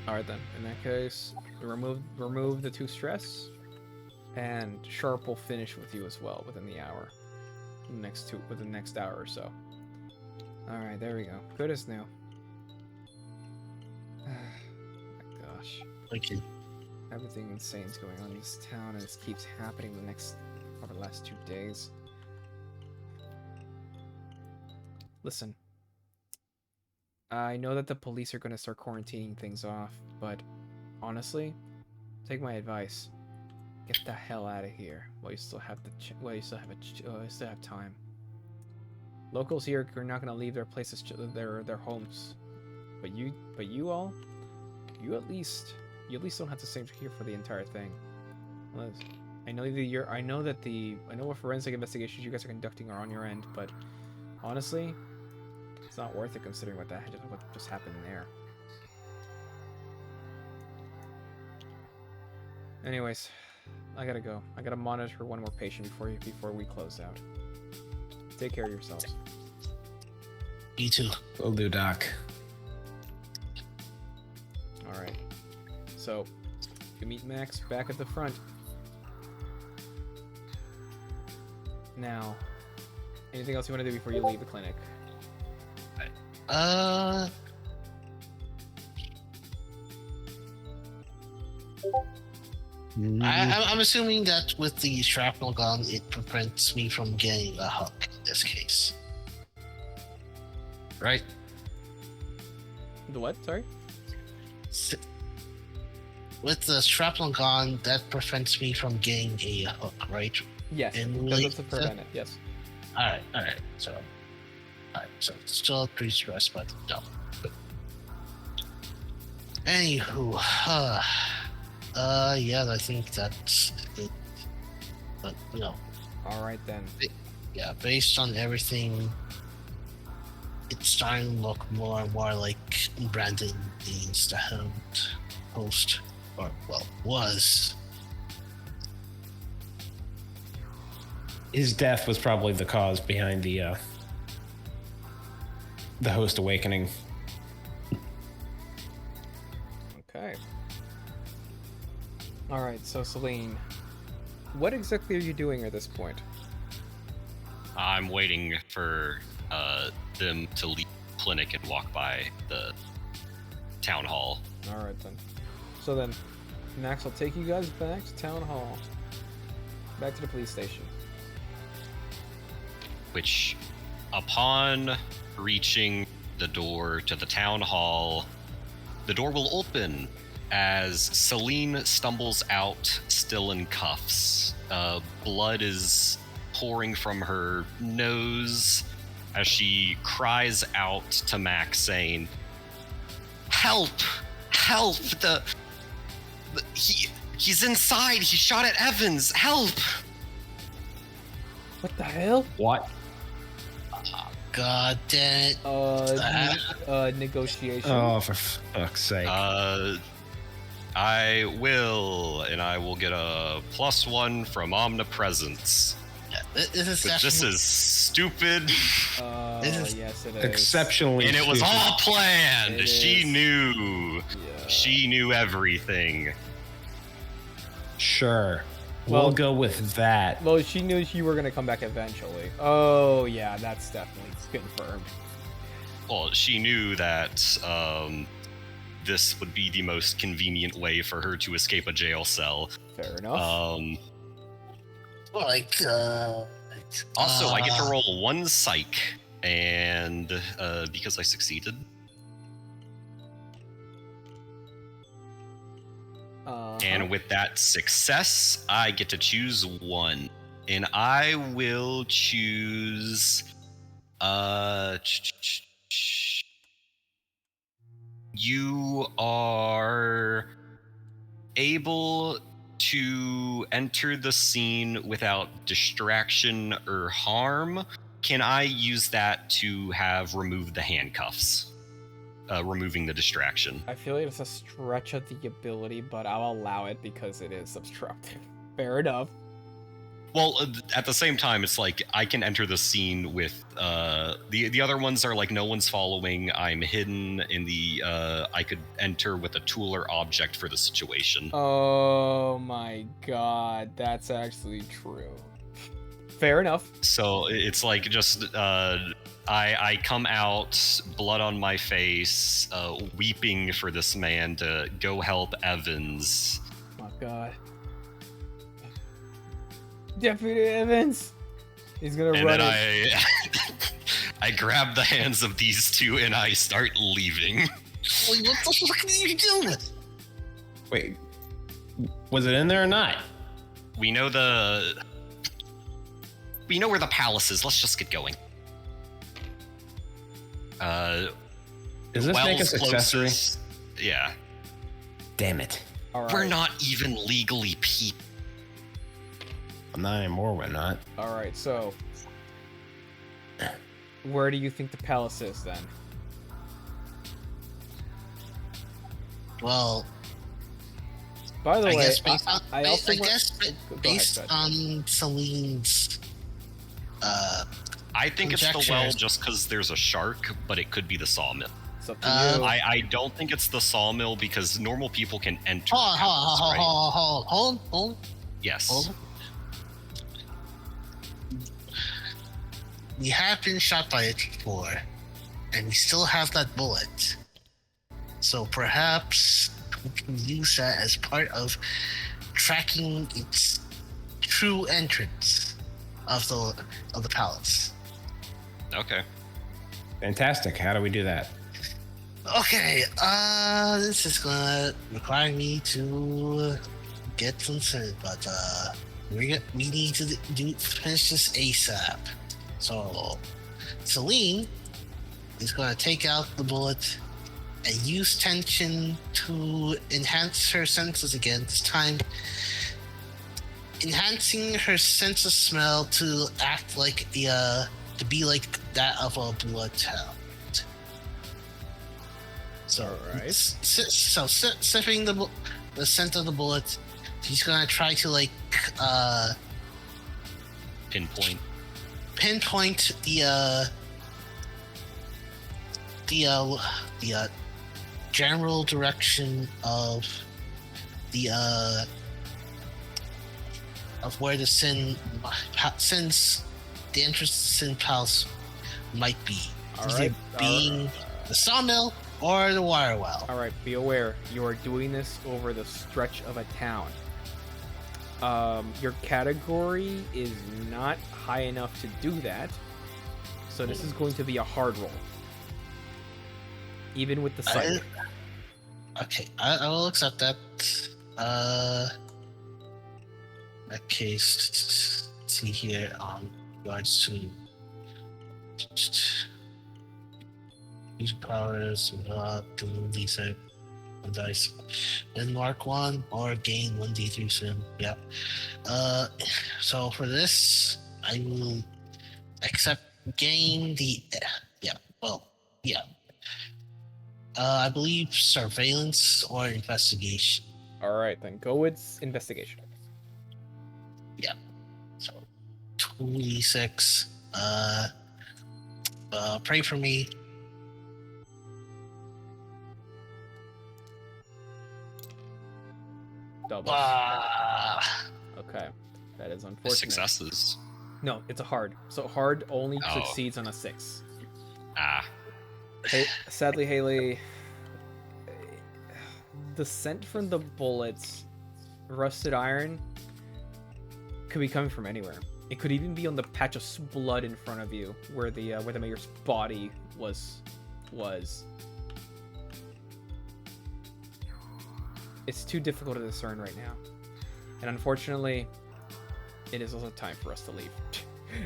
All right then. In that case, remove the 2 stress, and Sharp will finish with you as well within the hour. Within the next hour or so. All right, there we go. Good as new. My gosh, Okay. everything insane is going on in this town, and this keeps happening over the last 2 days. Listen, I know that the police are going to start quarantining things off, but honestly, take my advice. Get the hell out of here while you still have time. Locals here are not going to leave their places, their homes, but you all, you at least don't have to stay here for the entire thing. I know what forensic investigations you guys are conducting are on your end, but honestly, it's not worth it considering what just happened there. Anyways, I gotta go. I gotta monitor one more patient before we close out. Take care of yourselves. You too. Will do, Doc. All right. So, you meet Max back at the front. Now, anything else you want to do before you leave the clinic? I'm assuming that with the shrapnel gun, it prevents me from getting a hug in this case. Right? The what? Sorry? With the shrapnel gun, that prevents me from getting a hook, right? Yes, And that's to prevent it. Yes. Alright. So still pretty stressed, but no. Anywho, yeah, I think that's it. But All right then. yeah, based on everything, it's starting to look more and more like Brandon needs the host, or well, was. His death was probably the cause behind the host awakening. Okay. All right. So, Celine, what exactly are you doing at this point? I'm waiting for them to leave the clinic and walk by the town hall. All right then. So then, Max will take you guys back to town hall, back to the police station. Which, upon reaching the door to the town hall, the door will open as Celine stumbles out, still in cuffs. Blood is pouring from her nose as she cries out to Max, saying, "Help! Help! He's inside! He shot at Evans! Help!" What the hell? What? God damn it! Negotiation. Oh, for fuck's sake. I will, and I will get a +1 from omnipresence. This is But this is stupid, This is yes, it is. Exceptionally and it was stupid. all planned. It She is. knew. Yeah. She knew everything. Sure. Well- We'll go with that. Well, she knew you were gonna come back eventually. Oh yeah, that's definitely confirmed. Well, she knew that this would be the most convenient way for her to escape a jail cell. Fair enough. Also, I get to roll 1 psych, and because I succeeded, and with that success, I get to choose 1, and I will choose. You are able to enter the scene without distraction or harm. Can I use that to have removed the handcuffs? Removing the distraction. I feel like it's a stretch of the ability, but I'll allow it because it is obstructive. Fair enough. Well, at the same time, it's like I can enter the scene with the other ones are like no one's following. I'm hidden in the. I could enter with a tool or object for the situation. Oh my god, that's actually true. Fair enough. So it's like just I come out, blood on my face, weeping for this man to go help Evans. Oh my god. Deputy Evans! He's gonna And run then it. I grab the hands of these two and I start leaving. What the fuck are you doing? Wait, was it in there or not? We know where the palace is. Let's just get going. Does this make Well's us accessory? closest. Yeah. Damn it. Alright. We're not even legally people. Not anymore, we're not. Alright, so. Where do you think the palace is then? Well, By the I way, guess based on, I also I want- guess Go ahead, based go ahead. on Celine's I think it's the well Conjectures. just because there's a shark, but it could be the sawmill. It's up to Um, you. I don't think it's the sawmill because normal people can enter. hold on, the palace, right? hold on. Yes. We have been shot by it before, and we still have that bullet. So perhaps we can use that as part of tracking its true entrance of the palace. Okay. Fantastic. How do we do that? Okay, this is gonna require me to get some sense, but we need to finish this ASAP. So Celine is gonna take out the bullet and use tension to enhance her senses again. This time, enhancing her sense of smell to act like to be like that of a bloodhound. So, Alright. sniffing the scent of the bullet, he's gonna try to like Pinpoint. pinpoint the general direction of the where the sin's the entrance to Sin Palace might be. Either Alright. being the sawmill or the water well. Alright, be aware. You are doing this over the stretch of a town. Your category is not high enough to do that. So this is going to be a hard roll. Even with the sight. Okay, I will accept that. That case, let's see here on regards to use powers, to these dice. Then mark 1 or gain 1d3 sim. Yeah. So for this, I will accept gain the. Yeah. Well. Yeah. I believe surveillance or investigation. Alright, then go with investigation. So 2d6. Pray for me. Double. Ah. Okay. That is unfortunate. Successes. No, it's a hard. So hard only Oh. succeeds on a 6. Ah. Sadly, Haley, the scent from the bullets, rusted iron, could be coming from anywhere. It could even be on the patch of blood in front of you, where the mayor's body was. It's too difficult to discern right now, and unfortunately, it is also time for us to leave.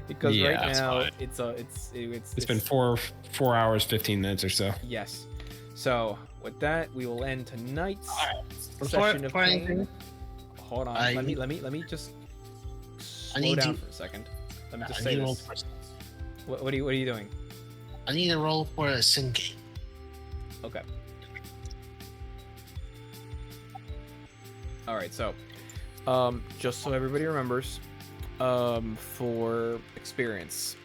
Because Yeah, right that's now fine. It's been 4 hours, 15 minutes or so. Yes. So with that, we will end tonight's Before- session of before anything, Cain. Hold on. I- Let me just slow need down to- for a second. Let me I just need say to roll this. for- What are you doing? I need to roll for a sin game. Okay. All right. So, just so everybody remembers, for experience.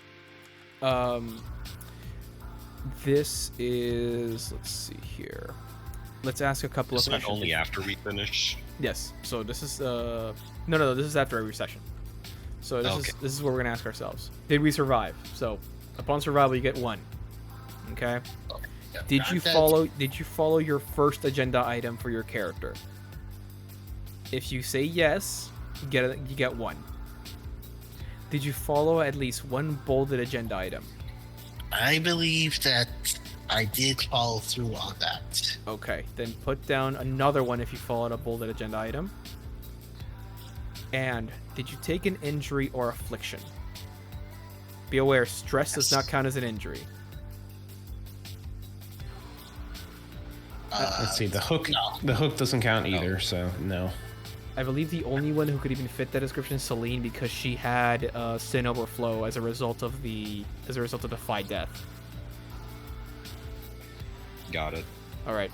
This is, let's see here. Let's ask a couple of Isn't it questions. only after we finish? Yes. So this is no, this is after every session. So this is what we're gonna ask ourselves. Did we survive? So upon survival you get 1. Okay. Did you follow your first agenda item for your character? If you say yes, you get 1. Did you follow at least one bolded agenda item? I believe that I did follow through on that. Okay, then put down another one if you followed a bolded agenda item. And did you take an injury or affliction? Be aware, stress does not count as an injury. Let's see. The hook. No. The hook doesn't count either. So no. I believe the only one who could even fit that description is Celine because she had sin overflow as a result of the Defy Death. Got it. All right.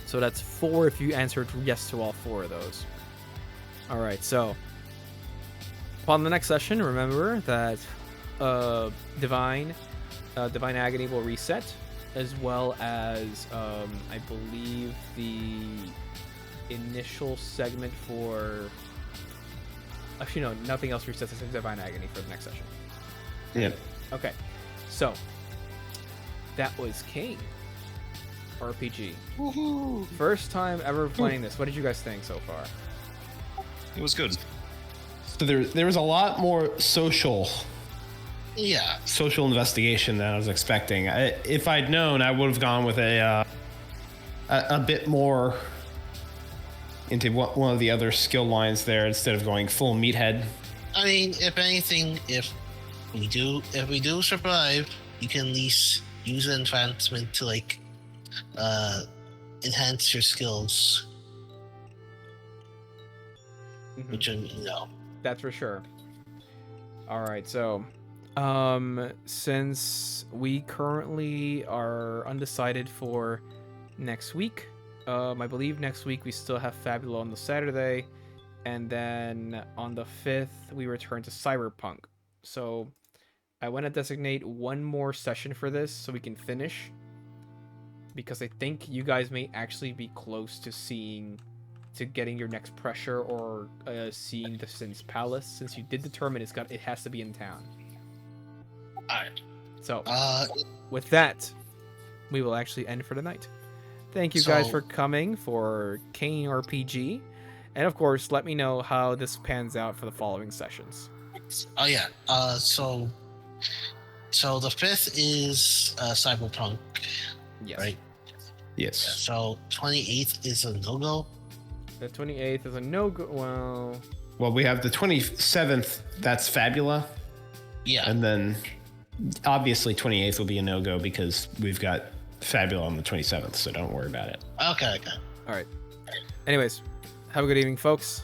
So that's 4 if you answered yes to all 4 of those. All right. So upon the next session, remember that Divine Agony will reset, as well as I believe the initial segment for. Actually, no, nothing else resets except Divine Agony for the next session. Yep. Okay. So that was CAIN RPG. Woohoo! First time ever playing this. What did you guys think so far? It was good. So there was a lot more social Yeah. investigation than I was expecting. If I'd known, I would have gone with a bit more into one of the other skill lines there instead of going full meathead. I mean, if anything, if we do survive, you can at least use an advancement to enhance your skills, which That's for sure. All right, so since we currently are undecided for next week, I believe next week we still have Fabula on the Saturday, and then on the 5th we return to Cyberpunk. So I want to designate one more session for this so we can finish, because I think you guys may actually be close to getting your next pressure or seeing the Sin's Palace, since you did determine it has to be in town. Alright. So with that, we will actually end for the night. Thank you So- guys for coming for CAIN RPG, and of course let me know how this pans out for the following sessions. Oh yeah. So the 5th is Cyberpunk, Yes. right? Yes. So 28th is a no-go. The 28th is a no-go. Well, we have the 27th. That's Fabula, Yeah. and then obviously 28th will be a no-go because we've got Fabula on the 27th. So don't worry about it. Okay. All right. Anyways, have a good evening, folks.